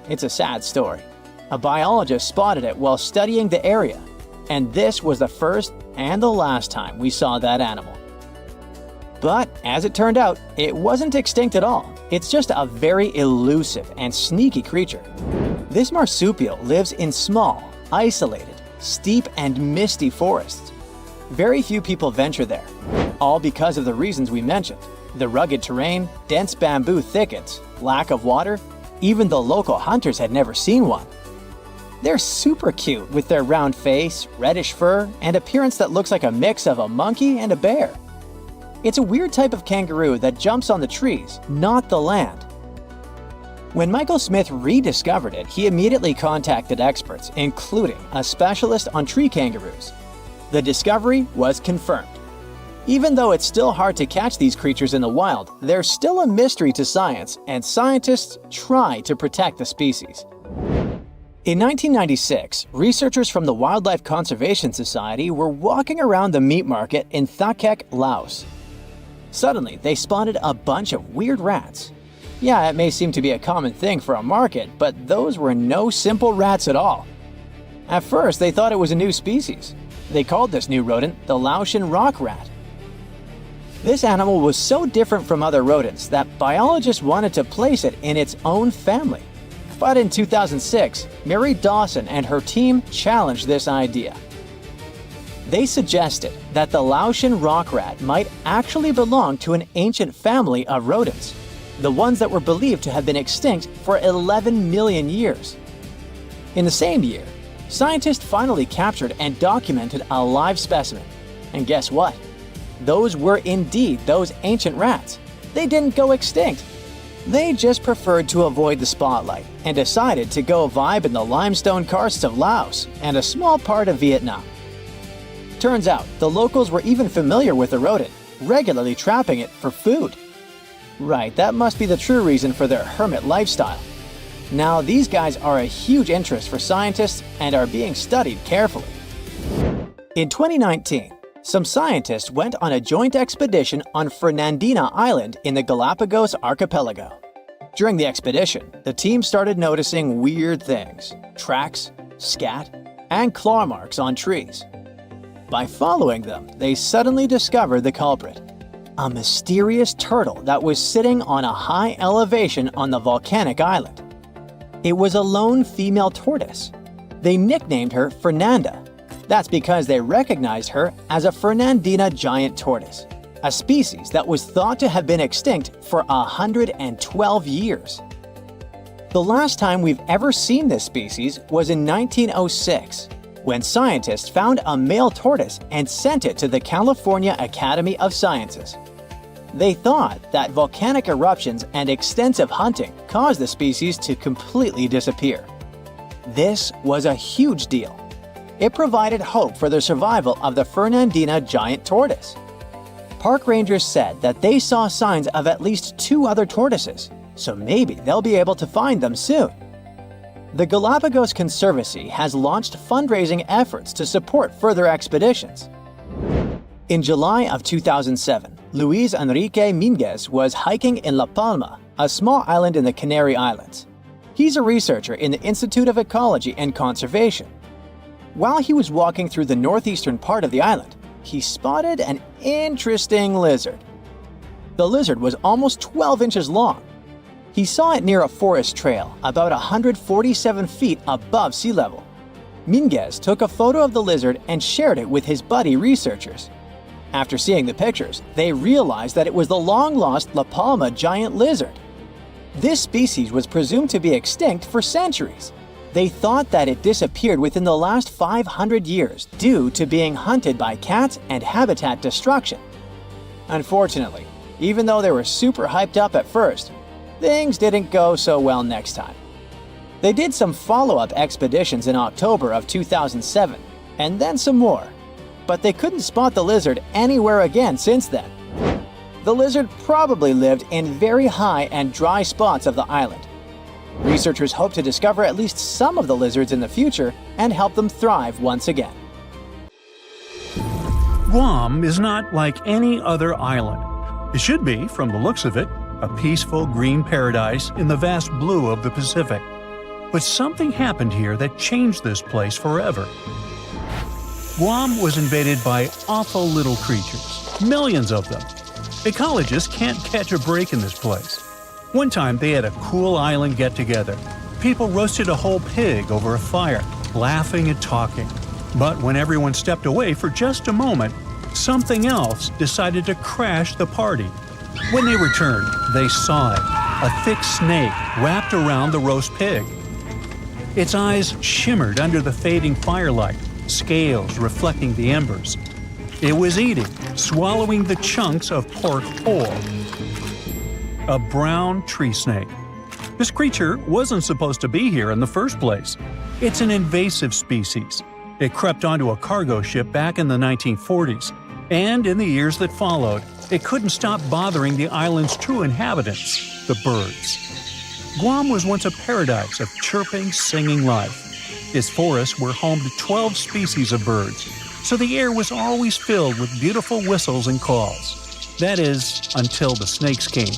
It's a sad story. A biologist spotted it while studying the area, and this was the first and the last time we saw that animal. But as it turned out, it wasn't extinct at all. It's just a very elusive and sneaky creature. This marsupial lives in small, isolated, steep and misty forests. Very few people venture there, all because of the reasons we mentioned: the rugged terrain, dense bamboo thickets, lack of water. Even the local hunters had never seen one. They're super cute with their round face, reddish fur, and appearance that looks like a mix of a monkey and a bear. It's a weird type of kangaroo that jumps on the trees, not the land. When Michael Smith rediscovered it, he immediately contacted experts, including a specialist on tree kangaroos. The discovery was confirmed. Even though it's still hard to catch these creatures in the wild, they're still a mystery to science, and scientists try to protect the species. In 1996, researchers from the Wildlife Conservation Society were walking around the meat market in Thakek, Laos. Suddenly, they spotted a bunch of weird rats. Yeah, it may seem to be a common thing for a market, but those were no simple rats at all. At first, they thought it was a new species. They called this new rodent the Laotian rock rat. This animal was so different from other rodents that biologists wanted to place it in its own family. But in 2006, Mary Dawson and her team challenged this idea. They suggested that the Laotian rock rat might actually belong to an ancient family of rodents. the ones that were believed to have been extinct for 11 million years. In the same year, scientists finally captured and documented a live specimen. And guess what? Those were indeed those ancient rats. They didn't go extinct. They just preferred to avoid the spotlight and decided to go vibe in the limestone karsts of Laos and a small part of Vietnam. Turns out, the locals were even familiar with the rodent, regularly trapping it for food. Right, that must be the true reason for their hermit lifestyle. Now, these guys are a huge interest for scientists and are being studied carefully. In 2019, some scientists went on a joint expedition on Fernandina Island in the Galapagos archipelago. During the expedition, the team started noticing weird things: tracks, scat, and claw marks on trees. By following them, they suddenly discovered the culprit: a mysterious turtle that was sitting on a high elevation on the volcanic island. It was a lone female tortoise. They nicknamed her Fernanda. That's because they recognized her as a Fernandina giant tortoise, a species that was thought to have been extinct for 112 years. The last time we've ever seen this species was in 1906, when scientists found a male tortoise and sent it to the California Academy of Sciences. They thought that volcanic eruptions and extensive hunting caused the species to completely disappear. This was a huge deal. It provided hope for the survival of the Fernandina giant tortoise. Park rangers said that they saw signs of at least 2 other tortoises, so maybe they'll be able to find them soon. The Galapagos Conservancy has launched fundraising efforts to support further expeditions. In July of 2007, Luis Enrique Minguez was hiking in La Palma, a small island in the Canary Islands. He's a researcher in the Institute of Ecology and Conservation. While he was walking through the northeastern part of the island, he spotted an interesting lizard. The lizard was almost 12 inches long. He saw it near a forest trail, about 147 feet above sea level. Minguez took a photo of the lizard and shared it with his buddy researchers. After seeing the pictures, they realized that it was the long-lost La Palma giant lizard. This species was presumed to be extinct for centuries. They thought that it disappeared within the last 500 years due to being hunted by cats and habitat destruction. Unfortunately, even though they were super hyped up at first, things didn't go so well next time. They did some follow-up expeditions in October of 2007, and then some more. But they couldn't spot the lizard anywhere again since then. The lizard probably lived in very high and dry spots of the island. Researchers hope to discover at least some of the lizards in the future and help them thrive once again. Guam is not like any other island. It should be, from the looks of it, a peaceful green paradise in the vast blue of the Pacific. But something happened here that changed this place forever. Guam was invaded by awful little creatures, millions of them. Ecologists can't catch a break in this place. One time they had a cool island get-together. People roasted a whole pig over a fire, laughing and talking. But when everyone stepped away for just a moment, something else decided to crash the party. When they returned, they saw it, a thick snake wrapped around the roast pig. Its eyes shimmered under the fading firelight, scales reflecting the embers. It was eating, swallowing the chunks of pork whole. A brown tree snake. This creature wasn't supposed to be here in the first place. It's an invasive species. It crept onto a cargo ship back in the 1940s, and in the years that followed, it couldn't stop bothering the island's true inhabitants, the birds. Guam was once a paradise of chirping, singing life. Its forests were home to 12 species of birds, so the air was always filled with beautiful whistles and calls. That is, until the snakes came.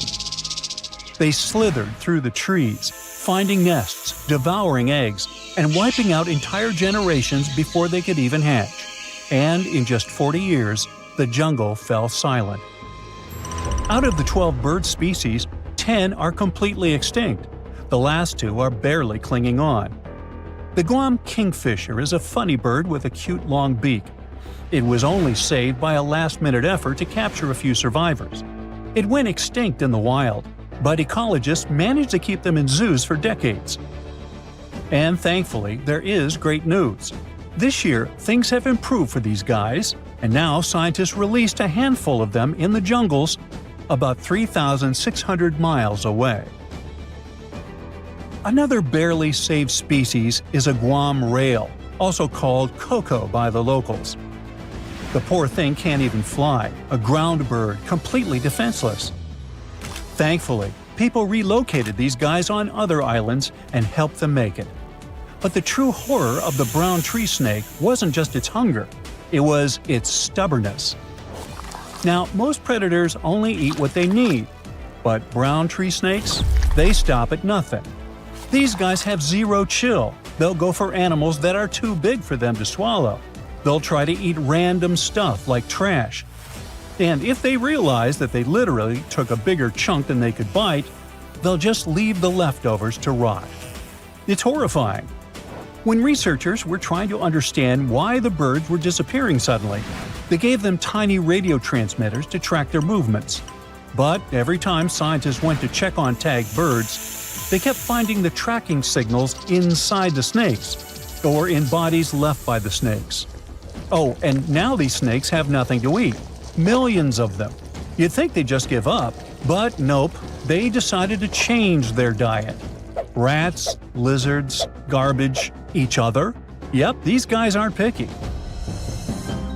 They slithered through the trees, finding nests, devouring eggs, and wiping out entire generations before they could even hatch. And in just 40 years, the jungle fell silent. Out of the 12 bird species, 10 are completely extinct. The last 2 are barely clinging on. The Guam kingfisher is a funny bird with a cute long beak. It was only saved by a last-minute effort to capture a few survivors. It went extinct in the wild. but ecologists managed to keep them in zoos for decades. And thankfully, there is great news. This year, things have improved for these guys, and now scientists released a handful of them in the jungles about 3,600 miles away. Another barely saved species is a Guam rail, also called coco by the locals. The poor thing can't even fly, a ground bird completely defenseless. Thankfully, people relocated these guys on other islands and helped them make it. But the true horror of the brown tree snake wasn't just its hunger, it was its stubbornness. Now, most predators only eat what they need, but brown tree snakes? They stop at nothing. These guys have zero chill. They'll go for animals that are too big for them to swallow. They'll try to eat random stuff like trash. And if they realize that they literally took a bigger chunk than they could bite, they'll just leave the leftovers to rot. It's horrifying. When researchers were trying to understand why the birds were disappearing suddenly, they gave them tiny radio transmitters to track their movements. But every time scientists went to check on tagged birds, they kept finding the tracking signals inside the snakes, or in bodies left by the snakes. Oh, and now these snakes have nothing to eat. Millions of them. You'd think they'd just give up, but nope, they decided to change their diet. Rats, lizards, garbage, each other. Yep, these guys aren't picky.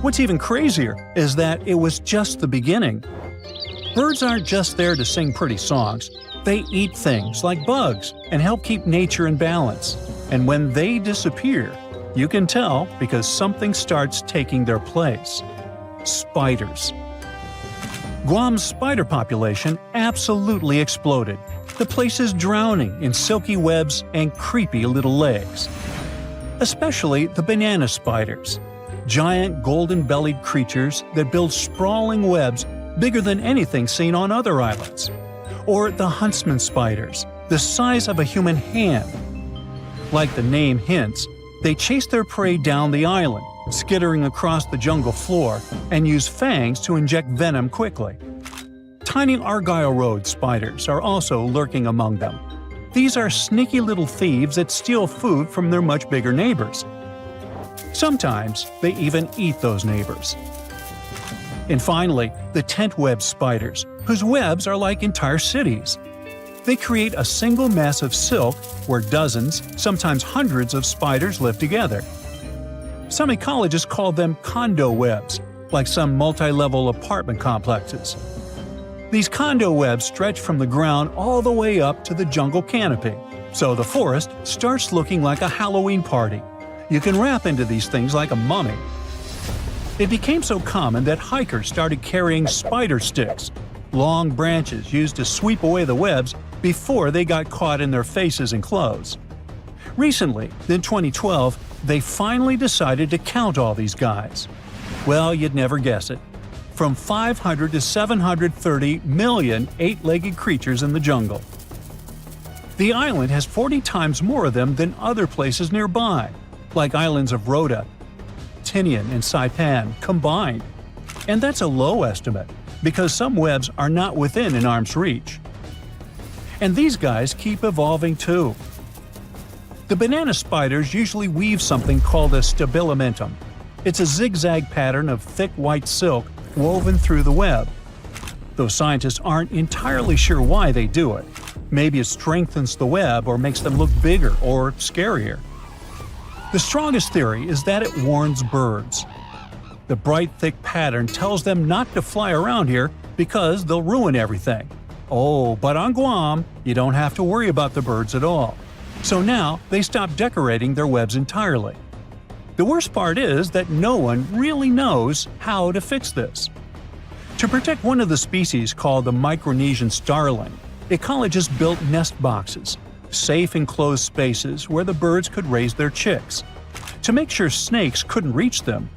What's even crazier is that it was just the beginning. Birds aren't just there to sing pretty songs. They eat things like bugs and help keep nature in balance. And when they disappear, you can tell because something starts taking their place. Spiders. Guam's spider population absolutely exploded. The place is drowning in silky webs and creepy little legs. Especially the banana spiders. Giant golden-bellied creatures that build sprawling webs bigger than anything seen on other islands. Or the huntsman spiders, the size of a human hand. Like the name hints, they chase their prey down the island, skittering across the jungle floor, and use fangs to inject venom quickly. Tiny Argyle Road spiders are also lurking among them. These are sneaky little thieves that steal food from their much bigger neighbors. Sometimes they even eat those neighbors. And finally, the tent web spiders, whose webs are like entire cities. They create a single mass of silk where dozens, sometimes hundreds of spiders live together. Some ecologists call them condo webs, like some multi-level apartment complexes. These condo webs stretch from the ground all the way up to the jungle canopy, so the forest starts looking like a Halloween party. You can wrap into these things like a mummy. It became so common that hikers started carrying spider sticks, long branches used to sweep away the webs before they got caught in their faces and clothes. Recently, in 2012, they finally decided to count all these guys. Well, you'd never guess it. From 500 to 730 million eight-legged creatures in the jungle. The island has 40 times more of them than other places nearby, like islands of Rota, Tinian, and Saipan combined. And that's a low estimate, because some webs are not within an arm's reach. And these guys keep evolving too. The banana spiders usually weave something called a stabilimentum. It's a zigzag pattern of thick white silk woven through the web. Though scientists aren't entirely sure why they do it. Maybe it strengthens the web or makes them look bigger or scarier. The strongest theory is that it warns birds. The bright, thick pattern tells them not to fly around here because they'll ruin everything. Oh, but on Guam, you don't have to worry about the birds at all. So now they stop decorating their webs entirely. The worst part is that no one really knows how to fix this. To protect one of the species called the Micronesian starling, ecologists built nest boxes, safe enclosed spaces where the birds could raise their chicks. To make sure snakes couldn't reach them,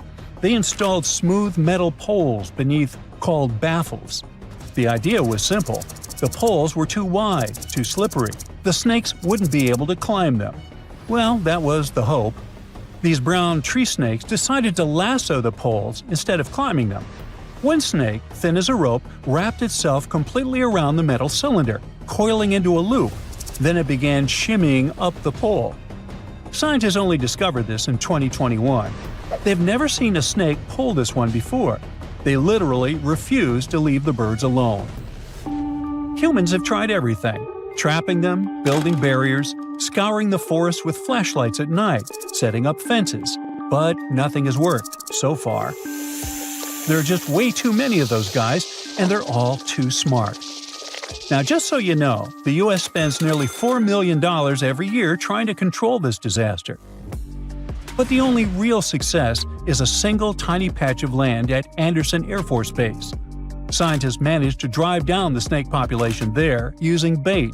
they installed smooth metal poles beneath called baffles. The idea was simple. The poles were too wide, too slippery. The snakes wouldn't be able to climb them. Well, that was the hope. These brown tree snakes decided to lasso the poles instead of climbing them. One snake, thin as a rope, wrapped itself completely around the metal cylinder, coiling into a loop. Then it began shimmying up the pole. Scientists only discovered this in 2021. They've never seen a snake pull this one before. They literally refuse to leave the birds alone. Humans have tried everything: trapping them, building barriers, scouring the forest with flashlights at night, setting up fences. But nothing has worked, so far. There are just way too many of those guys, and they're all too smart. Now, just so you know, the U.S. spends nearly $4 million every year trying to control this disaster. But the only real success is a single tiny patch of land at Andersen Air Force Base. Scientists managed to drive down the snake population there using bait.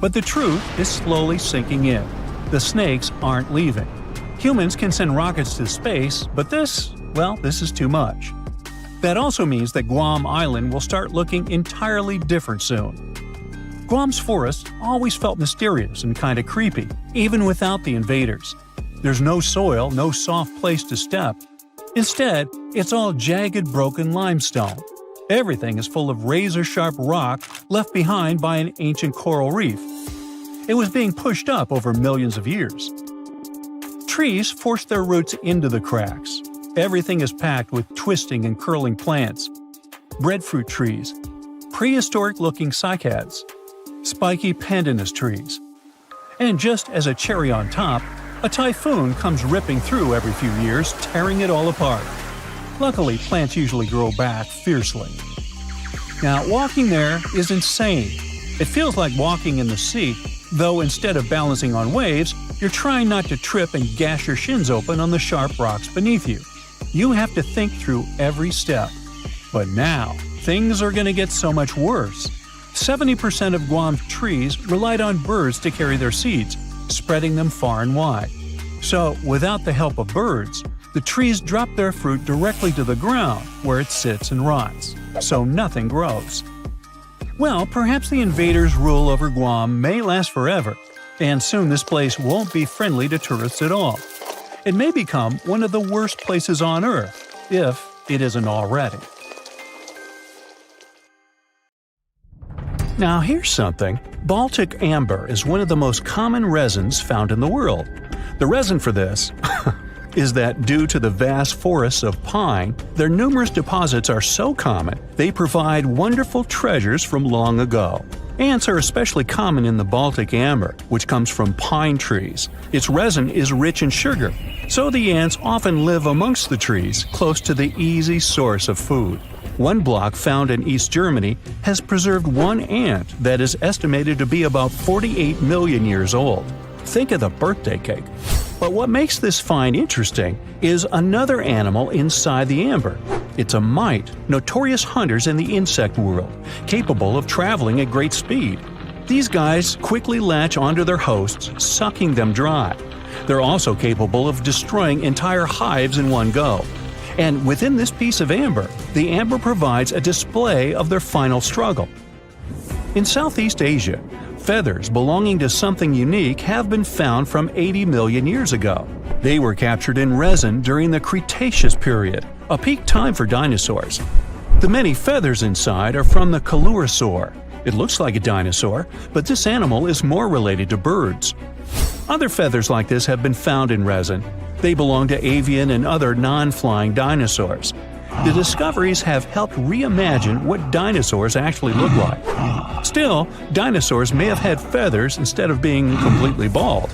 But the truth is slowly sinking in. The snakes aren't leaving. Humans can send rockets to space, but this is too much. That also means that Guam Island will start looking entirely different soon. Guam's forests always felt mysterious and kind of creepy, even without the invaders. There's no soil, no soft place to step. Instead, it's all jagged, broken limestone. Everything is full of razor-sharp rock left behind by an ancient coral reef. It was being pushed up over millions of years. Trees force their roots into the cracks. Everything is packed with twisting and curling plants. Breadfruit trees, prehistoric-looking cycads, spiky pandanus trees. And just as a cherry on top, a typhoon comes ripping through every few years, tearing it all apart. Luckily, plants usually grow back fiercely. Now, walking there is insane. It feels like walking in the sea, though instead of balancing on waves, you're trying not to trip and gash your shins open on the sharp rocks beneath you. You have to think through every step. But now, things are going to get so much worse. 70% of Guam's trees relied on birds to carry their seeds, spreading them far and wide. So, without the help of birds, the trees drop their fruit directly to the ground, where it sits and rots. So nothing grows. Well, perhaps the invaders' rule over Guam may last forever, and soon this place won't be friendly to tourists at all. It may become one of the worst places on Earth, if it isn't already. Now here's something. Baltic amber is one of the most common resins found in the world. The reason for this is that due to the vast forests of pine, their numerous deposits are so common, they provide wonderful treasures from long ago. Ants are especially common in the Baltic amber, which comes from pine trees. Its resin is rich in sugar, so the ants often live amongst the trees, close to the easy source of food. One block found in East Germany has preserved one ant that is estimated to be about 48 million years old. Think of the birthday cake. But what makes this find interesting is another animal inside the amber. It's a mite, notorious hunters in the insect world, capable of traveling at great speed. These guys quickly latch onto their hosts, sucking them dry. They're also capable of destroying entire hives in one go. And within this piece of amber, the amber provides a display of their final struggle. In Southeast Asia, feathers belonging to something unique have been found from 80 million years ago. They were captured in resin during the Cretaceous period, a peak time for dinosaurs. The many feathers inside are from the coelurosaur. It looks like a dinosaur, but this animal is more related to birds. Other feathers like this have been found in resin. They belong to avian and other non-flying dinosaurs. The discoveries have helped reimagine what dinosaurs actually look like. Still, dinosaurs may have had feathers instead of being completely bald.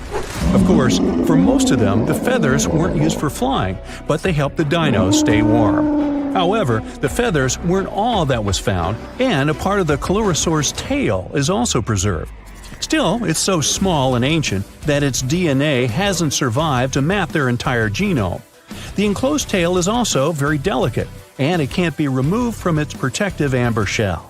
Of course, for most of them, the feathers weren't used for flying, but they helped the dinos stay warm. However, the feathers weren't all that was found, and a part of the coelurosaur's tail is also preserved. Still, it's so small and ancient that its DNA hasn't survived to map their entire genome. The enclosed tail is also very delicate, and it can't be removed from its protective amber shell.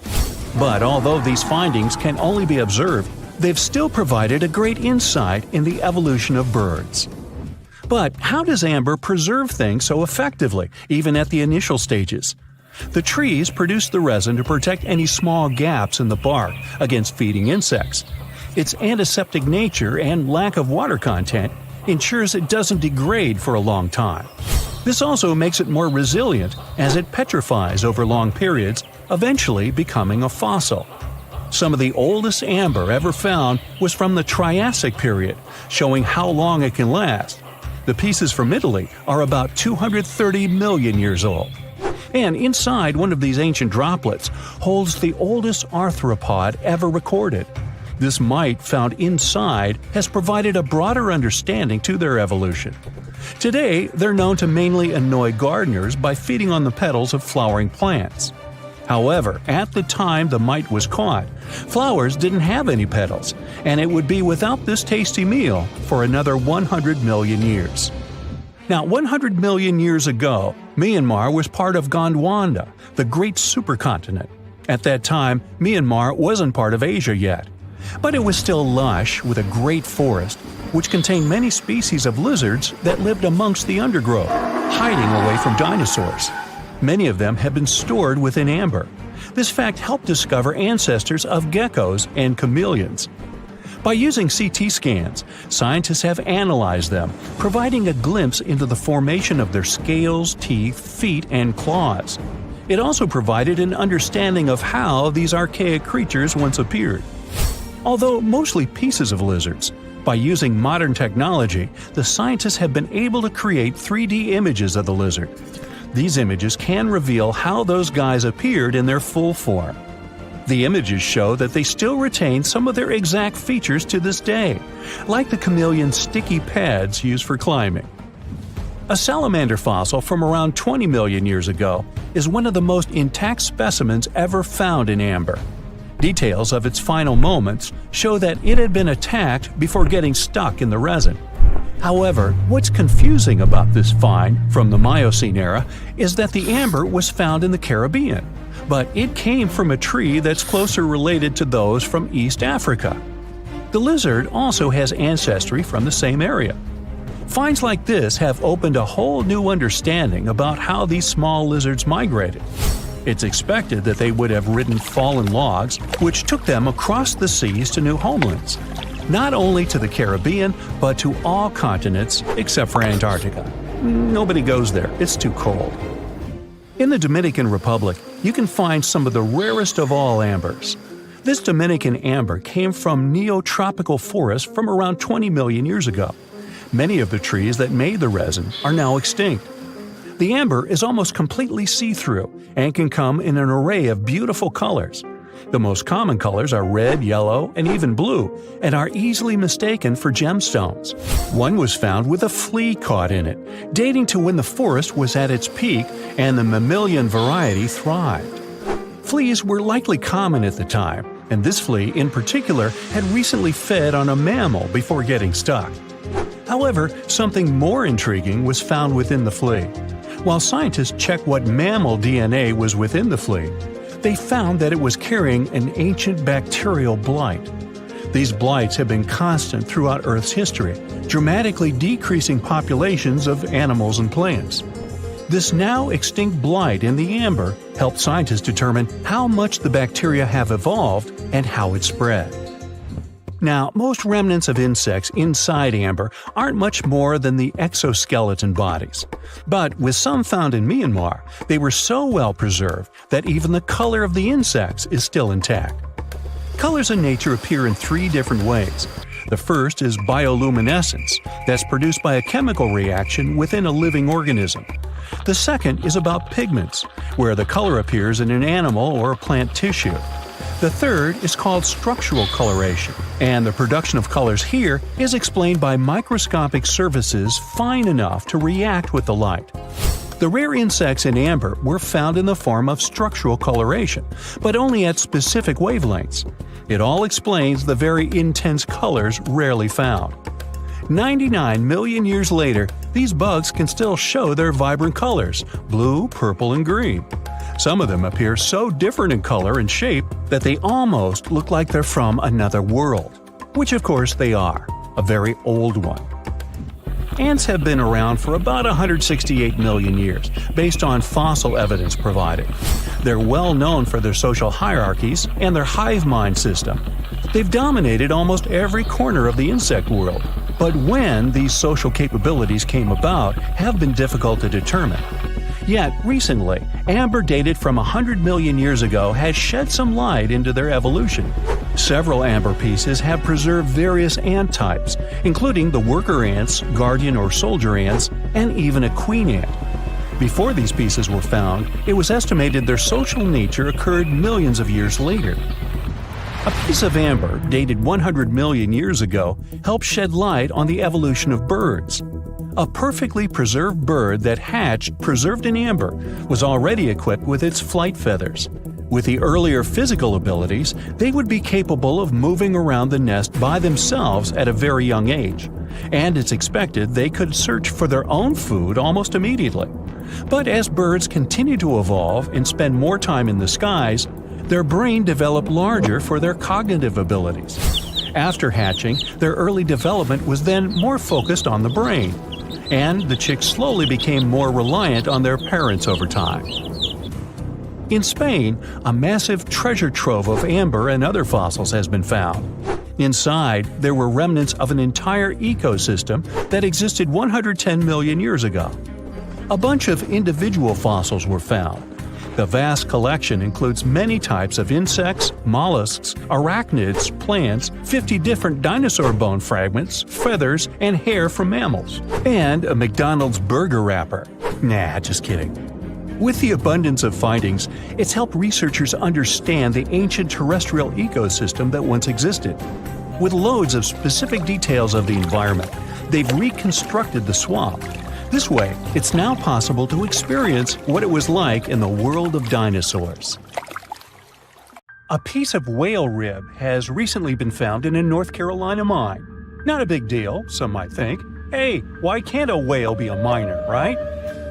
But although these findings can only be observed, they've still provided a great insight in the evolution of birds. But how does amber preserve things so effectively, even at the initial stages? The trees produce the resin to protect any small gaps in the bark against feeding insects. Its antiseptic nature and lack of water content ensures it doesn't degrade for a long time. This also makes it more resilient as it petrifies over long periods, eventually becoming a fossil. Some of the oldest amber ever found was from the Triassic period, showing how long it can last. The pieces from Italy are about 230 million years old. And inside one of these ancient droplets holds the oldest arthropod ever recorded. This mite found inside has provided a broader understanding to their evolution. Today, they're known to mainly annoy gardeners by feeding on the petals of flowering plants. However, at the time the mite was caught, flowers didn't have any petals, and it would be without this tasty meal for another 100 million years. Now, 100 million years ago, Myanmar was part of Gondwana, the great supercontinent. At that time, Myanmar wasn't part of Asia yet. But it was still lush with a great forest, which contained many species of lizards that lived amongst the undergrowth, hiding away from dinosaurs. Many of them have been stored within amber. This fact helped discover ancestors of geckos and chameleons. By using CT scans, scientists have analyzed them, providing a glimpse into the formation of their scales, teeth, feet, and claws. It also provided an understanding of how these archaic creatures once appeared. Although mostly pieces of lizards, by using modern technology, the scientists have been able to create 3D images of the lizard. These images can reveal how those guys appeared in their full form. The images show that they still retain some of their exact features to this day, like the chameleon's sticky pads used for climbing. A salamander fossil from around 20 million years ago is one of the most intact specimens ever found in amber. Details of its final moments show that it had been attacked before getting stuck in the resin. However, what's confusing about this find from the Miocene era is that the amber was found in the Caribbean, but it came from a tree that's closer related to those from East Africa. The lizard also has ancestry from the same area. Finds like this have opened a whole new understanding about how these small lizards migrated. It's expected that they would have ridden fallen logs, which took them across the seas to new homelands, not only to the Caribbean, but to all continents except for Antarctica. Nobody goes there, it's too cold. In the Dominican Republic, you can find some of the rarest of all ambers. This Dominican amber came from neotropical forests from around 20 million years ago. Many of the trees that made the resin are now extinct. The amber is almost completely see-through and can come in an array of beautiful colors. The most common colors are red, yellow, and even blue, and are easily mistaken for gemstones. One was found with a flea caught in it, dating to when the forest was at its peak and the mammalian variety thrived. Fleas were likely common at the time, and this flea in particular had recently fed on a mammal before getting stuck. However, something more intriguing was found within the flea. While scientists checked what mammal DNA was within the flea, they found that it was carrying an ancient bacterial blight. These blights have been constant throughout Earth's history, dramatically decreasing populations of animals and plants. This now extinct blight in the amber helped scientists determine how much the bacteria have evolved and how it spread. Now, most remnants of insects inside amber aren't much more than the exoskeleton bodies. But with some found in Myanmar, they were so well preserved that even the color of the insects is still intact. Colors in nature appear in three different ways. The first is bioluminescence, that's produced by a chemical reaction within a living organism. The second is about pigments, where the color appears in an animal or plant tissue. The third is called structural coloration, and the production of colors here is explained by microscopic surfaces fine enough to react with the light. The rare insects in amber were found in the form of structural coloration, but only at specific wavelengths. It all explains the very intense colors rarely found. 99 million years later, these bugs can still show their vibrant colors – blue, purple, and green. Some of them appear so different in color and shape that they almost look like they're from another world. Which of course they are, a very old one. Ants have been around for about 168 million years, based on fossil evidence provided. They're well known for their social hierarchies and their hive mind system. They've dominated almost every corner of the insect world, but when these social capabilities came about have been difficult to determine. Yet, recently, amber dated from 100 million years ago has shed some light into their evolution. Several amber pieces have preserved various ant types, including the worker ants, guardian or soldier ants, and even a queen ant. Before these pieces were found, it was estimated their social nature occurred millions of years later. A piece of amber, dated 100 million years ago, helped shed light on the evolution of birds. A perfectly preserved bird that hatched preserved in amber was already equipped with its flight feathers. With the earlier physical abilities, they would be capable of moving around the nest by themselves at a very young age, and it's expected they could search for their own food almost immediately. But as birds continue to evolve and spend more time in the skies, their brain developed larger for their cognitive abilities. After hatching, their early development was then more focused on the brain, and the chicks slowly became more reliant on their parents over time. In Spain, a massive treasure trove of amber and other fossils has been found. Inside, there were remnants of an entire ecosystem that existed 110 million years ago. A bunch of individual fossils were found. The vast collection includes many types of insects, mollusks, arachnids, plants, 50 different dinosaur bone fragments, feathers, and hair from mammals, and a McDonald's burger wrapper. Nah, just kidding. With the abundance of findings, it's helped researchers understand the ancient terrestrial ecosystem that once existed. With loads of specific details of the environment, they've reconstructed the swamp. This way, it's now possible to experience what it was like in the world of dinosaurs. A piece of whale rib has recently been found in a North Carolina mine. Not a big deal, some might think. Hey, why can't a whale be a miner, right?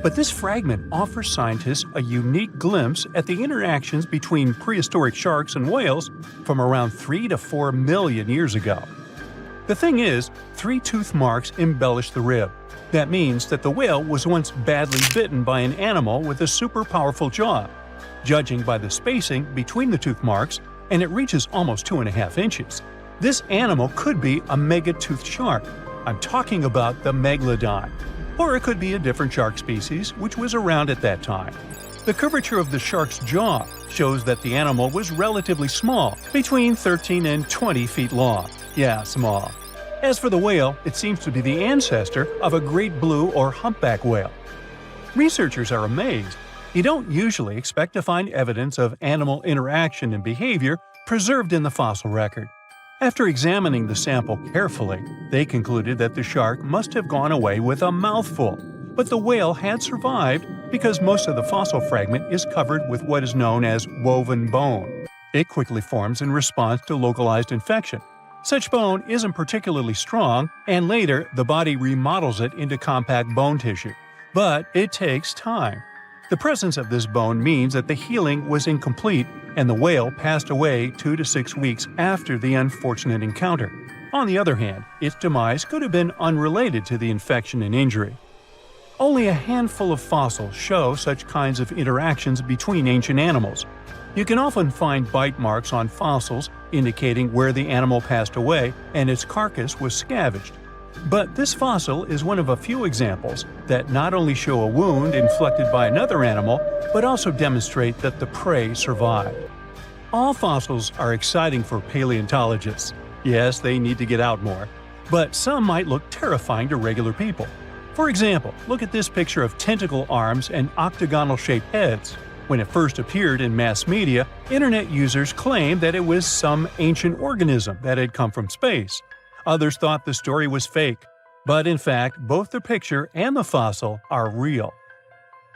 But this fragment offers scientists a unique glimpse at the interactions between prehistoric sharks and whales from around 3 to 4 million years ago. The thing is, 3 tooth marks embellish the rib. That means that the whale was once badly bitten by an animal with a super powerful jaw. Judging by the spacing between the tooth marks, and it reaches almost 2.5 inches. This animal could be a mega-toothed shark. I'm talking about the megalodon. Or it could be a different shark species which was around at that time. The curvature of the shark's jaw shows that the animal was relatively small, between 13 and 20 feet long. Yeah, small. As for the whale, it seems to be the ancestor of a great blue or humpback whale. Researchers are amazed. You don't usually expect to find evidence of animal interaction and behavior preserved in the fossil record. After examining the sample carefully, they concluded that the shark must have gone away with a mouthful, but the whale had survived because most of the fossil fragment is covered with what is known as woven bone. It quickly forms in response to localized infection. Such bone isn't particularly strong, and later the body remodels it into compact bone tissue. But it takes time. The presence of this bone means that the healing was incomplete and the whale passed away 2 to 6 weeks after the unfortunate encounter. On the other hand, its demise could have been unrelated to the infection and injury. Only a handful of fossils show such kinds of interactions between ancient animals. You can often find bite marks on fossils indicating where the animal passed away and its carcass was scavenged. But this fossil is one of a few examples that not only show a wound inflicted by another animal, but also demonstrate that the prey survived. All fossils are exciting for paleontologists. Yes, they need to get out more. But some might look terrifying to regular people. For example, look at this picture of tentacle arms and octagonal-shaped heads. When it first appeared in mass media, internet users claimed that it was some ancient organism that had come from space. Others thought the story was fake. But in fact, both the picture and the fossil are real.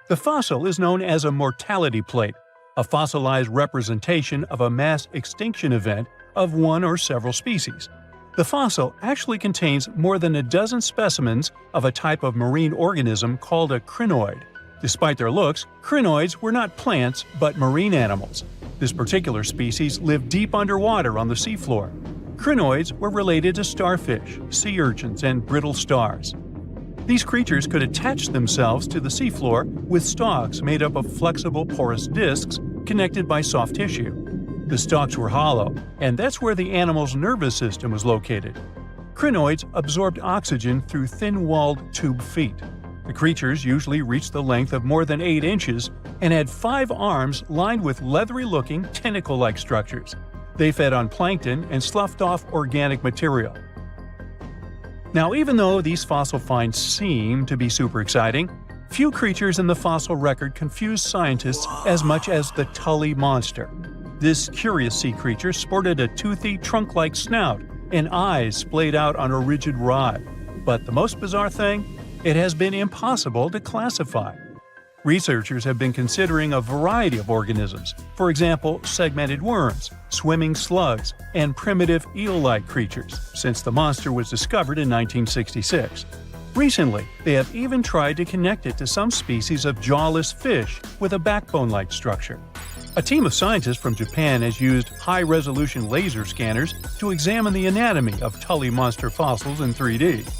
The fossil is known as a mortality plate, a fossilized representation of a mass extinction event of one or several species. The fossil actually contains more than a dozen specimens of a type of marine organism called a crinoid. Despite their looks, crinoids were not plants but marine animals. This particular species lived deep underwater on the seafloor. Crinoids were related to starfish, sea urchins, and brittle stars. These creatures could attach themselves to the seafloor with stalks made up of flexible porous discs connected by soft tissue. The stalks were hollow, and that's where the animal's nervous system was located. Crinoids absorbed oxygen through thin-walled tube feet. The creatures usually reached the length of more than 8 inches and had 5 arms lined with leathery-looking, tentacle-like structures. They fed on plankton and sloughed off organic material. Now, even though these fossil finds seem to be super exciting, few creatures in the fossil record confuse scientists as much as the Tully monster. This curious sea creature sported a toothy, trunk-like snout and eyes splayed out on a rigid rod. But the most bizarre thing? It has been impossible to classify. Researchers have been considering a variety of organisms, for example, segmented worms, swimming slugs, and primitive eel-like creatures, since the monster was discovered in 1966. Recently, they have even tried to connect it to some species of jawless fish with a backbone-like structure. A team of scientists from Japan has used high-resolution laser scanners to examine the anatomy of Tully monster fossils in 3D.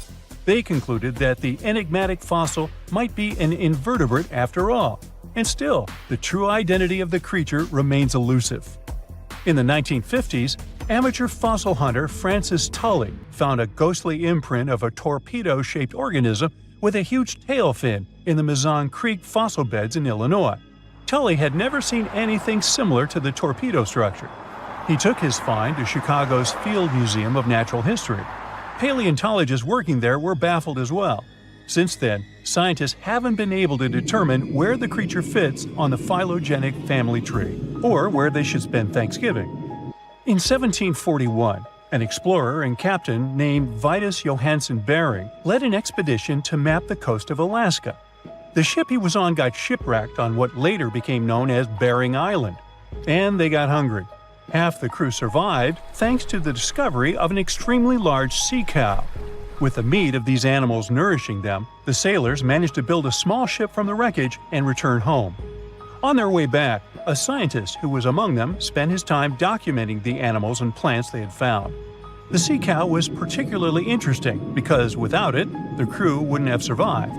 They concluded that the enigmatic fossil might be an invertebrate after all, and still, the true identity of the creature remains elusive. In the 1950s, amateur fossil hunter Francis Tully found a ghostly imprint of a torpedo-shaped organism with a huge tail fin in the Mizon Creek fossil beds in Illinois. Tully had never seen anything similar to the torpedo structure. He took his find to Chicago's Field Museum of Natural History. Paleontologists working there were baffled as well. Since then, scientists haven't been able to determine where the creature fits on the phylogenetic family tree, or where they should spend Thanksgiving. In 1741, an explorer and captain named Vitus Johansen Bering led an expedition to map the coast of Alaska. The ship he was on got shipwrecked on what later became known as Bering Island, and they got hungry. Half the crew survived thanks to the discovery of an extremely large sea cow. With the meat of these animals nourishing them, the sailors managed to build a small ship from the wreckage and return home. On their way back, a scientist who was among them spent his time documenting the animals and plants they had found. The sea cow was particularly interesting because without it, the crew wouldn't have survived.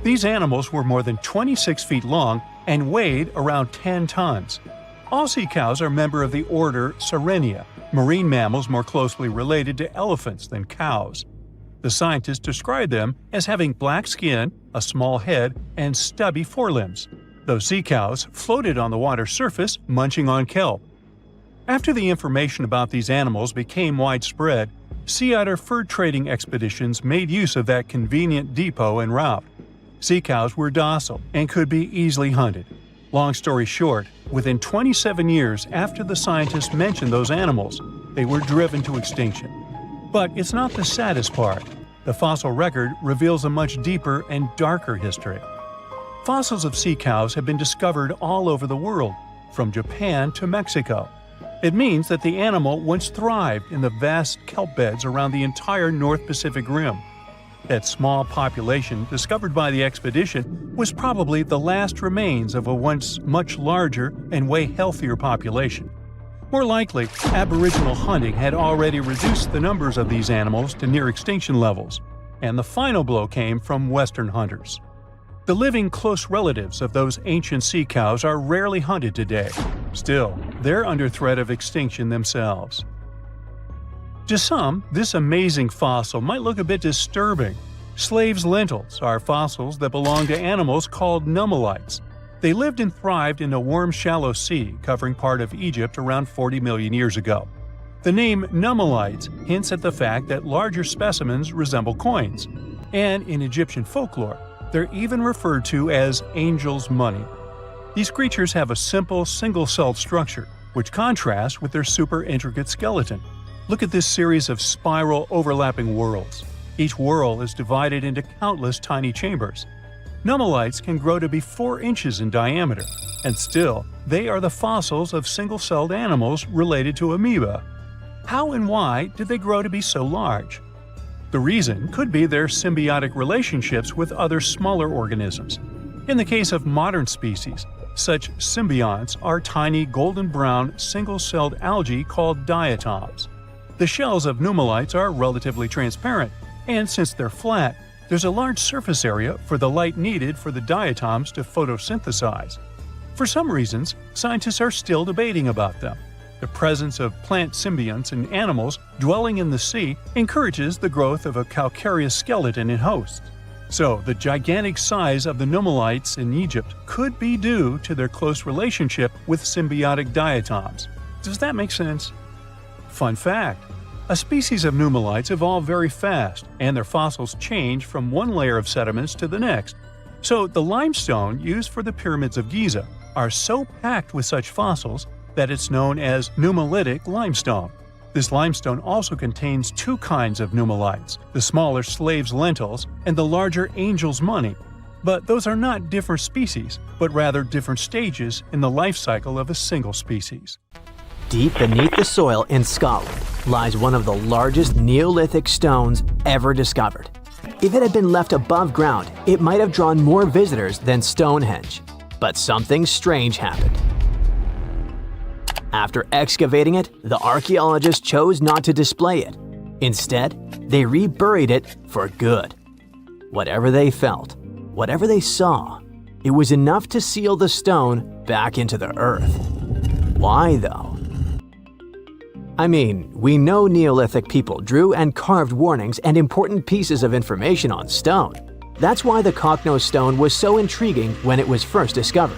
These animals were more than 26 feet long and weighed around 10 tons. All sea cows are members of the order Sirenia, marine mammals more closely related to elephants than cows. The scientists described them as having black skin, a small head, and stubby forelimbs. Those sea cows floated on the water's surface, munching on kelp. After the information about these animals became widespread, sea otter fur trading expeditions made use of that convenient depot en route. Sea cows were docile and could be easily hunted. Long story short, within 27 years after the scientists mentioned those animals, they were driven to extinction. But it's not the saddest part. The fossil record reveals a much deeper and darker history. Fossils of sea cows have been discovered all over the world, from Japan to Mexico. It means that the animal once thrived in the vast kelp beds around the entire North Pacific Rim. That small population discovered by the expedition was probably the last remains of a once much larger and way healthier population. More likely, Aboriginal hunting had already reduced the numbers of these animals to near extinction levels, and the final blow came from Western hunters. The living close relatives of those ancient sea cows are rarely hunted today. Still, they're under threat of extinction themselves. To some, this amazing fossil might look a bit disturbing. Slaves' lentils are fossils that belong to animals called nummelites. They lived and thrived in a warm, shallow sea covering part of Egypt around 40 million years ago. The name nummelites hints at the fact that larger specimens resemble coins, and in Egyptian folklore, they're even referred to as angel's money. These creatures have a simple, single-celled structure, which contrasts with their super intricate skeleton. Look at this series of spiral overlapping whorls. Each whorl is divided into countless tiny chambers. Nummelites can grow to be 4 inches in diameter, and still, they are the fossils of single-celled animals related to amoeba. How and why did they grow to be so large? The reason could be their symbiotic relationships with other smaller organisms. In the case of modern species, such symbionts are tiny golden-brown single-celled algae called diatoms. The shells of nummelites are relatively transparent, and since they're flat, there's a large surface area for the light needed for the diatoms to photosynthesize. For some reasons, scientists are still debating about them. The presence of plant symbionts in animals dwelling in the sea encourages the growth of a calcareous skeleton in hosts. So, the gigantic size of the nummulites in Egypt could be due to their close relationship with symbiotic diatoms. Does that make sense? Fun fact: a species of nummulites evolve very fast, and their fossils change from one layer of sediments to the next. So, the limestone used for the pyramids of Giza are so packed with such fossils that it's known as nummulitic limestone. This limestone also contains two kinds of nummulites, the smaller slave's lentils and the larger angel's money. But those are not different species, but rather different stages in the life cycle of a single species. Deep beneath the soil in Scotland lies one of the largest Neolithic stones ever discovered. If it had been left above ground, it might have drawn more visitors than Stonehenge. But something strange happened. After excavating it, the archaeologists chose not to display it. Instead, they reburied it for good. Whatever they felt, whatever they saw, it was enough to seal the stone back into the earth. Why, though? I mean, we know Neolithic people drew and carved warnings and important pieces of information on stone. That's why the Cocknose stone was so intriguing when it was first discovered.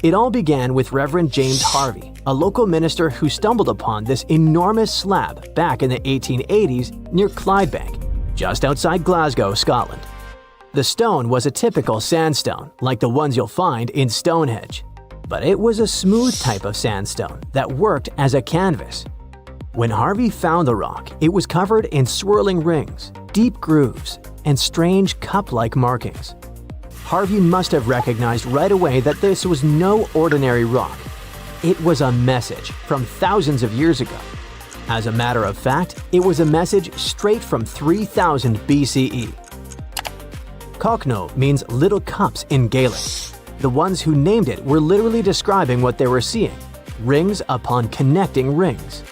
It all began with Reverend James Harvey, a local minister who stumbled upon this enormous slab back in the 1880s near Clydebank, just outside Glasgow, Scotland. The stone was a typical sandstone, like the ones you'll find in Stonehenge, but it was a smooth type of sandstone that worked as a canvas. When Harvey found the rock, it was covered in swirling rings, deep grooves, and strange cup-like markings. Harvey must have recognized right away that this was no ordinary rock. It was a message from thousands of years ago. As a matter of fact, it was a message straight from 3000 BCE. Cockno means little cups in Gaelic. The ones who named it were literally describing what they were seeing: rings upon connecting rings.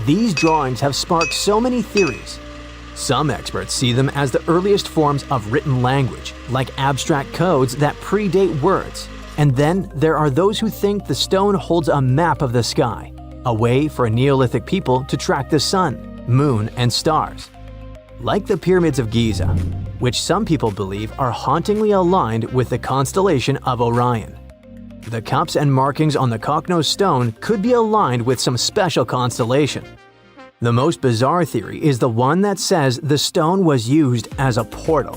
These drawings have sparked so many theories. Some experts see them as the earliest forms of written language, like abstract codes that predate words. And then there are those who think the stone holds a map of the sky, a way for Neolithic people to track the sun, moon, and stars. Like the pyramids of Giza, which some people believe are hauntingly aligned with the constellation of Orion. The cups and markings on the Cocknose stone could be aligned with some special constellation. The most bizarre theory is the one that says the stone was used as a portal.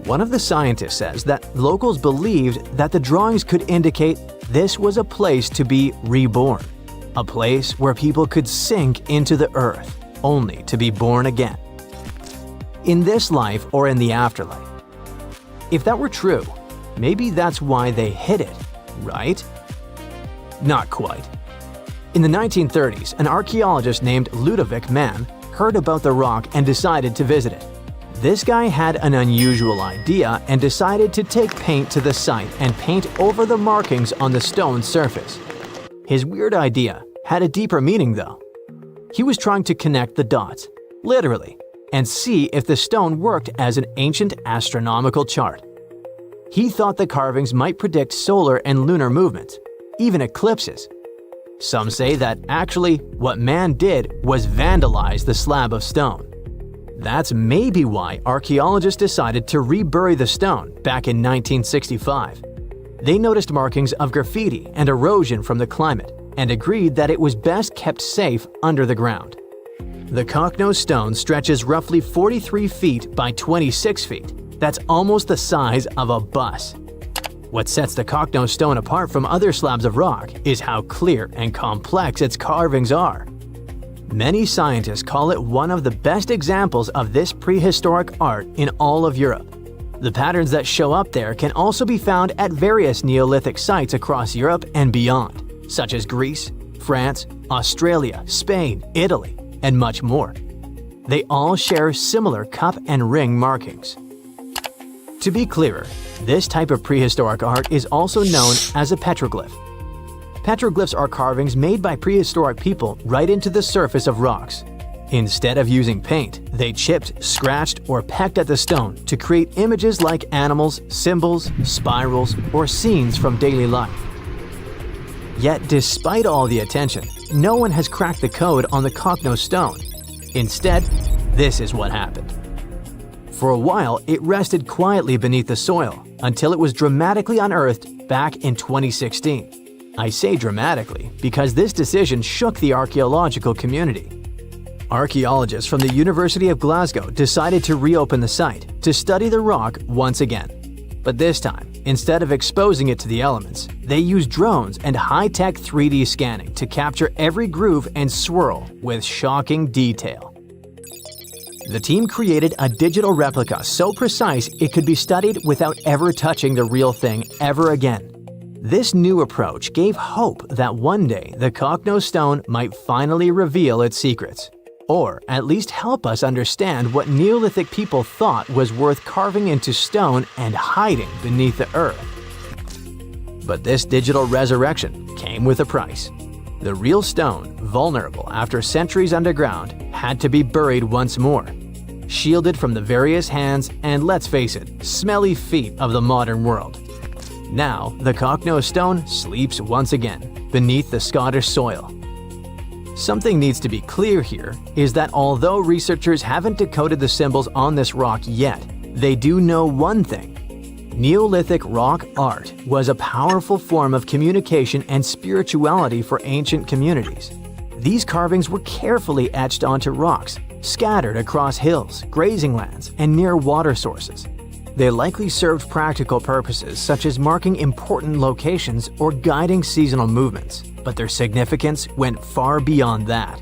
One of the scientists says that locals believed that the drawings could indicate this was a place to be reborn, a place where people could sink into the earth, only to be born again. In this life or in the afterlife. If that were true, maybe that's why they hid it, right? Not quite. In the 1930s, an archaeologist named Ludovic Mann heard about the rock and decided to visit it. This guy had an unusual idea and decided to take paint to the site and paint over the markings on the stone's surface. His weird idea had a deeper meaning though. He was trying to connect the dots, literally, and see if the stone worked as an ancient astronomical chart. He thought the carvings might predict solar and lunar movements, even eclipses. Some say that actually what man did was vandalize the slab of stone. That's maybe why archaeologists decided to rebury the stone back in 1965. They noticed markings of graffiti and erosion from the climate and agreed that it was best kept safe under the ground. The Cocknose stone stretches roughly 43 feet by 26 feet. That's almost the size of a bus. What sets the Cocknose stone apart from other slabs of rock is how clear and complex its carvings are. Many scientists call it one of the best examples of this prehistoric art in all of Europe. The patterns that show up there can also be found at various Neolithic sites across Europe and beyond, such as Greece, France, Australia, Spain, Italy, and much more. They all share similar cup and ring markings. To be clearer, this type of prehistoric art is also known as a petroglyph. Petroglyphs are carvings made by prehistoric people right into the surface of rocks. Instead of using paint, they chipped, scratched, or pecked at the stone to create images like animals, symbols, spirals, or scenes from daily life. Yet despite all the attention, no one has cracked the code on the Cocknose stone. Instead, this is what happened. For a while, it rested quietly beneath the soil until it was dramatically unearthed back in 2016. I say dramatically because this decision shook the archaeological community. Archaeologists from the University of Glasgow decided to reopen the site to study the rock once again. But this time, instead of exposing it to the elements, they used drones and high-tech 3D scanning to capture every groove and swirl with shocking detail. The team created a digital replica so precise it could be studied without ever touching the real thing ever again. This new approach gave hope that one day the Cockno stone might finally reveal its secrets, or at least help us understand what Neolithic people thought was worth carving into stone and hiding beneath the earth. But this digital resurrection came with a price. The real stone, vulnerable after centuries underground, had to be buried once more, shielded from the various hands and, let's face it, smelly feet of the modern world. Now, the Cockno stone sleeps once again beneath the Scottish soil. Something needs to be clear here is that although researchers haven't decoded the symbols on this rock yet, they do know one thing. Neolithic rock art was a powerful form of communication and spirituality for ancient communities. These carvings were carefully etched onto rocks, scattered across hills, grazing lands, and near water sources. They likely served practical purposes such as marking important locations or guiding seasonal movements, but their significance went far beyond that.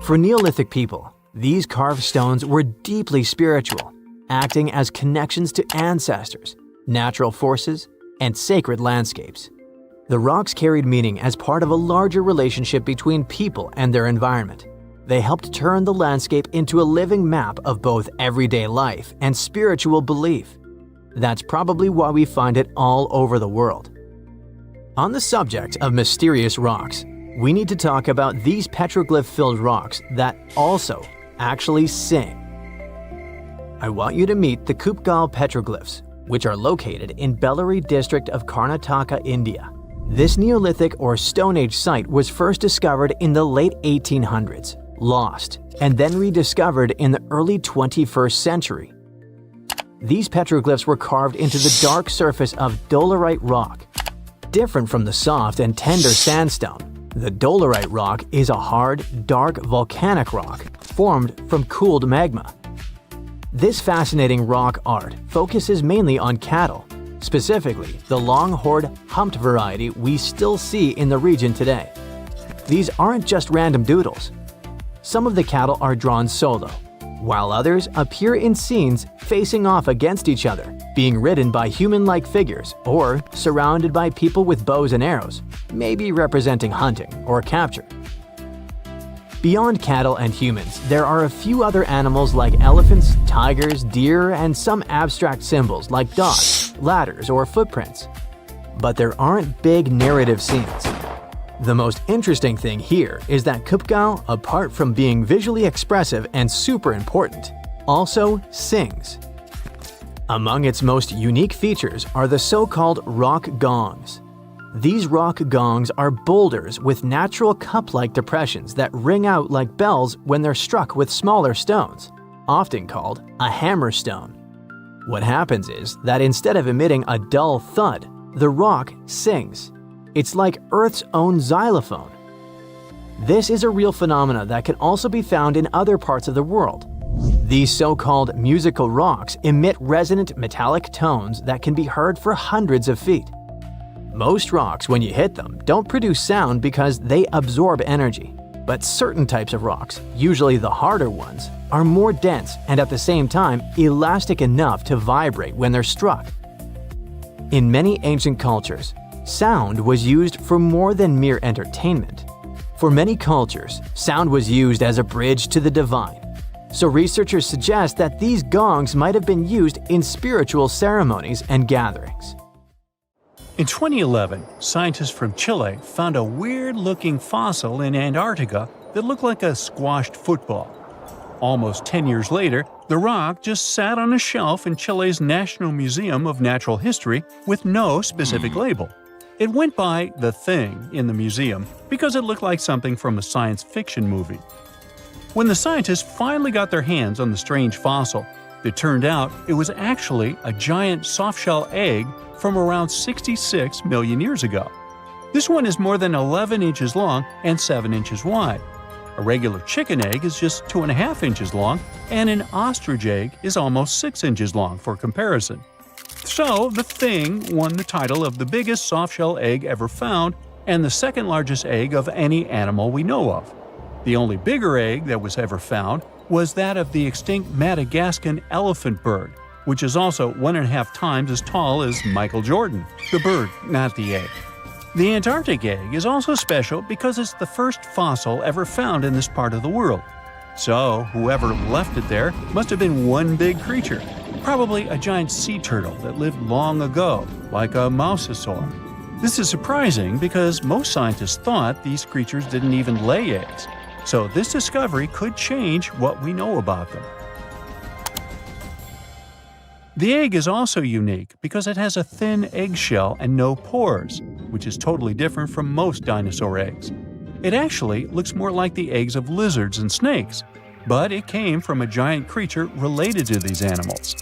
For Neolithic people, these carved stones were deeply spiritual, acting as connections to ancestors, natural forces, and sacred landscapes. The rocks carried meaning as part of a larger relationship between people and their environment. They helped turn the landscape into a living map of both everyday life and spiritual belief. That's probably why we find it all over the world. On the subject of mysterious rocks, we need to talk about these petroglyph-filled rocks that also actually sing. I want you to meet the Kupgal petroglyphs, which are located in Bellary district of Karnataka, India. This Neolithic or Stone Age site was first discovered in the late 1800s, lost, and then rediscovered in the early 21st century. These petroglyphs were carved into the dark surface of dolerite rock. Different from the soft and tender sandstone, the dolerite rock is a hard, dark volcanic rock formed from cooled magma. This fascinating rock art focuses mainly on cattle, specifically the long-horned humped variety we still see in the region today. These aren't just random doodles. Some of the cattle are drawn solo, while others appear in scenes facing off against each other, being ridden by human-like figures or surrounded by people with bows and arrows, maybe representing hunting or capture. Beyond cattle and humans, there are a few other animals like elephants, tigers, deer, and some abstract symbols like dogs, ladders, or footprints. But there aren't big narrative scenes. The most interesting thing here is that Kupgal, apart from being visually expressive and super important, also sings. Among its most unique features are the so-called rock gongs. These rock gongs are boulders with natural cup-like depressions that ring out like bells when they're struck with smaller stones, often called a hammerstone. What happens is that instead of emitting a dull thud, the rock sings. It's like Earth's own xylophone. This is a real phenomena that can also be found in other parts of the world. These so-called musical rocks emit resonant metallic tones that can be heard for hundreds of feet. Most rocks, when you hit them, don't produce sound because they absorb energy. But certain types of rocks, usually the harder ones, are more dense and at the same time elastic enough to vibrate when they're struck. In many ancient cultures, sound was used for more than mere entertainment. For many cultures, sound was used as a bridge to the divine. So researchers suggest that these gongs might have been used in spiritual ceremonies and gatherings. In 2011, scientists from Chile found a weird-looking fossil in Antarctica that looked like a squashed football. Almost 10 years later, the rock just sat on a shelf in Chile's National Museum of Natural History with no specific label. It went by The Thing in the museum because it looked like something from a science fiction movie. When the scientists finally got their hands on the strange fossil, It turned out it was actually a giant soft-shell egg from around 66 million years ago. This one is more than 11 inches long and 7 inches wide. A regular chicken egg is just 2.5 inches long, and an ostrich egg is almost 6 inches long for comparison. So, the thing won the title of the biggest soft-shell egg ever found and the second largest egg of any animal we know of. The only bigger egg that was ever found was that of the extinct Madagascan elephant bird, which is also 1.5 times as tall as Michael Jordan. The bird, not the egg. The Antarctic egg is also special because it's the first fossil ever found in this part of the world. So, whoever left it there must have been one big creature, probably a giant sea turtle that lived long ago, like a mosasaur. This is surprising because most scientists thought these creatures didn't even lay eggs, so this discovery could change what we know about them. The egg is also unique because it has a thin eggshell and no pores, which is totally different from most dinosaur eggs. It actually looks more like the eggs of lizards and snakes, but it came from a giant creature related to these animals.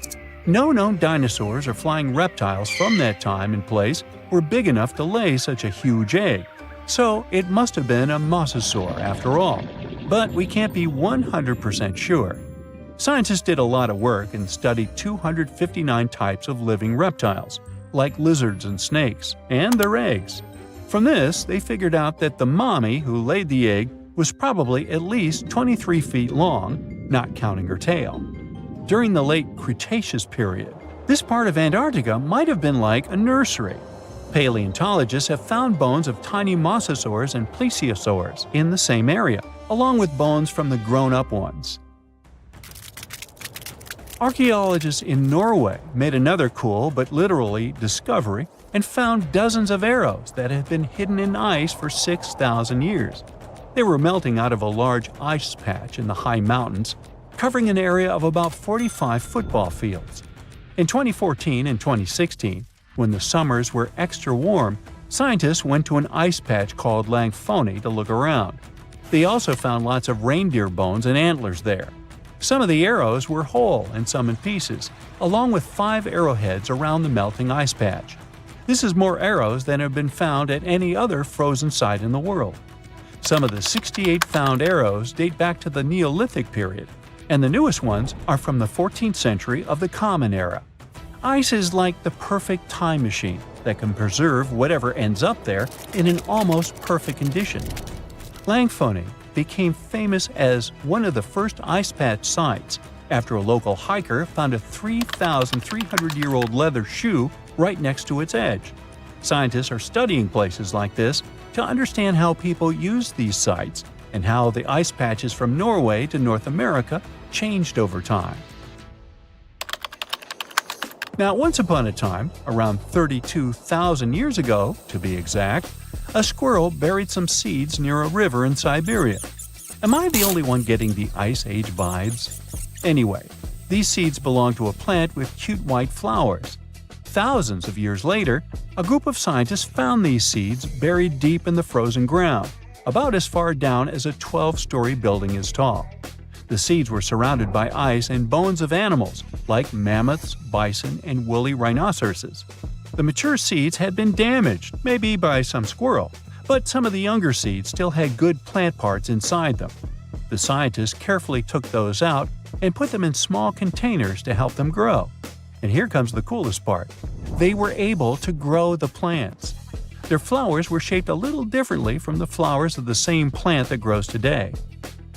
No known dinosaurs or flying reptiles from that time and place were big enough to lay such a huge egg, so it must have been a mosasaur after all. But we can't be 100% sure. Scientists did a lot of work and studied 259 types of living reptiles, like lizards and snakes, and their eggs. From this, they figured out that the mommy who laid the egg was probably at least 23 feet long, not counting her tail. During the late Cretaceous period, this part of Antarctica might have been like a nursery. Paleontologists have found bones of tiny mosasaurs and plesiosaurs in the same area, along with bones from the grown-up ones. Archaeologists in Norway made another cool but literally discovery and found dozens of arrows that had been hidden in ice for 6,000 years. They were melting out of a large ice patch in the high mountains, covering an area of about 45 football fields. In 2014 and 2016, when the summers were extra warm, scientists went to an ice patch called Langfoni to look around. They also found lots of reindeer bones and antlers there. Some of the arrows were whole and some in pieces, along with 5 arrowheads around the melting ice patch. This is more arrows than have been found at any other frozen site in the world. Some of the 68 found arrows date back to the Neolithic period, and the newest ones are from the 14th century of the Common Era. Ice is like the perfect time machine that can preserve whatever ends up there in an almost perfect condition. Langfoni became famous as one of the first ice patch sites after a local hiker found a 3,300-year-old leather shoe right next to its edge. Scientists are studying places like this to understand how people used these sites and how the ice patches from Norway to North America changed over time. Now, once upon a time, around 32,000 years ago, to be exact, a squirrel buried some seeds near a river in Siberia. Am I the only one getting the Ice Age vibes? Anyway, these seeds belong to a plant with cute white flowers. Thousands of years later, a group of scientists found these seeds buried deep in the frozen ground, about as far down as a 12-story building is tall. The seeds were surrounded by ice and bones of animals, like mammoths, bison, and woolly rhinoceroses. The mature seeds had been damaged, maybe by some squirrel, but some of the younger seeds still had good plant parts inside them. The scientists carefully took those out and put them in small containers to help them grow. And here comes the coolest part. They were able to grow the plants. Their flowers were shaped a little differently from the flowers of the same plant that grows today.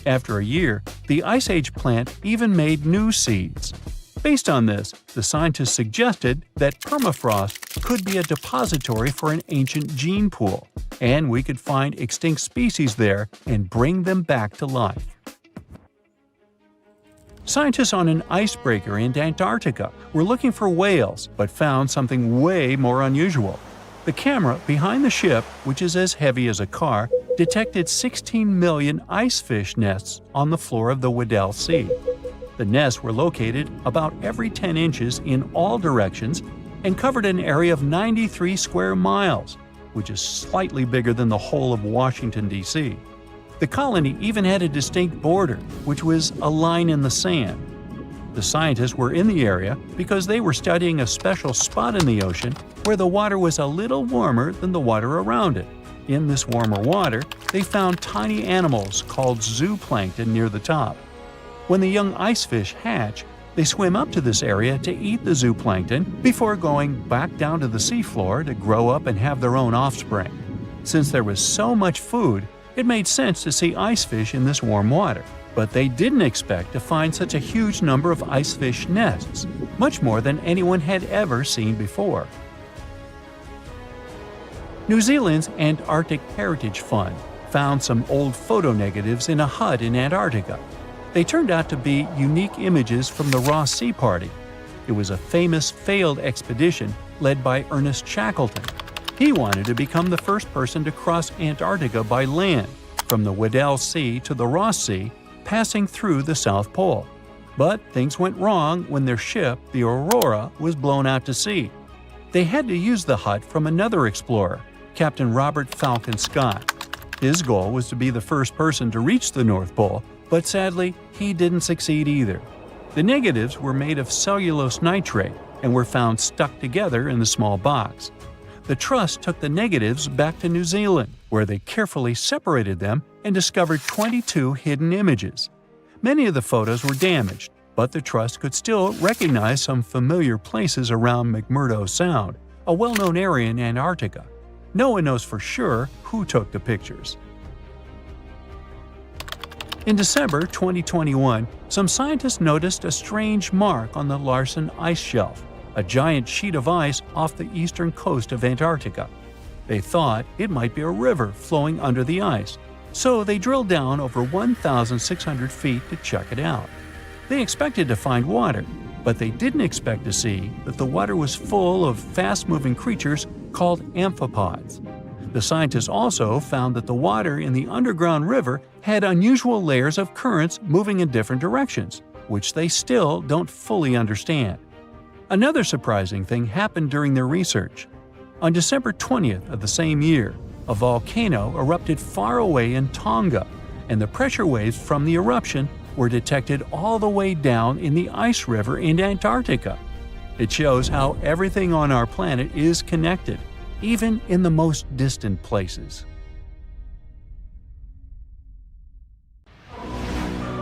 After a year, the Ice Age plant even made new seeds. Based on this, the scientists suggested that permafrost could be a depository for an ancient gene pool, and we could find extinct species there and bring them back to life. Scientists on an icebreaker in Antarctica were looking for whales, but found something way more unusual. The camera behind the ship, which is as heavy as a car, detected 16 million icefish nests on the floor of the Weddell Sea. The nests were located about every 10 inches in all directions and covered an area of 93 square miles, which is slightly bigger than the whole of Washington, D.C. The colony even had a distinct border, which was a line in the sand. The scientists were in the area because they were studying a special spot in the ocean where the water was a little warmer than the water around it. In this warmer water, they found tiny animals called zooplankton near the top. When the young icefish hatch, they swim up to this area to eat the zooplankton before going back down to the seafloor to grow up and have their own offspring. Since there was so much food, it made sense to see icefish in this warm water. But they didn't expect to find such a huge number of icefish nests, much more than anyone had ever seen before. New Zealand's Antarctic Heritage Fund found some old photo negatives in a hut in Antarctica. They turned out to be unique images from the Ross Sea Party. It was a famous failed expedition led by Ernest Shackleton. He wanted to become the first person to cross Antarctica by land, from the Weddell Sea to the Ross Sea, passing through the South Pole. But things went wrong when their ship, the Aurora, was blown out to sea. They had to use the hut from another explorer, Captain Robert Falcon Scott. His goal was to be the first person to reach the North Pole, but sadly, he didn't succeed either. The negatives were made of cellulose nitrate and were found stuck together in the small box. The Trust took the negatives back to New Zealand, where they carefully separated them and discovered 22 hidden images. Many of the photos were damaged, but the Trust could still recognize some familiar places around McMurdo Sound, a well-known area in Antarctica. No one knows for sure who took the pictures. In December 2021, some scientists noticed a strange mark on the Larsen ice shelf, a giant sheet of ice off the eastern coast of Antarctica. They thought it might be a river flowing under the ice, so they drilled down over 1,600 feet to check it out. They expected to find water, but they didn't expect to see that the water was full of fast-moving creatures called amphipods. The scientists also found that the water in the underground river had unusual layers of currents moving in different directions, which they still don't fully understand. Another surprising thing happened during their research. On December 20th of the same year, a volcano erupted far away in Tonga, and the pressure waves from the eruption were detected all the way down in the ice river in Antarctica. It shows how everything on our planet is connected, even in the most distant places.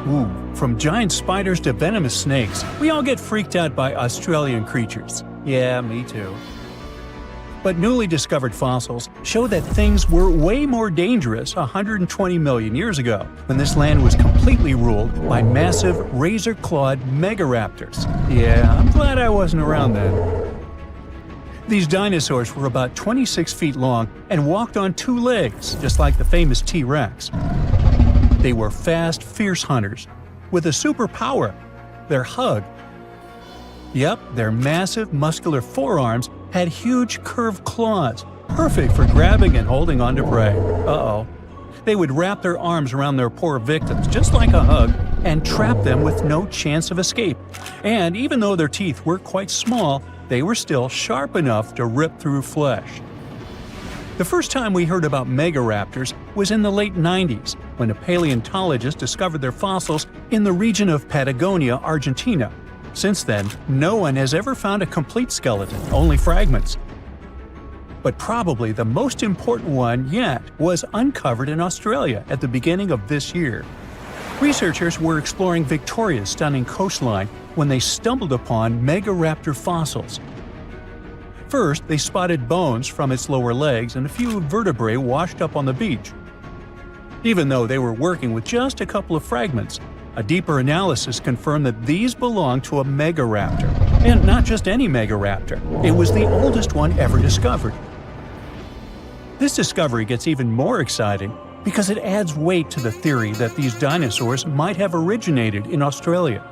Ooh, from giant spiders to venomous snakes, we all get freaked out by Australian creatures. Yeah, me too. But newly discovered fossils show that things were way more dangerous 120 million years ago, when this land was completely ruled by massive razor-clawed megaraptors. Yeah, I'm glad I wasn't around then. These dinosaurs were about 26 feet long and walked on two legs, just like the famous T-Rex. They were fast, fierce hunters, with a superpower: their hug. Yep, their massive, muscular forearms had huge curved claws, perfect for grabbing and holding onto prey. Uh-oh. They would wrap their arms around their poor victims, just like a hug, and trap them with no chance of escape. And even though their teeth were quite small, they were still sharp enough to rip through flesh. The first time we heard about megaraptors was in the late 90s, when a paleontologist discovered their fossils in the region of Patagonia, Argentina. Since then, no one has ever found a complete skeleton, only fragments. But probably the most important one yet was uncovered in Australia at the beginning of this year. Researchers were exploring Victoria's stunning coastline when they stumbled upon megaraptor fossils. First, they spotted bones from its lower legs and a few vertebrae washed up on the beach. Even though they were working with just a couple of fragments, a deeper analysis confirmed that these belonged to a megaraptor. And not just any megaraptor, it was the oldest one ever discovered. This discovery gets even more exciting because it adds weight to the theory that these dinosaurs might have originated in Australia.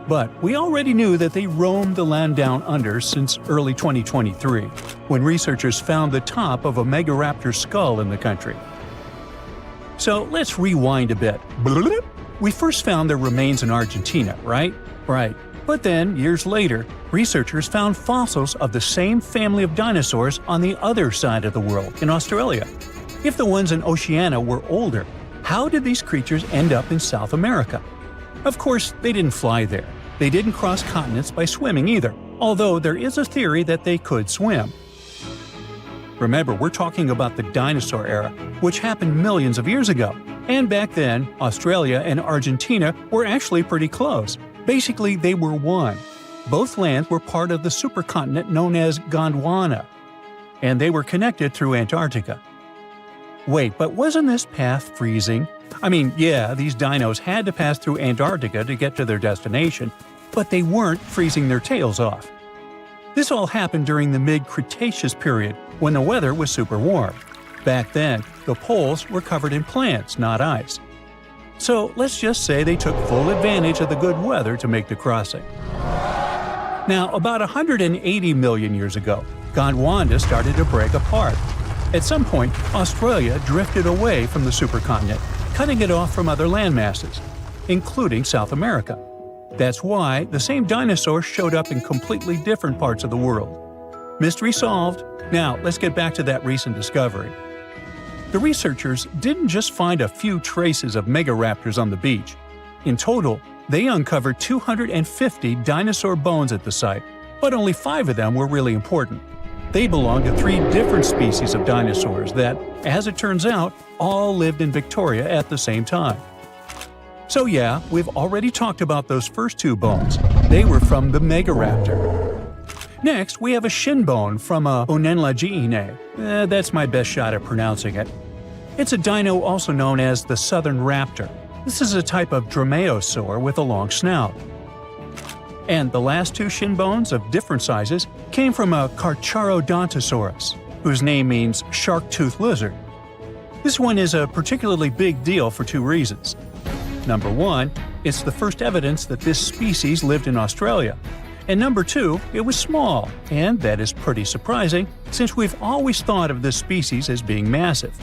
But we already knew that they roamed the land down under since early 2023, when researchers found the top of a megaraptor skull in the country. So let's rewind a bit. We first found their remains in Argentina, right? Right. But then, years later, researchers found fossils of the same family of dinosaurs on the other side of the world, in Australia. If the ones in Oceania were older, how did these creatures end up in South America? Of course, they didn't fly there. They didn't cross continents by swimming either, although there is a theory that they could swim. Remember, we're talking about the dinosaur era, which happened millions of years ago. And back then, Australia and Argentina were actually pretty close. Basically, they were one. Both lands were part of the supercontinent known as Gondwana, and they were connected through Antarctica. Wait, but wasn't this path freezing? I mean, yeah, these dinos had to pass through Antarctica to get to their destination, but they weren't freezing their tails off. This all happened during the mid-Cretaceous period, when the weather was super warm. Back then, the poles were covered in plants, not ice. So let's just say they took full advantage of the good weather to make the crossing. Now, about 180 million years ago, Gondwana started to break apart. At some point, Australia drifted away from the supercontinent, cutting it off from other landmasses, including South America. That's why the same dinosaurs showed up in completely different parts of the world. Mystery solved. Now, let's get back to that recent discovery. The researchers didn't just find a few traces of megaraptors on the beach. In total, they uncovered 250 dinosaur bones at the site, but only 5 of them were really important. They belonged to 3 different species of dinosaurs that, as it turns out, all lived in Victoria at the same time. So yeah, we've already talked about those first 2 bones. They were from the megaraptor. Next, we have a shin bone from a Onenlagiine. That's my best shot at pronouncing it. It's a dino also known as the southern raptor. This is a type of dromaeosaur with a long snout. And the last 2 shin bones of different sizes came from a Carcharodontosaurus, whose name means shark-toothed lizard. This one is a particularly big deal for 2 reasons. Number 1, it's the first evidence that this species lived in Australia. And number 2, it was small, and that is pretty surprising since we've always thought of this species as being massive.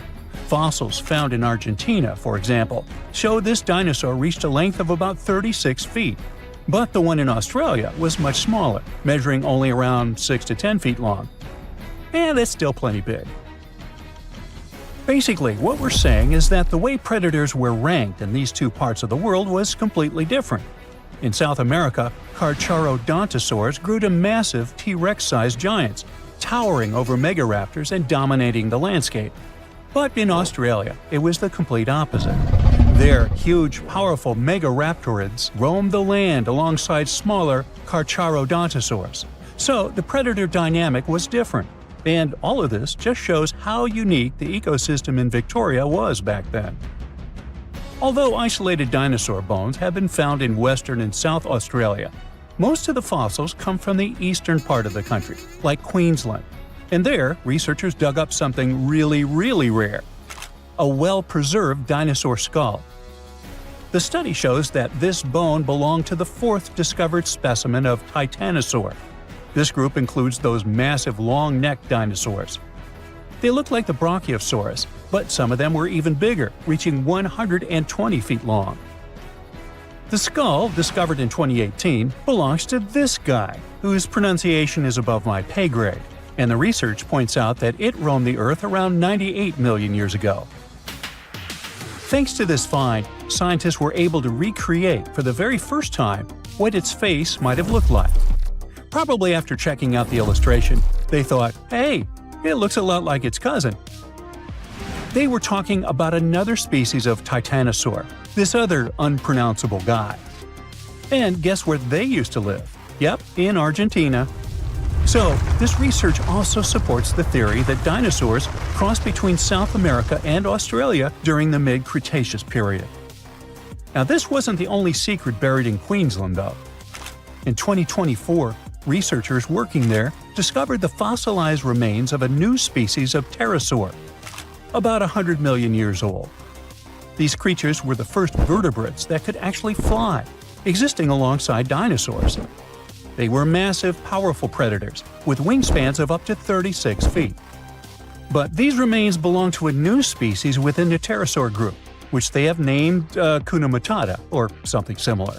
Fossils found in Argentina, for example, show this dinosaur reached a length of about 36 feet. But the one in Australia was much smaller, measuring only around 6 to 10 feet long. And that's still plenty big. Basically, what we're saying is that the way predators were ranked in these 2 parts of the world was completely different. In South America, Carcharodontosaurs grew to massive T-Rex-sized giants, towering over megaraptors and dominating the landscape. But in Australia, it was the complete opposite. There, huge, powerful megaraptorids roamed the land alongside smaller Carcharodontosaurs. So the predator dynamic was different. And all of this just shows how unique the ecosystem in Victoria was back then. Although isolated dinosaur bones have been found in Western and South Australia, most of the fossils come from the eastern part of the country, like Queensland. And there, researchers dug up something really, really rare – a well-preserved dinosaur skull. The study shows that this bone belonged to the 4th discovered specimen of Titanosaur. This group includes those massive long-necked dinosaurs. They look like the Brachiosaurus, but some of them were even bigger, reaching 120 feet long. The skull, discovered in 2018, belongs to this guy, whose pronunciation is above my pay grade, and the research points out that it roamed the Earth around 98 million years ago. Thanks to this find, scientists were able to recreate for the very first time what its face might have looked like. Probably after checking out the illustration, they thought, hey, it looks a lot like its cousin. They were talking about another species of Titanosaur, this other unpronounceable guy. And guess where they used to live? Yep, in Argentina. So, this research also supports the theory that dinosaurs crossed between South America and Australia during the mid-Cretaceous period. Now, this wasn't the only secret buried in Queensland, though. In 2024, researchers working there discovered the fossilized remains of a new species of pterosaur, about 100 million years old. These creatures were the first vertebrates that could actually fly, existing alongside dinosaurs. They were massive, powerful predators, with wingspans of up to 36 feet. But these remains belong to a new species within the pterosaur group, which they have named Kunamatata, or something similar.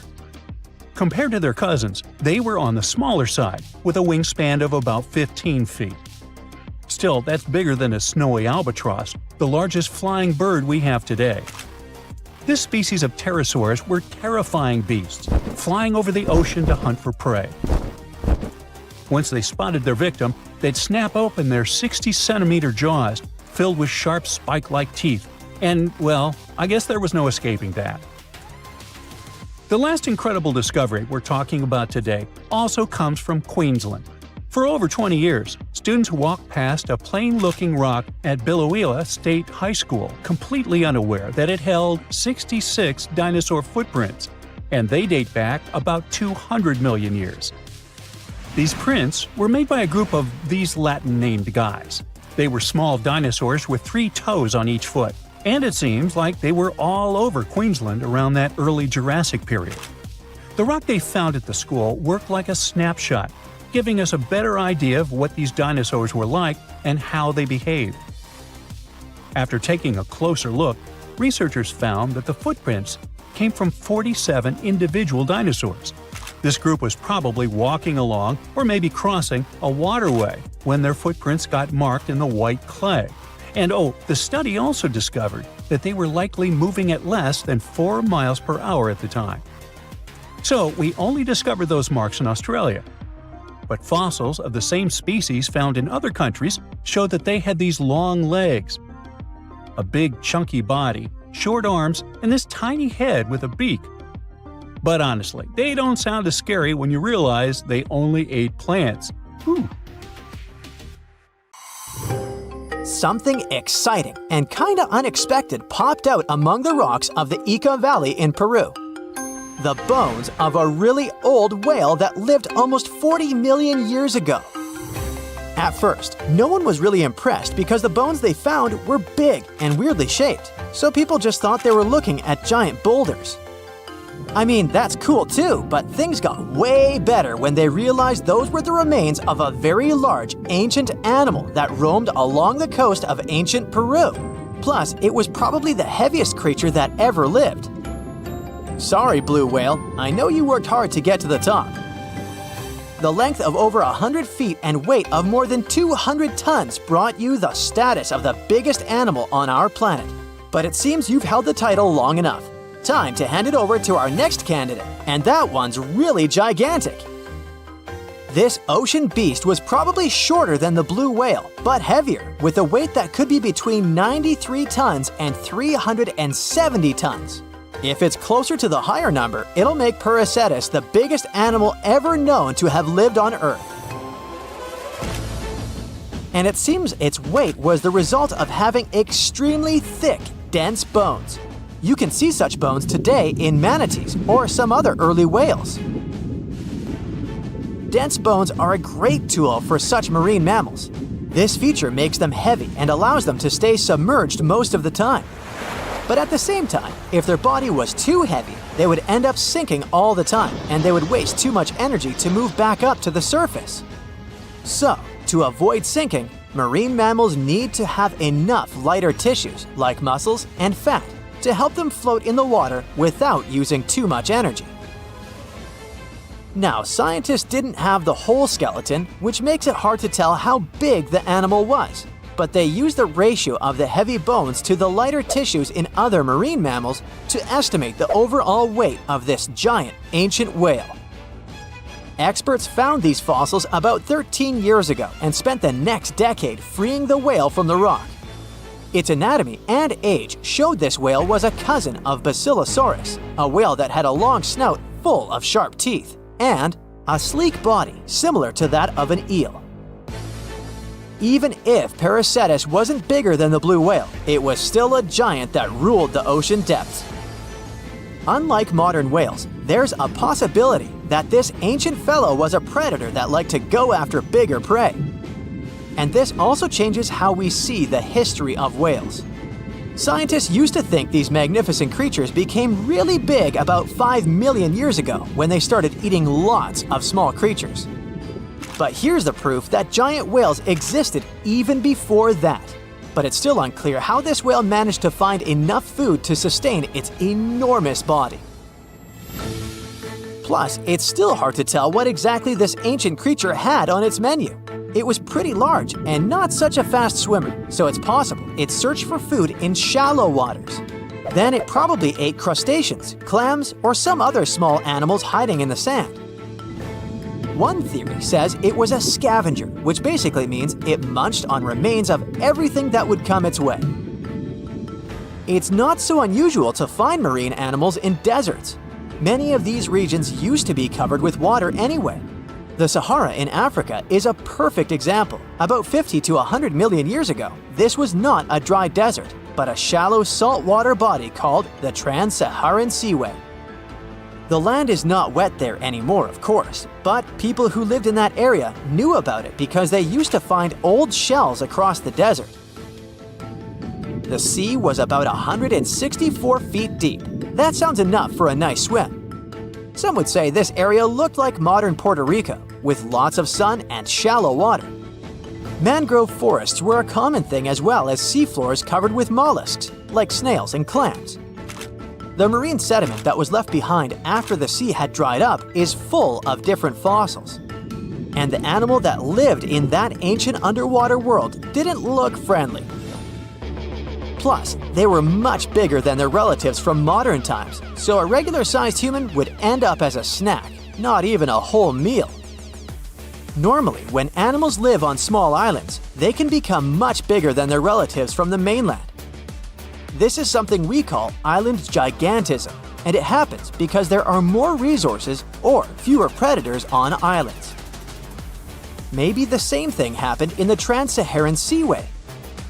Compared to their cousins, they were on the smaller side, with a wingspan of about 15 feet. Still, that's bigger than a snowy albatross, the largest flying bird we have today. This species of pterosaurs were terrifying beasts, flying over the ocean to hunt for prey. Once they spotted their victim, they'd snap open their 60-centimeter jaws, filled with sharp spike-like teeth, and, well, I guess there was no escaping that. The last incredible discovery we're talking about today also comes from Queensland. For over 20 years, students walked past a plain-looking rock at Biloela State High School completely unaware that it held 66 dinosaur footprints, and they date back about 200 million years. These prints were made by a group of these Latin-named guys. They were small dinosaurs with 3 toes on each foot, and it seems like they were all over Queensland around that early Jurassic period. The rock they found at the school worked like a snapshot, giving us a better idea of what these dinosaurs were like and how they behaved. After taking a closer look, researchers found that the footprints came from 47 individual dinosaurs. This group was probably walking along or maybe crossing a waterway when their footprints got marked in the white clay. And the study also discovered that they were likely moving at less than 4 miles per hour at the time. So we only discovered those marks in Australia. But fossils of the same species found in other countries showed that they had these long legs, a big chunky body, short arms, and this tiny head with a beak. But honestly, they don't sound as scary when you realize they only ate plants. Whew. Something exciting and kinda unexpected popped out among the rocks of the Ica Valley in Peru. The bones of a really old whale that lived almost 40 million years ago. At first, no one was really impressed because the bones they found were big and weirdly shaped, so people just thought they were looking at giant boulders. I mean, that's cool too, but things got way better when they realized those were the remains of a very large ancient animal that roamed along the coast of ancient Peru. Plus, it was probably the heaviest creature that ever lived. Sorry, blue whale, I know you worked hard to get to the top. The length of over 100 feet and weight of more than 200 tons brought you the status of the biggest animal on our planet. But it seems you've held the title long enough. Time to hand it over to our next candidate, and that one's really gigantic. This ocean beast was probably shorter than the blue whale, but heavier, with a weight that could be between 93 tons and 370 tons. If it's closer to the higher number, it'll make Paracetus the biggest animal ever known to have lived on Earth. And it seems its weight was the result of having extremely thick, dense bones. You can see such bones today in manatees or some other early whales. Dense bones are a great tool for such marine mammals. This feature makes them heavy and allows them to stay submerged most of the time. But at the same time, if their body was too heavy, they would end up sinking all the time, and they would waste too much energy to move back up to the surface. So, to avoid sinking, marine mammals need to have enough lighter tissues, like muscles and fat, to help them float in the water without using too much energy. Now, scientists didn't have the whole skeleton, which makes it hard to tell how big the animal was. But they used the ratio of the heavy bones to the lighter tissues in other marine mammals to estimate the overall weight of this giant ancient whale. Experts found these fossils about 13 years ago and spent the next decade freeing the whale from the rock. Its anatomy and age showed this whale was a cousin of Basilosaurus, a whale that had a long snout full of sharp teeth, and a sleek body similar to that of an eel. Even if Paracetus wasn't bigger than the blue whale, it was still a giant that ruled the ocean depths. Unlike modern whales, there's a possibility that this ancient fellow was a predator that liked to go after bigger prey. And this also changes how we see the history of whales. Scientists used to think these magnificent creatures became really big about 5 million years ago when they started eating lots of small creatures. But here's the proof that giant whales existed even before that. But it's still unclear how this whale managed to find enough food to sustain its enormous body. Plus, it's still hard to tell what exactly this ancient creature had on its menu. It was pretty large and not such a fast swimmer, so it's possible it searched for food in shallow waters. Then it probably ate crustaceans, clams, or some other small animals hiding in the sand. One theory says it was a scavenger, which basically means it munched on remains of everything that would come its way. It's not so unusual to find marine animals in deserts. Many of these regions used to be covered with water anyway. The Sahara in Africa is a perfect example. About 50 to 100 million years ago, this was not a dry desert, but a shallow saltwater body called the Trans-Saharan Seaway. The land is not wet there anymore, of course, but people who lived in that area knew about it because they used to find old shells across the desert. The sea was about 164 feet deep. That sounds enough for a nice swim. Some would say this area looked like modern Puerto Rico, with lots of sun and shallow water. Mangrove forests were a common thing as well as seafloors covered with mollusks, like snails and clams. The marine sediment that was left behind after the sea had dried up is full of different fossils. And the animal that lived in that ancient underwater world didn't look friendly. Plus, they were much bigger than their relatives from modern times, so a regular-sized human would end up as a snack, not even a whole meal. Normally, when animals live on small islands, they can become much bigger than their relatives from the mainland. This is something we call island gigantism, and it happens because there are more resources or fewer predators on islands. Maybe the same thing happened in the Trans-Saharan Seaway.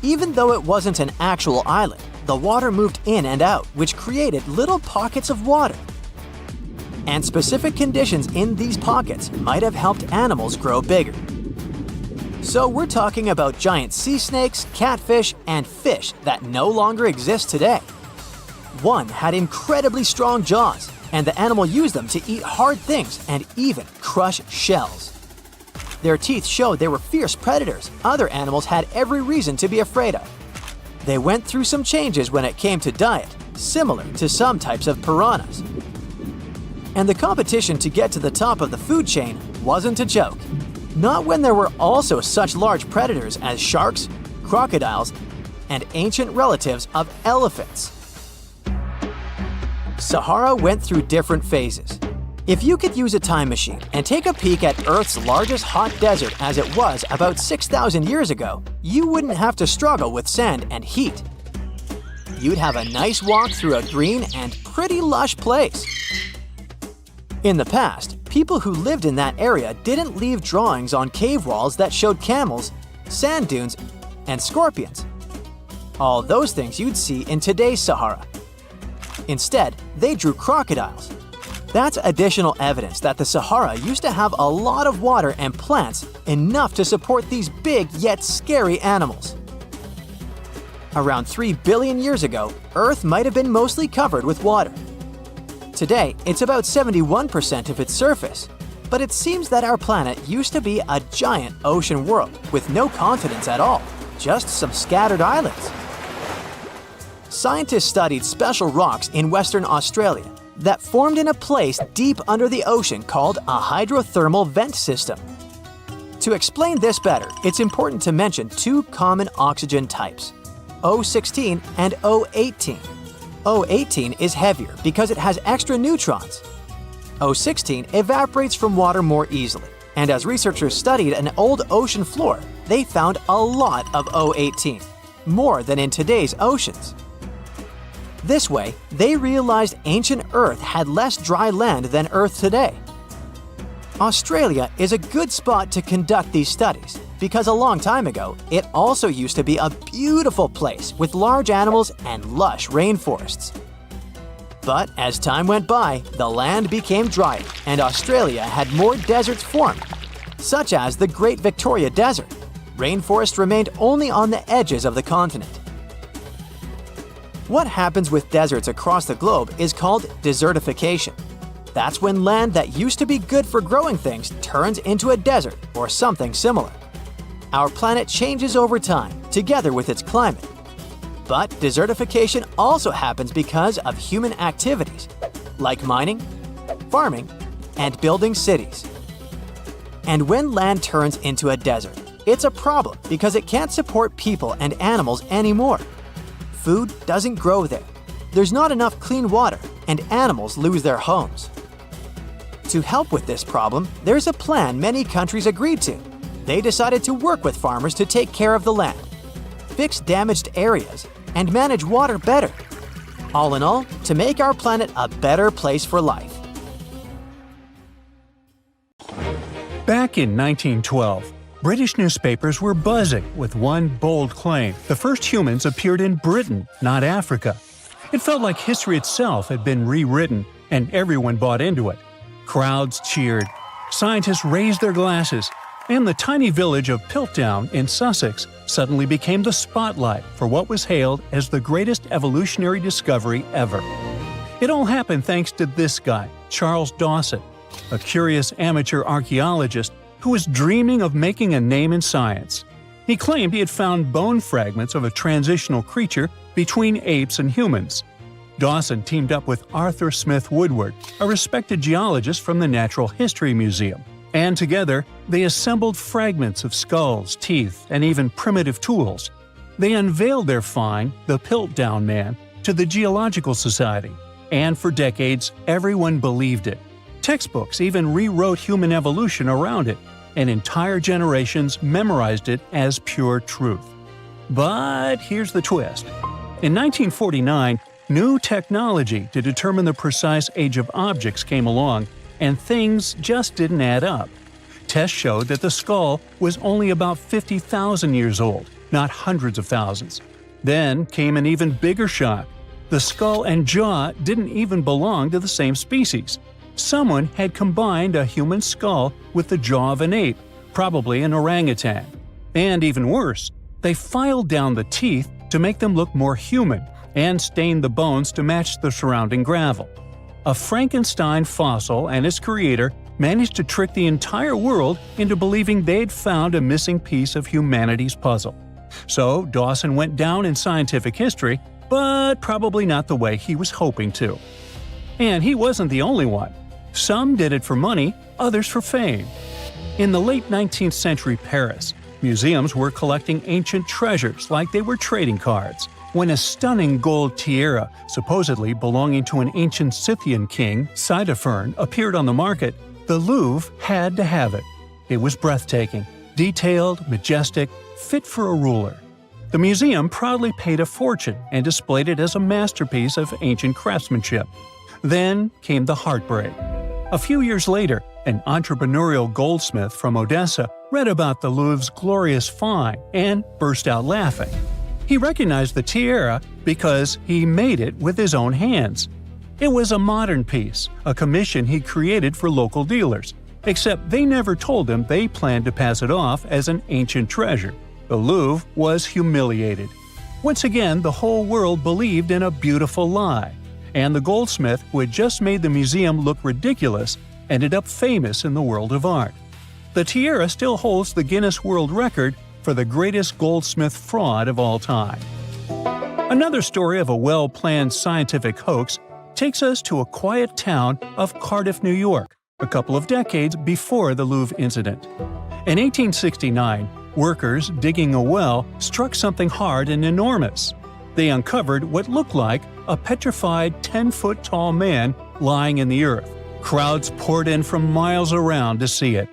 Even though it wasn't an actual island, the water moved in and out, which created little pockets of water. And specific conditions in these pockets might have helped animals grow bigger. So we're talking about giant sea snakes, catfish, and fish that no longer exist today. One had incredibly strong jaws, and the animal used them to eat hard things and even crush shells. Their teeth showed they were fierce predators other animals had every reason to be afraid of. They went through some changes when it came to diet, similar to some types of piranhas. And the competition to get to the top of the food chain wasn't a joke. Not when there were also such large predators as sharks, crocodiles, and ancient relatives of elephants. Sahara went through different phases. If you could use a time machine and take a peek at Earth's largest hot desert as it was about 6,000 years ago, you wouldn't have to struggle with sand and heat. You'd have a nice walk through a green and pretty lush place. In the past, people who lived in that area didn't leave drawings on cave walls that showed camels, sand dunes, and scorpions. All those things you'd see in today's Sahara. Instead, they drew crocodiles. That's additional evidence that the Sahara used to have a lot of water and plants enough to support these big yet scary animals. Around 3 billion years ago, Earth might have been mostly covered with water. Today, it's about 71% of its surface, but it seems that our planet used to be a giant ocean world with no continents at all, just some scattered islands. Scientists studied special rocks in Western Australia that formed in a place deep under the ocean called a hydrothermal vent system. To explain this better, it's important to mention two common oxygen types, O16 and O18. O18 is heavier because it has extra neutrons. O16 evaporates from water more easily, and as researchers studied an old ocean floor, they found a lot of O18, more than in today's oceans. This way, they realized ancient Earth had less dry land than Earth today. Australia is a good spot to conduct these studies because a long time ago, it also used to be a beautiful place with large animals and lush rainforests. But as time went by, the land became drier and Australia had more deserts formed, such as the Great Victoria Desert. Rainforest remained only on the edges of the continent. What happens with deserts across the globe is called desertification. That's when land that used to be good for growing things turns into a desert or something similar. Our planet changes over time, together with its climate. But desertification also happens because of human activities, like mining, farming, and building cities. And when land turns into a desert, it's a problem because it can't support people and animals anymore. Food doesn't grow there. there's not enough clean water and animals lose their homes. To help with this problem, there's a plan many countries agreed to. They decided to work with farmers to take care of the land, fix damaged areas, and manage water better. All in all, to make our planet a better place for life. Back in 1912, British newspapers were buzzing with one bold claim: the first humans appeared in Britain, not Africa. It felt like history itself had been rewritten, and everyone bought into it. Crowds cheered, scientists raised their glasses, and the tiny village of Piltdown in Sussex suddenly became the spotlight for what was hailed as the greatest evolutionary discovery ever. It all happened thanks to this guy, Charles Dawson, a curious amateur archaeologist who was dreaming of making a name in science. He claimed he had found bone fragments of a transitional creature between apes and humans. Dawson teamed up with Arthur Smith Woodward, a respected geologist from the Natural History Museum, and together they assembled fragments of skulls, teeth, and even primitive tools. They unveiled their find, the Piltdown Man, to the Geological Society, and for decades everyone believed it. Textbooks even rewrote human evolution around it, and entire generations memorized it as pure truth. But here's the twist. In 1949, new technology to determine the precise age of objects came along, and things just didn't add up. Tests showed that the skull was only about 50,000 years old, not hundreds of thousands. Then came an even bigger shock. The skull and jaw didn't even belong to the same species. Someone had combined a human skull with the jaw of an ape, probably an orangutan. And even worse, they filed down the teeth to make them look more human and stained the bones to match the surrounding gravel. A Frankenstein fossil and its creator managed to trick the entire world into believing they'd found a missing piece of humanity's puzzle. So Dawson went down in scientific history, but probably not the way he was hoping to. And he wasn't the only one. Some did it for money, others for fame. In the late 19th century Paris, museums were collecting ancient treasures like they were trading cards. When a stunning gold tiara, supposedly belonging to an ancient Scythian king, Ctesiphon, appeared on the market, the Louvre had to have it. It was breathtaking, detailed, majestic, fit for a ruler. The museum proudly paid a fortune and displayed it as a masterpiece of ancient craftsmanship. Then came the heartbreak. A few years later, an entrepreneurial goldsmith from Odessa read about the Louvre's glorious find and burst out laughing. He recognized the tiara because he made it with his own hands. It was a modern piece, a commission he created for local dealers, except they never told him they planned to pass it off as an ancient treasure. The Louvre was humiliated. Once again, the whole world believed in a beautiful lie, and the goldsmith who had just made the museum look ridiculous ended up famous in the world of art. The tiara still holds the Guinness World Record for the greatest goldsmith fraud of all time. Another story of a well-planned scientific hoax takes us to a quiet town of Cardiff, New York, a couple of decades before the Louvre incident. In 1869, workers digging a well struck something hard and enormous. They uncovered what looked like a petrified 10-foot-tall man lying in the earth. Crowds poured in from miles around to see it.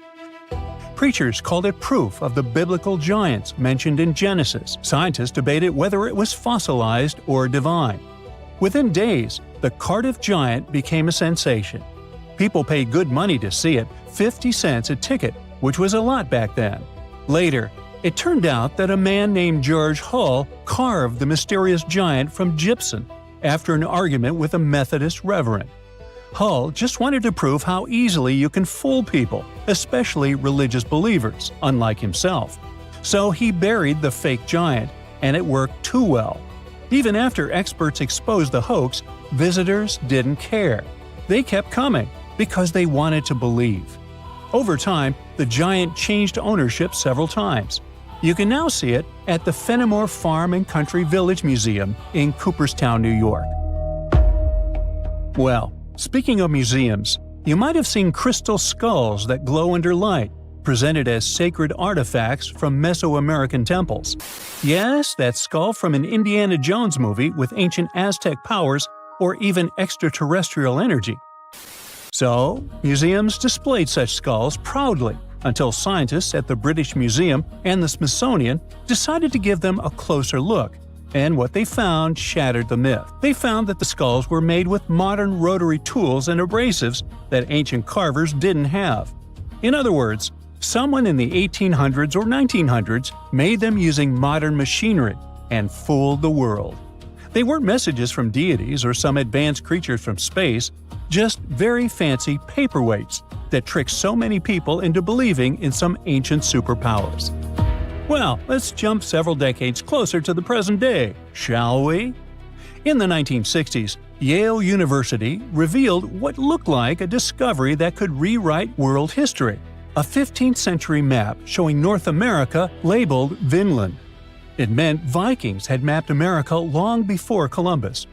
Preachers called it proof of the biblical giants mentioned in Genesis. Scientists debated whether it was fossilized or divine. Within days, the Cardiff giant became a sensation. People paid good money to see it, 50 cents a ticket, which was a lot back then. Later, it turned out that a man named George Hull carved the mysterious giant from gypsum after an argument with a Methodist reverend. Hull just wanted to prove how easily you can fool people, especially religious believers, unlike himself. So he buried the fake giant, and it worked too well. Even after experts exposed the hoax, visitors didn't care. They kept coming because they wanted to believe. Over time, the giant changed ownership several times. You can now see it at the Fenimore Farm and Country Village Museum in Cooperstown, New York. Well, speaking of museums, you might have seen crystal skulls that glow under light. presented as sacred artifacts from Mesoamerican temples. Yes, that skull from an Indiana Jones movie with ancient Aztec powers or even extraterrestrial energy. So, museums displayed such skulls proudly until scientists at the British Museum and the Smithsonian decided to give them a closer look, and what they found shattered the myth. They found that the skulls were made with modern rotary tools and abrasives that ancient carvers didn't have. In other words, someone in the 1800s or 1900s made them using modern machinery and fooled the world. They weren't messages from deities or some advanced creatures from space, just very fancy paperweights that tricked so many people into believing in some ancient superpowers. Well, let's jump several decades closer to the present day, shall we? In the 1960s, Yale University revealed what looked like a discovery that could rewrite world history: a 15th century map showing North America labeled Vinland. It meant Vikings had mapped America long before Columbus.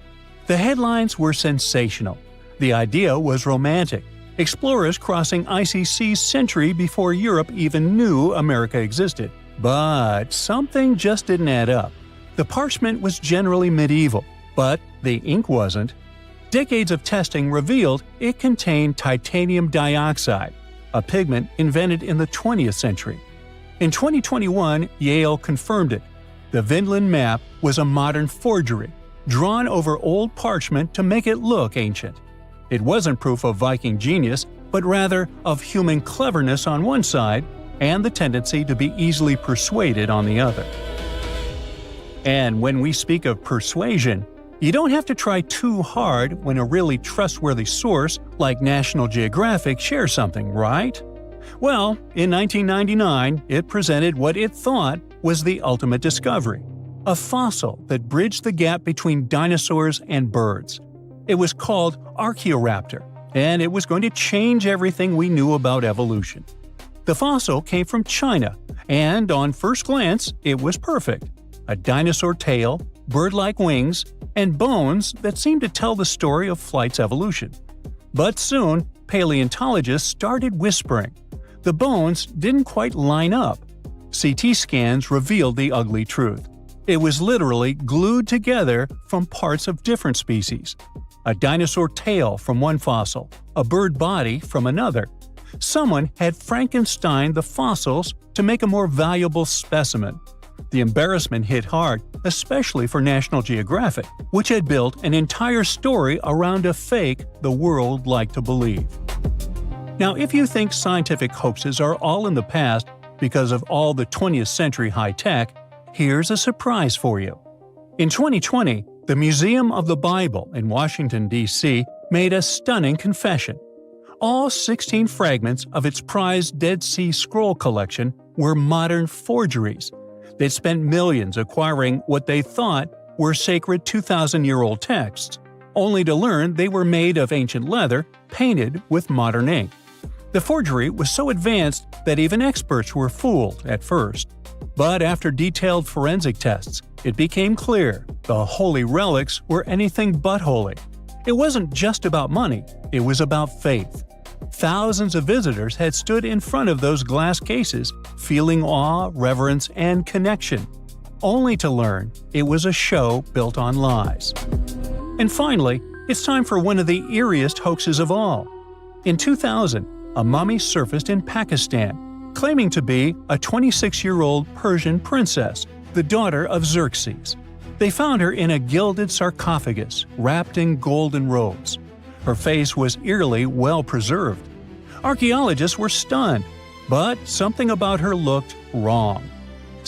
The headlines were sensational. The idea was romantic. Explorers crossing icy seas century before Europe even knew America existed. But something just didn't add up. The parchment was generally medieval, but the ink wasn't. Decades of testing revealed it contained titanium dioxide, a pigment invented in the 20th century. In 2021, Yale confirmed it. The Vinland map was a modern forgery, drawn over old parchment to make it look ancient. It wasn't proof of Viking genius, but rather of human cleverness on one side and the tendency to be easily persuaded on the other. And when we speak of persuasion, you don't have to try too hard when a really trustworthy source like National Geographic shares something, right? Well, in 1999, it presented what it thought was the ultimate discovery: a fossil that bridged the gap between dinosaurs and birds. It was called Archaeoraptor, and it was going to change everything we knew about evolution. The fossil came from China, and on first glance, it was perfect. A dinosaur tail, bird-like wings, and bones that seemed to tell the story of flight's evolution. But soon, paleontologists started whispering. The bones didn't quite line up. CT scans revealed the ugly truth. It was literally glued together from parts of different species. A dinosaur tail from one fossil, a bird body from another. Someone had Frankensteined the fossils to make a more valuable specimen. The embarrassment hit hard, especially for National Geographic, which had built an entire story around a fake the world liked to believe. Now, if you think scientific hoaxes are all in the past because of all the 20th century high-tech, here's a surprise for you. In 2020, the Museum of the Bible in Washington, D.C. made a stunning confession. All 16 fragments of its prized Dead Sea Scroll collection were modern forgeries. They'd spent millions acquiring what they thought were sacred 2,000-year-old texts, only to learn they were made of ancient leather painted with modern ink. The forgery was so advanced that even experts were fooled at first. But after detailed forensic tests, it became clear the holy relics were anything but holy. It wasn't just about money, it was about faith. Thousands of visitors had stood in front of those glass cases, feeling awe, reverence, and connection, only to learn it was a show built on lies. And finally, it's time for one of the eeriest hoaxes of all. In 2000, a mummy surfaced in Pakistan, claiming to be a 26-year-old Persian princess, the daughter of Xerxes. They found her in a gilded sarcophagus, wrapped in golden robes. Her face was eerily well preserved. Archaeologists were stunned, but something about her looked wrong.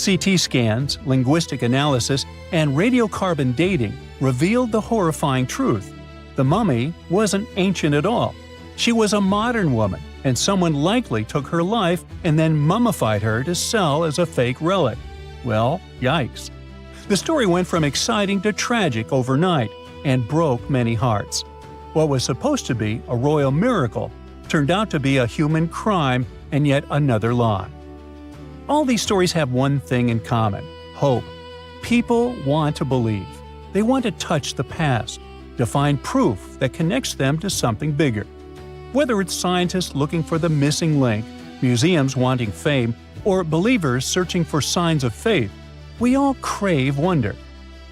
CT scans, linguistic analysis, and radiocarbon dating revealed the horrifying truth. The mummy wasn't ancient at all. She was a modern woman, and someone likely took her life and then mummified her to sell as a fake relic. Well, yikes. The story went from exciting to tragic overnight and broke many hearts. What was supposed to be a royal miracle turned out to be a human crime and yet another lie. All these stories have one thing in common: hope. People want to believe. They want to touch the past, to find proof that connects them to something bigger. Whether it's scientists looking for the missing link, museums wanting fame, or believers searching for signs of faith, we all crave wonder.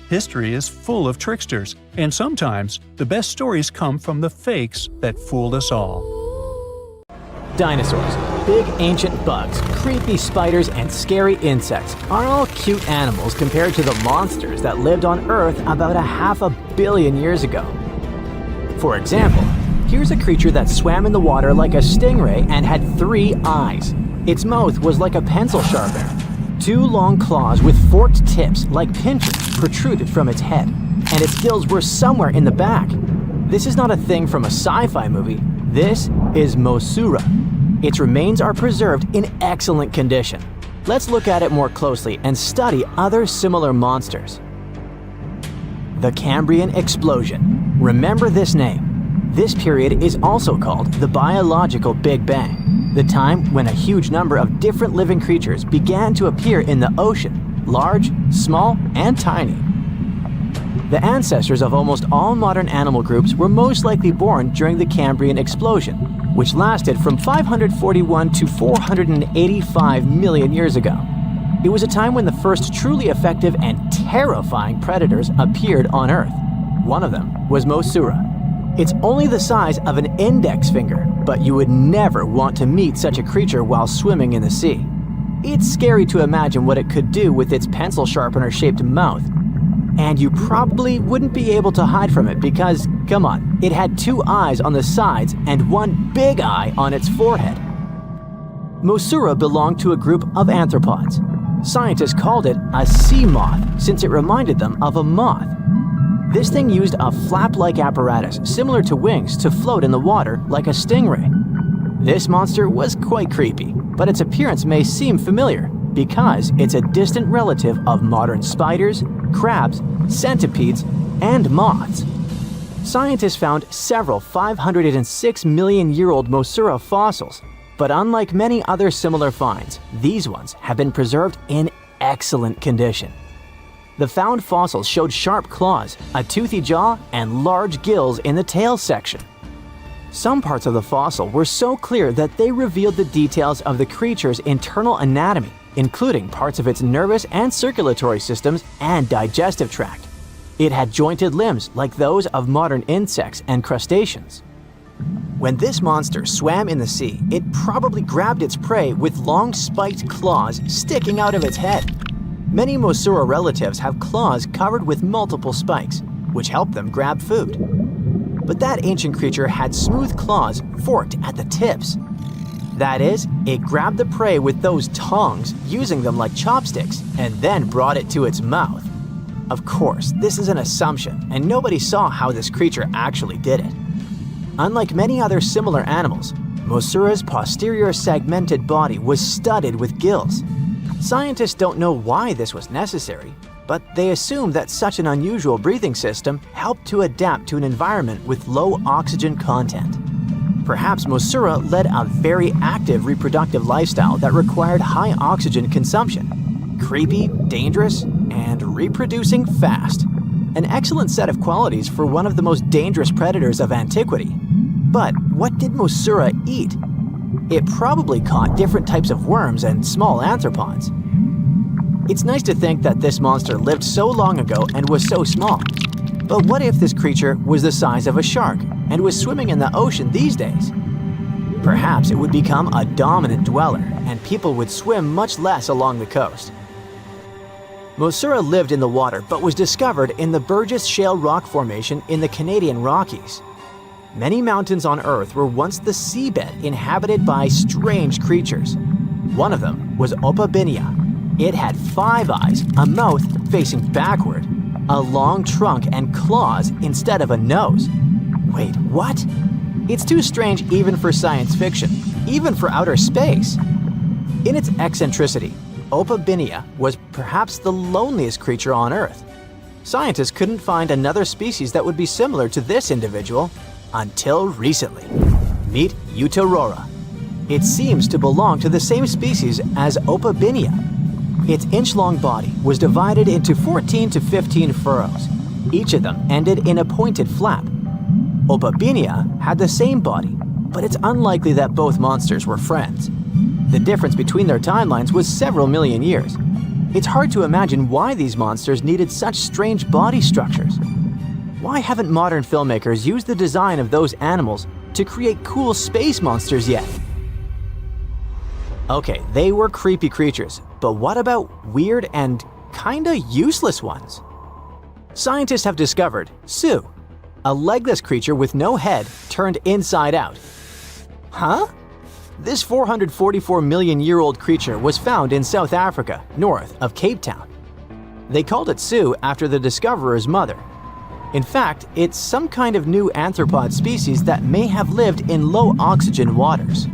History is full of tricksters, and sometimes the best stories come from the fakes that fooled us all. Dinosaurs, big ancient bugs, creepy spiders, and scary insects are all cute animals compared to the monsters that lived on Earth about 500 million years ago. For example, here's a creature that swam in the water like a stingray and had 3 eyes. Its mouth was like a pencil sharpener. 2 long claws with forked tips like pincers protruded from its head, and its gills were somewhere in the back. This is not a thing from a sci-fi movie. This is Mosura. Its remains are preserved in excellent condition. Let's look at it more closely and study other similar monsters. The Cambrian Explosion. Remember this name. This period is also called the biological Big Bang, the time when a huge number of different living creatures began to appear in the ocean, large, small, and tiny. The ancestors of almost all modern animal groups were most likely born during the Cambrian Explosion, which lasted from 541 to 485 million years ago. It was a time when the first truly effective and terrifying predators appeared on Earth. One of them was Mosura. It's only the size of an index finger, but you would never want to meet such a creature while swimming in the sea. It's scary to imagine what it could do with its pencil sharpener-shaped mouth. And you probably wouldn't be able to hide from it because, come on, it had 2 eyes on the sides and 1 big eye on its forehead. Mosura belonged to a group of arthropods. Scientists called it a sea moth since it reminded them of a moth. This thing used a flap-like apparatus similar to wings to float in the water like a stingray. This monster was quite creepy, but its appearance may seem familiar because it's a distant relative of modern spiders, crabs, centipedes, and moths. Scientists found several 506 million-year-old Mosura fossils, but unlike many other similar finds, these ones have been preserved in excellent condition. The found fossils showed sharp claws, a toothy jaw, and large gills in the tail section. Some parts of the fossil were so clear that they revealed the details of the creature's internal anatomy, including parts of its nervous and circulatory systems and digestive tract. It had jointed limbs like those of modern insects and crustaceans. When this monster swam in the sea, it probably grabbed its prey with long spiked claws sticking out of its head. Many Mosura relatives have claws covered with multiple spikes, which help them grab food. But that ancient creature had smooth claws forked at the tips. That is, it grabbed the prey with those tongs, using them like chopsticks, and then brought it to its mouth. Of course, this is an assumption, and nobody saw how this creature actually did it. Unlike many other similar animals, Mosura's posterior segmented body was studded with gills. Scientists don't know why this was necessary, but they assume that such an unusual breathing system helped to adapt to an environment with low oxygen content. Perhaps Mosura led a very active reproductive lifestyle that required high oxygen consumption. Creepy, dangerous, and reproducing fast. An excellent set of qualities for one of the most dangerous predators of antiquity. But what did Mosura eat? It probably caught different types of worms and small arthropods. It's nice to think that this monster lived so long ago and was so small. But what if this creature was the size of a shark and was swimming in the ocean these days? Perhaps it would become a dominant dweller and people would swim much less along the coast. Mosura lived in the water but was discovered in the Burgess Shale Rock Formation in the Canadian Rockies. Many mountains on Earth were once the seabed inhabited by strange creatures. One of them was Opabinia. It had 5 eyes, a mouth facing backward, a long trunk and claws instead of a nose. Wait, what? It's too strange even for science fiction, even for outer space. In its eccentricity, Opabinia was perhaps the loneliest creature on Earth. Scientists couldn't find another species that would be similar to this individual until recently. Meet Utaurora. It seems to belong to the same species as Opabinia. Its inch-long body was divided into 14 to 15 furrows. Each of them ended in a pointed flap. Opabinia had the same body, but it's unlikely that both monsters were friends. The difference between their timelines was several million years. It's hard to imagine why these monsters needed such strange body structures. Why haven't modern filmmakers used the design of those animals to create cool space monsters yet? Okay, they were creepy creatures, but what about weird and kinda useless ones? Scientists have discovered Su, a legless creature with no head turned inside out. Huh? This 444 million year old creature was found in South Africa, north of Cape Town. They called it Su after the discoverer's mother. In fact, it's some kind of new arthropod species that may have lived in low oxygen waters.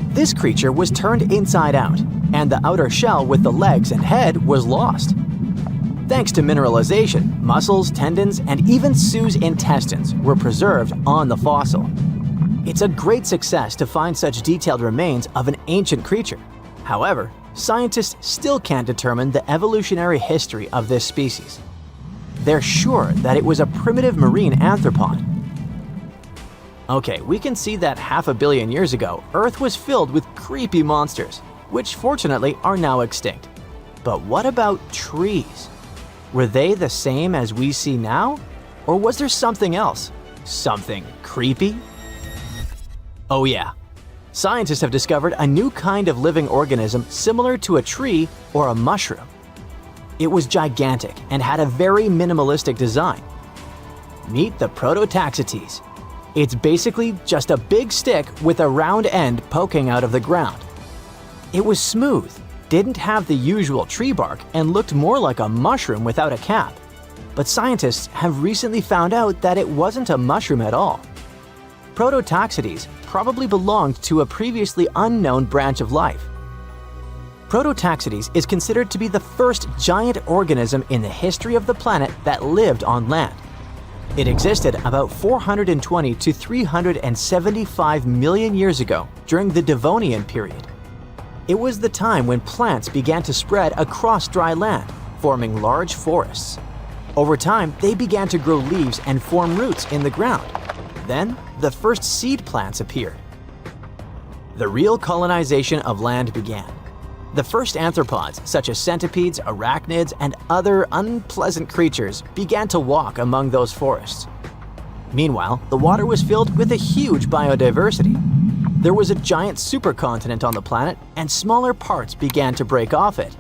This creature was turned inside out, and the outer shell with the legs and head was lost. Thanks to mineralization, muscles, tendons, and even Su's intestines were preserved on the fossil. It's a great success to find such detailed remains of an ancient creature. However, scientists still can't determine the evolutionary history of this species. They're sure that it was a primitive marine arthropod. Okay, we can see that 500 million years ago, Earth was filled with creepy monsters, which fortunately are now extinct. But what about trees? Were they the same as we see now? Or was there something else? Something creepy? Oh yeah. Scientists have discovered a new kind of living organism similar to a tree or a mushroom. It was gigantic and had a very minimalistic design. Meet the Prototaxites. It's basically just a big stick with a round end poking out of the ground. It was smooth, didn't have the usual tree bark, and looked more like a mushroom without a cap. But scientists have recently found out that it wasn't a mushroom at all. Prototaxites probably belonged to a previously unknown branch of life. Prototaxites is considered to be the first giant organism in the history of the planet that lived on land. It existed about 420 to 375 million years ago during the Devonian period. It was the time when plants began to spread across dry land, forming large forests. Over time, they began to grow leaves and form roots in the ground. Then, the first seed plants appeared. The real colonization of land began. The first arthropods, such as centipedes, arachnids, and other unpleasant creatures, began to walk among those forests. Meanwhile, the water was filled with a huge biodiversity. There was a giant supercontinent on the planet, and smaller parts began to break off it.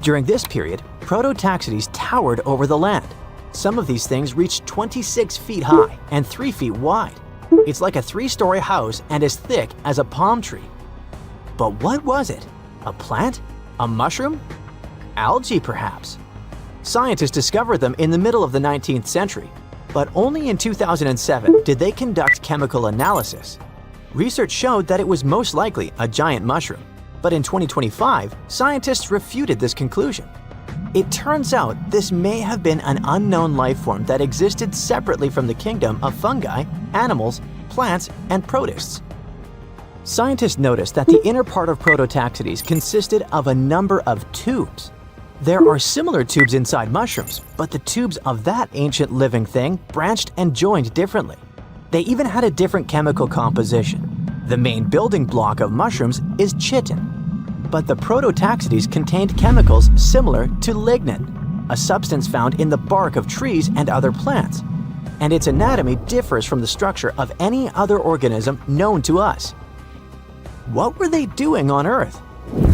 During this period, Prototaxites towered over the land. Some of these things reached 26 feet high and 3 feet wide. It's like a 3-story house and as thick as a palm tree. But what was it? A plant? A mushroom? Algae, perhaps? Scientists discovered them in the middle of the 19th century, but only in 2007 did they conduct chemical analysis. Research showed that it was most likely a giant mushroom, but in 2025, scientists refuted this conclusion. It turns out this may have been an unknown life form that existed separately from the kingdom of fungi, animals, plants, and protists. Scientists noticed that the inner part of Prototaxites consisted of a number of tubes. There are similar tubes inside mushrooms, but the tubes of that ancient living thing branched and joined differently. They even had a different chemical composition. The main building block of mushrooms is chitin, but the Prototaxites contained chemicals similar to lignin, a substance found in the bark of trees and other plants, and its anatomy differs from the structure of any other organism known to us. What were they doing on Earth?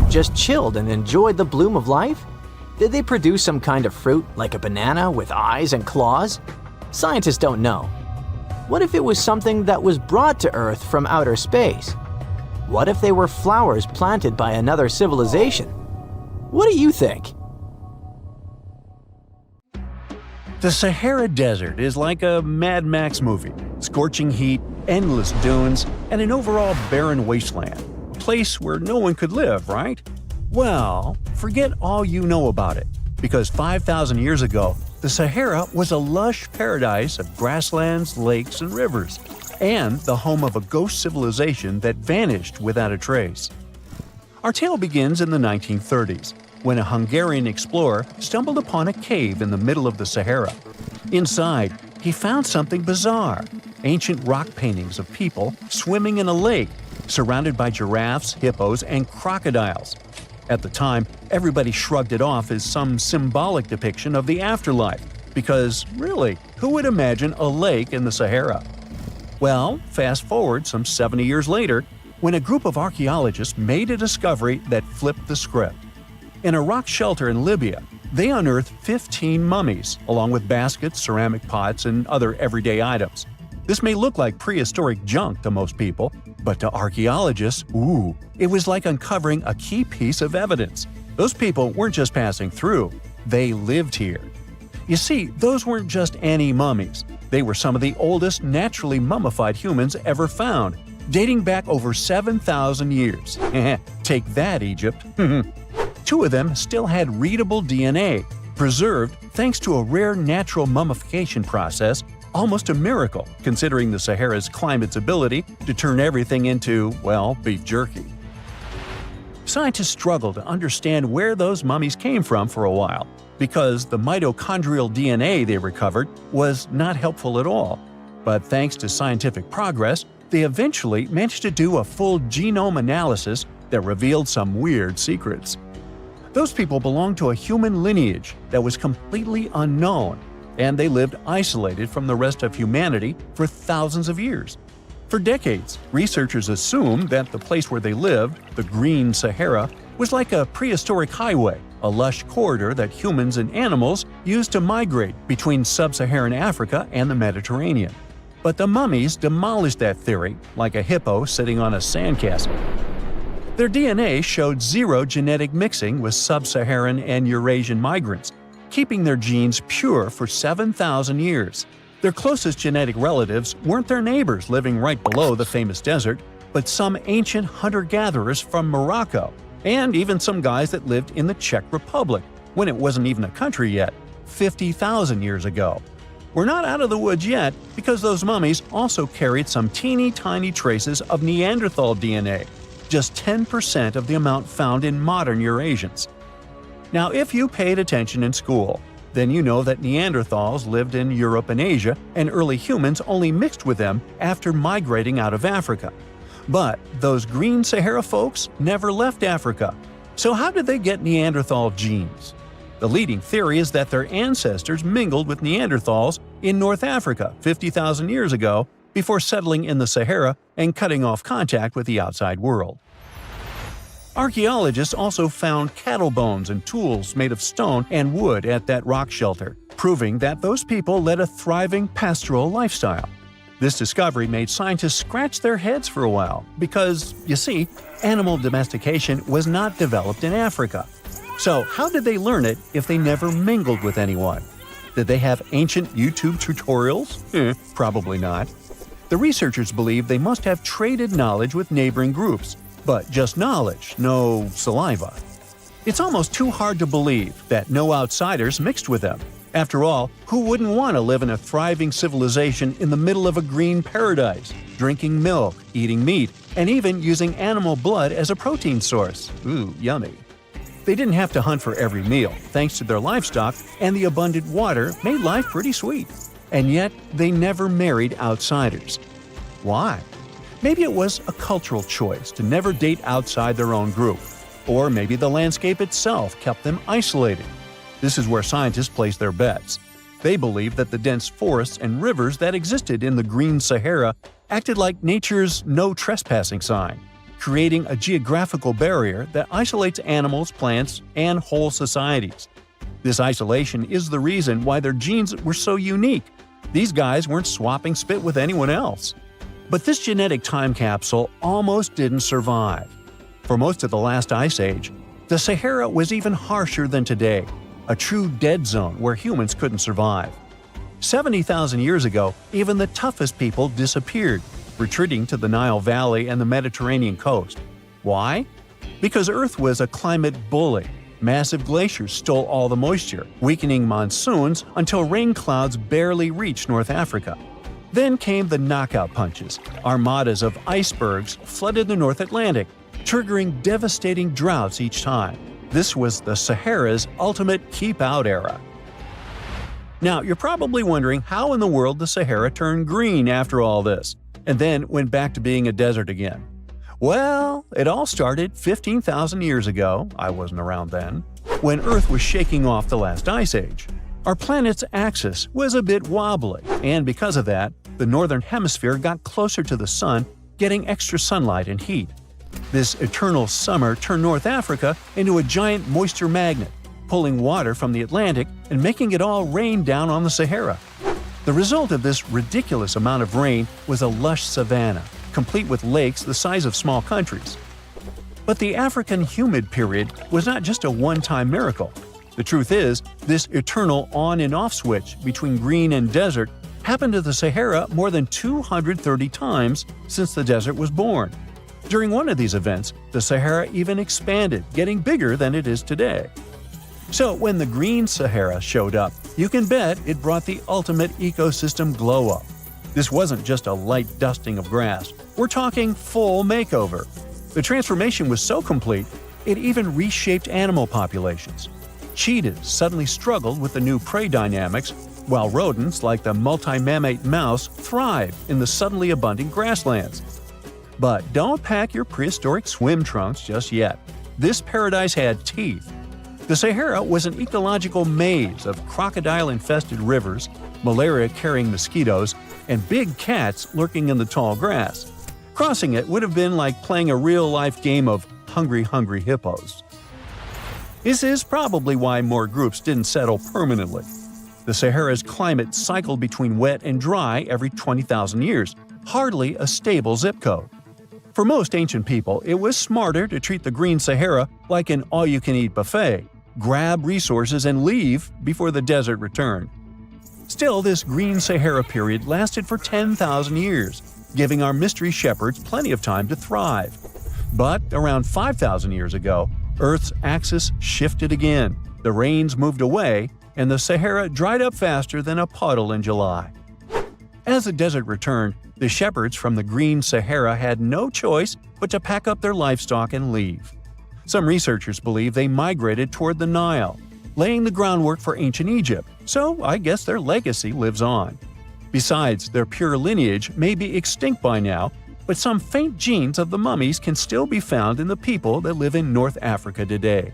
Just chilled and enjoyed the bloom of life? Did they produce some kind of fruit, like a banana with eyes and claws? Scientists don't know. What if it was something that was brought to Earth from outer space? What if they were flowers planted by another civilization? What do you think? The Sahara Desert is like a Mad Max movie. Scorching heat, endless dunes, and an overall barren wasteland. A place where no one could live, right? Well, forget all you know about it, because 5,000 years ago, the Sahara was a lush paradise of grasslands, lakes, and rivers, and the home of a ghost civilization that vanished without a trace. Our tale begins in the 1930s, when a Hungarian explorer stumbled upon a cave in the middle of the Sahara. Inside, he found something bizarre: ancient rock paintings of people swimming in a lake, surrounded by giraffes, hippos, and crocodiles. At the time, everybody shrugged it off as some symbolic depiction of the afterlife, because really, who would imagine a lake in the Sahara? Well, fast forward some 70 years later, when a group of archaeologists made a discovery that flipped the script. In a rock shelter in Libya, they unearthed 15 mummies, along with baskets, ceramic pots, and other everyday items. This may look like prehistoric junk to most people, but to archaeologists, it was like uncovering a key piece of evidence. Those people weren't just passing through, they lived here. You see, those weren't just any mummies. They were some of the oldest naturally mummified humans ever found, dating back over 7,000 years. Take that, Egypt. 2 of them still had readable DNA, preserved thanks to a rare natural mummification process, almost a miracle considering the Sahara's climate's ability to turn everything into, well, beef jerky. Scientists struggled to understand where those mummies came from for a while, because the mitochondrial DNA they recovered was not helpful at all. But thanks to scientific progress, they eventually managed to do a full genome analysis that revealed some weird secrets. Those people belonged to a human lineage that was completely unknown, and they lived isolated from the rest of humanity for thousands of years. For decades, researchers assumed that the place where they lived, the Green Sahara, was like a prehistoric highway, a lush corridor that humans and animals used to migrate between sub-Saharan Africa and the Mediterranean. But the mummies demolished that theory, like a hippo sitting on a sandcastle. Their DNA showed zero genetic mixing with sub-Saharan and Eurasian migrants, keeping their genes pure for 7,000 years. Their closest genetic relatives weren't their neighbors living right below the famous desert, but some ancient hunter-gatherers from Morocco, and even some guys that lived in the Czech Republic, when it wasn't even a country yet, 50,000 years ago. We're not out of the woods yet, because those mummies also carried some teeny-tiny traces of Neanderthal DNA, just 10% of the amount found in modern Eurasians. Now, if you paid attention in school, then you know that Neanderthals lived in Europe and Asia, and early humans only mixed with them after migrating out of Africa. But those Green Sahara folks never left Africa. So how did they get Neanderthal genes? The leading theory is that their ancestors mingled with Neanderthals in North Africa 50,000 years ago before settling in the Sahara and cutting off contact with the outside world. Archaeologists also found cattle bones and tools made of stone and wood at that rock shelter, proving that those people led a thriving pastoral lifestyle. This discovery made scientists scratch their heads for a while because, you see, animal domestication was not developed in Africa. So how did they learn it if they never mingled with anyone? Did they have ancient YouTube tutorials? Probably not. The researchers believe they must have traded knowledge with neighboring groups, but just knowledge, no saliva. It's almost too hard to believe that no outsiders mixed with them. After all, who wouldn't want to live in a thriving civilization in the middle of a green paradise, drinking milk, eating meat, and even using animal blood as a protein source? Ooh, yummy. They didn't have to hunt for every meal, thanks to their livestock, and the abundant water made life pretty sweet. And yet, they never married outsiders. Why? Maybe it was a cultural choice to never date outside their own group. Or maybe the landscape itself kept them isolated. This is where scientists place their bets. They believe that the dense forests and rivers that existed in the Green Sahara acted like nature's no trespassing sign, creating a geographical barrier that isolates animals, plants, and whole societies. This isolation is the reason why their genes were so unique. These guys weren't swapping spit with anyone else. But this genetic time capsule almost didn't survive. For most of the last ice age, the Sahara was even harsher than today, a true dead zone where humans couldn't survive. 70,000 years ago, even the toughest people disappeared, retreating to the Nile Valley and the Mediterranean coast. Why? Because Earth was a climate bully. Massive glaciers stole all the moisture, weakening monsoons until rain clouds barely reached North Africa. Then came the knockout punches. Armadas of icebergs flooded the North Atlantic, triggering devastating droughts each time. This was the Sahara's ultimate keep-out era. Now, you're probably wondering how in the world the Sahara turned green after all this, and then went back to being a desert again. Well, it all started 15,000 years ago, I wasn't around then, when Earth was shaking off the last ice age. Our planet's axis was a bit wobbly, and because of that, the northern hemisphere got closer to the sun, getting extra sunlight and heat. This eternal summer turned North Africa into a giant moisture magnet, pulling water from the Atlantic and making it all rain down on the Sahara. The result of this ridiculous amount of rain was a lush savanna, complete with lakes the size of small countries. But the African humid period was not just a one-time miracle. The truth is, this eternal on and off switch between green and desert happened to the Sahara more than 230 times since the desert was born. During one of these events, the Sahara even expanded, getting bigger than it is today. So when the green Sahara showed up, you can bet it brought the ultimate ecosystem glow-up. This wasn't just a light dusting of grass. We're talking full makeover. The transformation was so complete, it even reshaped animal populations. Cheetahs suddenly struggled with the new prey dynamics, while rodents like the multi-mammate mouse thrived in the suddenly abundant grasslands. But don't pack your prehistoric swim trunks just yet. This paradise had teeth. The Sahara was an ecological maze of crocodile-infested rivers, malaria-carrying mosquitoes, and big cats lurking in the tall grass. Crossing it would have been like playing a real-life game of Hungry Hungry Hippos. This is probably why more groups didn't settle permanently. The Sahara's climate cycled between wet and dry every 20,000 years, hardly a stable zip code. For most ancient people, it was smarter to treat the green Sahara like an all-you-can-eat buffet, grab resources and leave before the desert returned. Still, this green Sahara period lasted for 10,000 years, giving our mystery shepherds plenty of time to thrive. But around 5,000 years ago, Earth's axis shifted again, the rains moved away, and the Sahara dried up faster than a puddle in July. As the desert returned, the shepherds from the green Sahara had no choice but to pack up their livestock and leave. Some researchers believe they migrated toward the Nile, laying the groundwork for ancient Egypt, so I guess their legacy lives on. Besides, their pure lineage may be extinct by now, but some faint genes of the mummies can still be found in the people that live in North Africa today.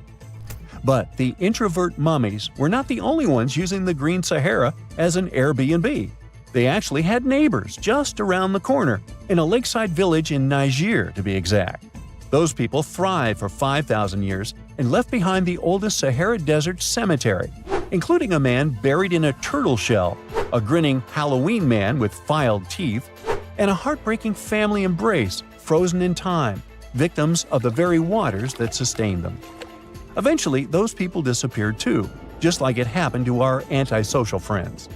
But the introvert mummies were not the only ones using the green Sahara as an Airbnb. They actually had neighbors just around the corner, in a lakeside village in Niger to be exact. Those people thrived for 5,000 years and left behind the oldest Sahara Desert cemetery, including a man buried in a turtle shell, a grinning Halloween man with filed teeth, and a heartbreaking family embrace frozen in time, victims of the very waters that sustained them. Eventually, those people disappeared too, just like it happened to our antisocial friends.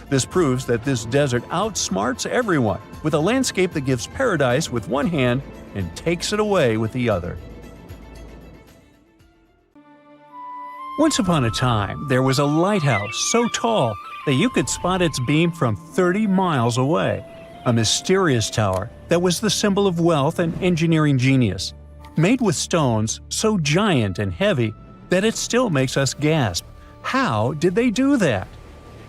This proves that this desert outsmarts everyone, with a landscape that gives paradise with one hand and takes it away with the other. Once upon a time, there was a lighthouse so tall that you could spot its beam from 30 miles away. A mysterious tower that was the symbol of wealth and engineering genius, made with stones so giant and heavy that it still makes us gasp. How did they do that?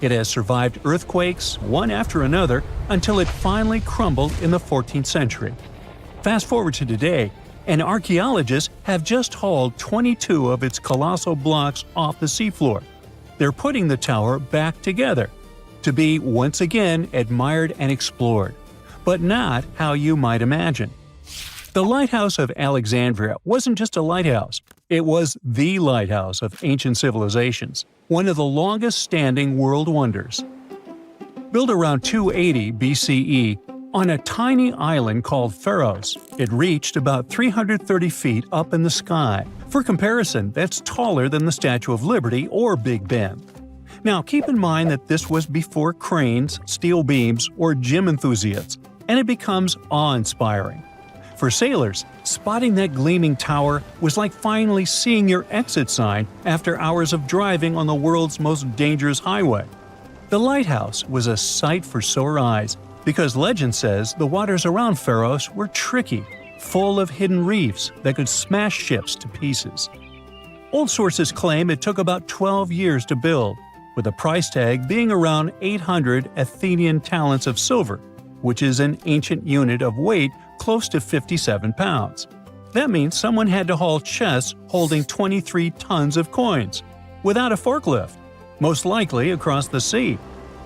It has survived earthquakes, one after another, until it finally crumbled in the 14th century. Fast forward to today, and archaeologists have just hauled 22 of its colossal blocks off the seafloor. They're putting the tower back together, to be once again admired and explored, but not how you might imagine. The Lighthouse of Alexandria wasn't just a lighthouse, it was the lighthouse of ancient civilizations, one of the longest-standing world wonders. Built around 280 BCE on a tiny island called Pharos, it reached about 330 feet up in the sky. For comparison, that's taller than the Statue of Liberty or Big Ben. Now, keep in mind that this was before cranes, steel beams, or gym enthusiasts, and it becomes awe-inspiring. For sailors, spotting that gleaming tower was like finally seeing your exit sign after hours of driving on the world's most dangerous highway. The lighthouse was a sight for sore eyes because legend says the waters around Pharos were tricky, full of hidden reefs that could smash ships to pieces. Old sources claim it took about 12 years to build, with the price tag being around 800 Athenian talents of silver, which is an ancient unit of weight close to 57 pounds. That means someone had to haul chests holding 23 tons of coins, without a forklift, most likely across the sea.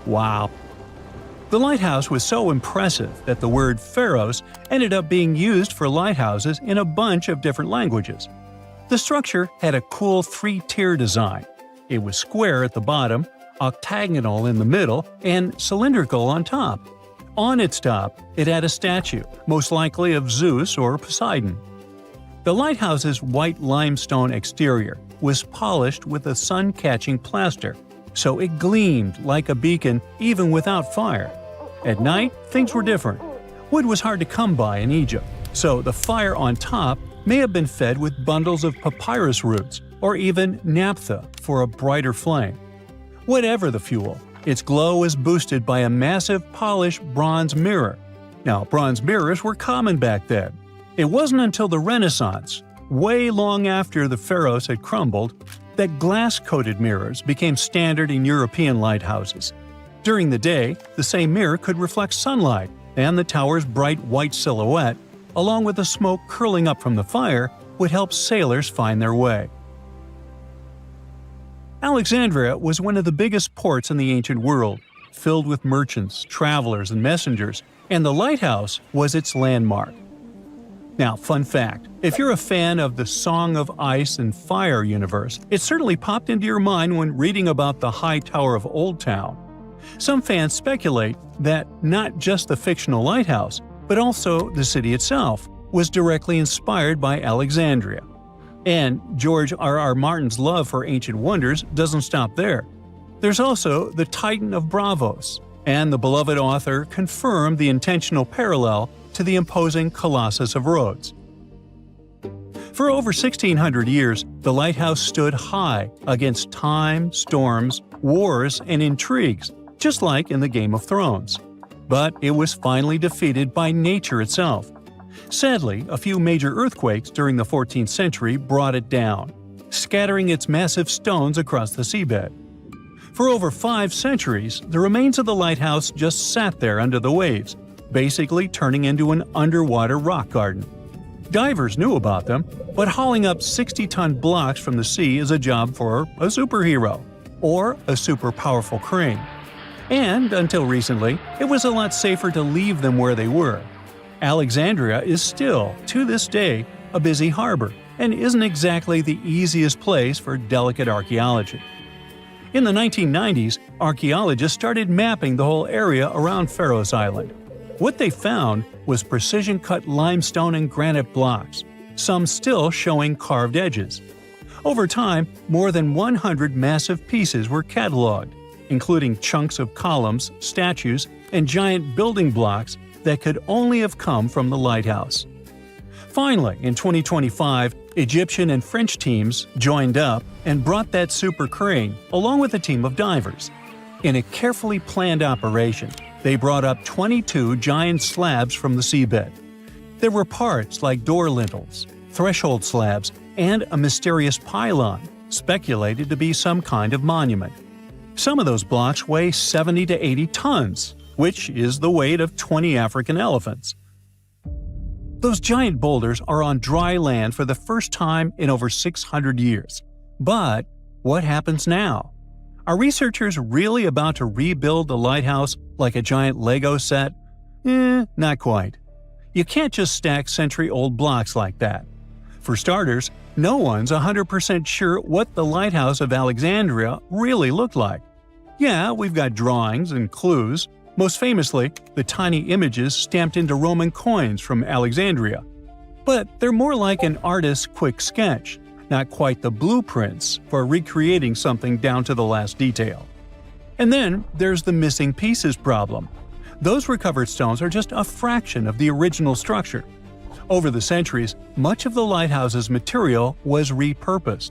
Wow! The lighthouse was so impressive that the word Pharos ended up being used for lighthouses in a bunch of different languages. The structure had a cool three-tier design. It was square at the bottom, octagonal in the middle, and cylindrical on top. On its top, it had a statue, most likely of Zeus or Poseidon. The lighthouse's white limestone exterior was polished with a sun-catching plaster, so it gleamed like a beacon even without fire. At night, things were different. Wood was hard to come by in Egypt, so the fire on top may have been fed with bundles of papyrus roots or even naphtha for a brighter flame. Whatever the fuel, its glow was boosted by a massive polished bronze mirror. Now, bronze mirrors were common back then. It wasn't until the Renaissance, way long after the Pharos had crumbled, that glass-coated mirrors became standard in European lighthouses. During the day, the same mirror could reflect sunlight, and the tower's bright white silhouette, along with the smoke curling up from the fire, would help sailors find their way. Alexandria was one of the biggest ports in the ancient world, filled with merchants, travelers, and messengers, and the lighthouse was its landmark. Now, fun fact, if you're a fan of the Song of Ice and Fire universe, it certainly popped into your mind when reading about the High Tower of Old Town. Some fans speculate that not just the fictional lighthouse, but also the city itself, was directly inspired by Alexandria. And George R.R. Martin's love for ancient wonders doesn't stop there. There's also the Titan of Bravos, and the beloved author confirmed the intentional parallel to the imposing Colossus of Rhodes. For over 1,600 years, the lighthouse stood high against time, storms, wars, and intrigues, just like in the Game of Thrones. But it was finally defeated by nature itself. Sadly, a few major earthquakes during the 14th century brought it down, scattering its massive stones across the seabed. For over 5 centuries, the remains of the lighthouse just sat there under the waves, basically turning into an underwater rock garden. Divers knew about them, but hauling up 60-ton blocks from the sea is a job for a superhero, or a super powerful crane. And, until recently, it was a lot safer to leave them where they were. Alexandria is still, to this day, a busy harbor, and isn't exactly the easiest place for delicate archaeology. In the 1990s, archaeologists started mapping the whole area around Pharos Island. What they found was precision-cut limestone and granite blocks, some still showing carved edges. Over time, more than 100 massive pieces were cataloged, including chunks of columns, statues, and giant building blocks that could only have come from the lighthouse. Finally, in 2025, Egyptian and French teams joined up and brought that super crane along with a team of divers. In a carefully planned operation, they brought up 22 giant slabs from the seabed. There were parts like door lintels, threshold slabs, and a mysterious pylon, speculated to be some kind of monument. Some of those blocks weigh 70 to 80 tons, which is the weight of 20 African elephants. Those giant boulders are on dry land for the first time in over 600 years. But what happens now? Are researchers really about to rebuild the lighthouse like a giant Lego set? Not quite. You can't just stack century-old blocks like that. For starters, no one's 100% sure what the Lighthouse of Alexandria really looked like. Yeah, we've got drawings and clues, most famously, the tiny images stamped into Roman coins from Alexandria. But they're more like an artist's quick sketch, not quite the blueprints for recreating something down to the last detail. And then there's the missing pieces problem. Those recovered stones are just a fraction of the original structure. Over the centuries, much of the lighthouse's material was repurposed.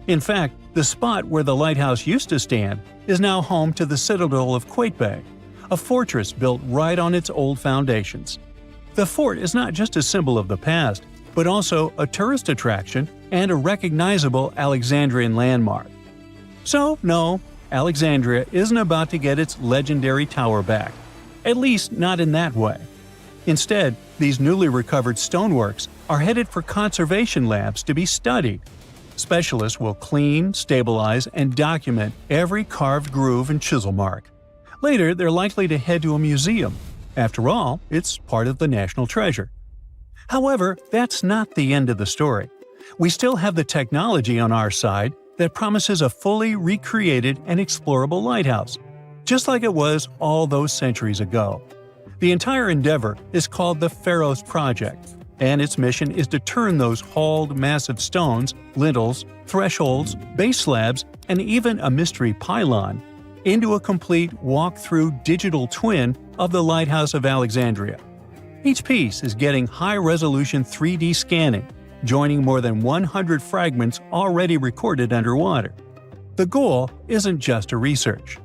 In fact, the spot where the lighthouse used to stand is now home to the Citadel of Qaitbay, a fortress built right on its old foundations. The fort is not just a symbol of the past, but also a tourist attraction and a recognizable Alexandrian landmark. So, no, Alexandria isn't about to get its legendary tower back. At least not in that way. Instead, these newly recovered stoneworks are headed for conservation labs to be studied. Specialists will clean, stabilize, and document every carved groove and chisel mark. Later, they're likely to head to a museum. After all, it's part of the national treasure. However, that's not the end of the story. We still have the technology on our side that promises a fully recreated and explorable lighthouse, just like it was all those centuries ago. The entire endeavor is called the Pharos Project, and its mission is to turn those hauled massive stones, lintels, thresholds, base slabs, and even a mystery pylon into a complete walk-through digital twin of the Lighthouse of Alexandria. Each piece is getting high-resolution 3D scanning, joining more than 100 fragments already recorded underwater. The goal isn't just to research.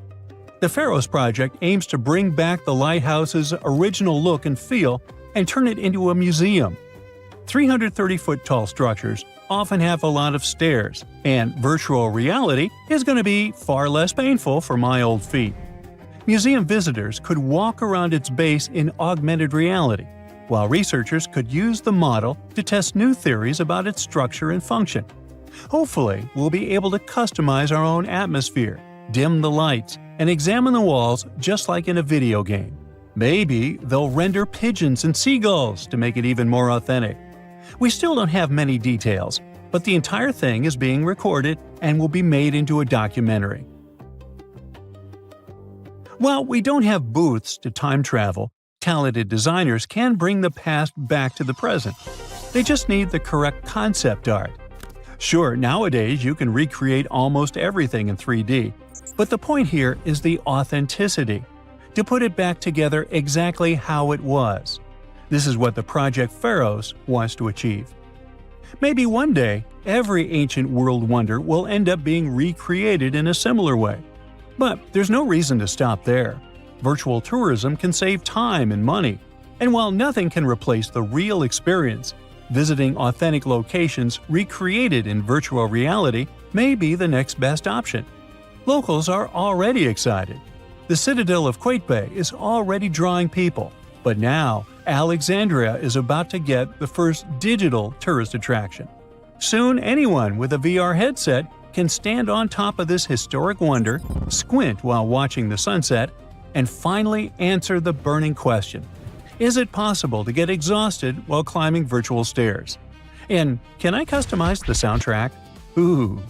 The Pharos Project aims to bring back the lighthouse's original look and feel and turn it into a museum. 330-foot-tall structures often have a lot of stairs, and virtual reality is going to be far less painful for my old feet. Museum visitors could walk around its base in augmented reality, while researchers could use the model to test new theories about its structure and function. Hopefully, we'll be able to customize our own atmosphere, dim the lights, and examine the walls just like in a video game. Maybe they'll render pigeons and seagulls to make it even more authentic. We still don't have many details, but the entire thing is being recorded and will be made into a documentary. While we don't have booths to time travel, talented designers can bring the past back to the present. They just need the correct concept art. Sure, nowadays you can recreate almost everything in 3D, but the point here is the authenticity, to put it back together exactly how it was. This is what the Project Pharos wants to achieve. Maybe one day, every ancient world wonder will end up being recreated in a similar way. But there's no reason to stop there. Virtual tourism can save time and money, and while nothing can replace the real experience, visiting authentic locations recreated in virtual reality may be the next best option. Locals are already excited. The Citadel of Quaitbay is already drawing people, but now Alexandria is about to get the first digital tourist attraction. Soon anyone with a VR headset can stand on top of this historic wonder, squint while watching the sunset, and finally answer the burning question: is it possible to get exhausted while climbing virtual stairs? And can I customize the soundtrack? Ooh,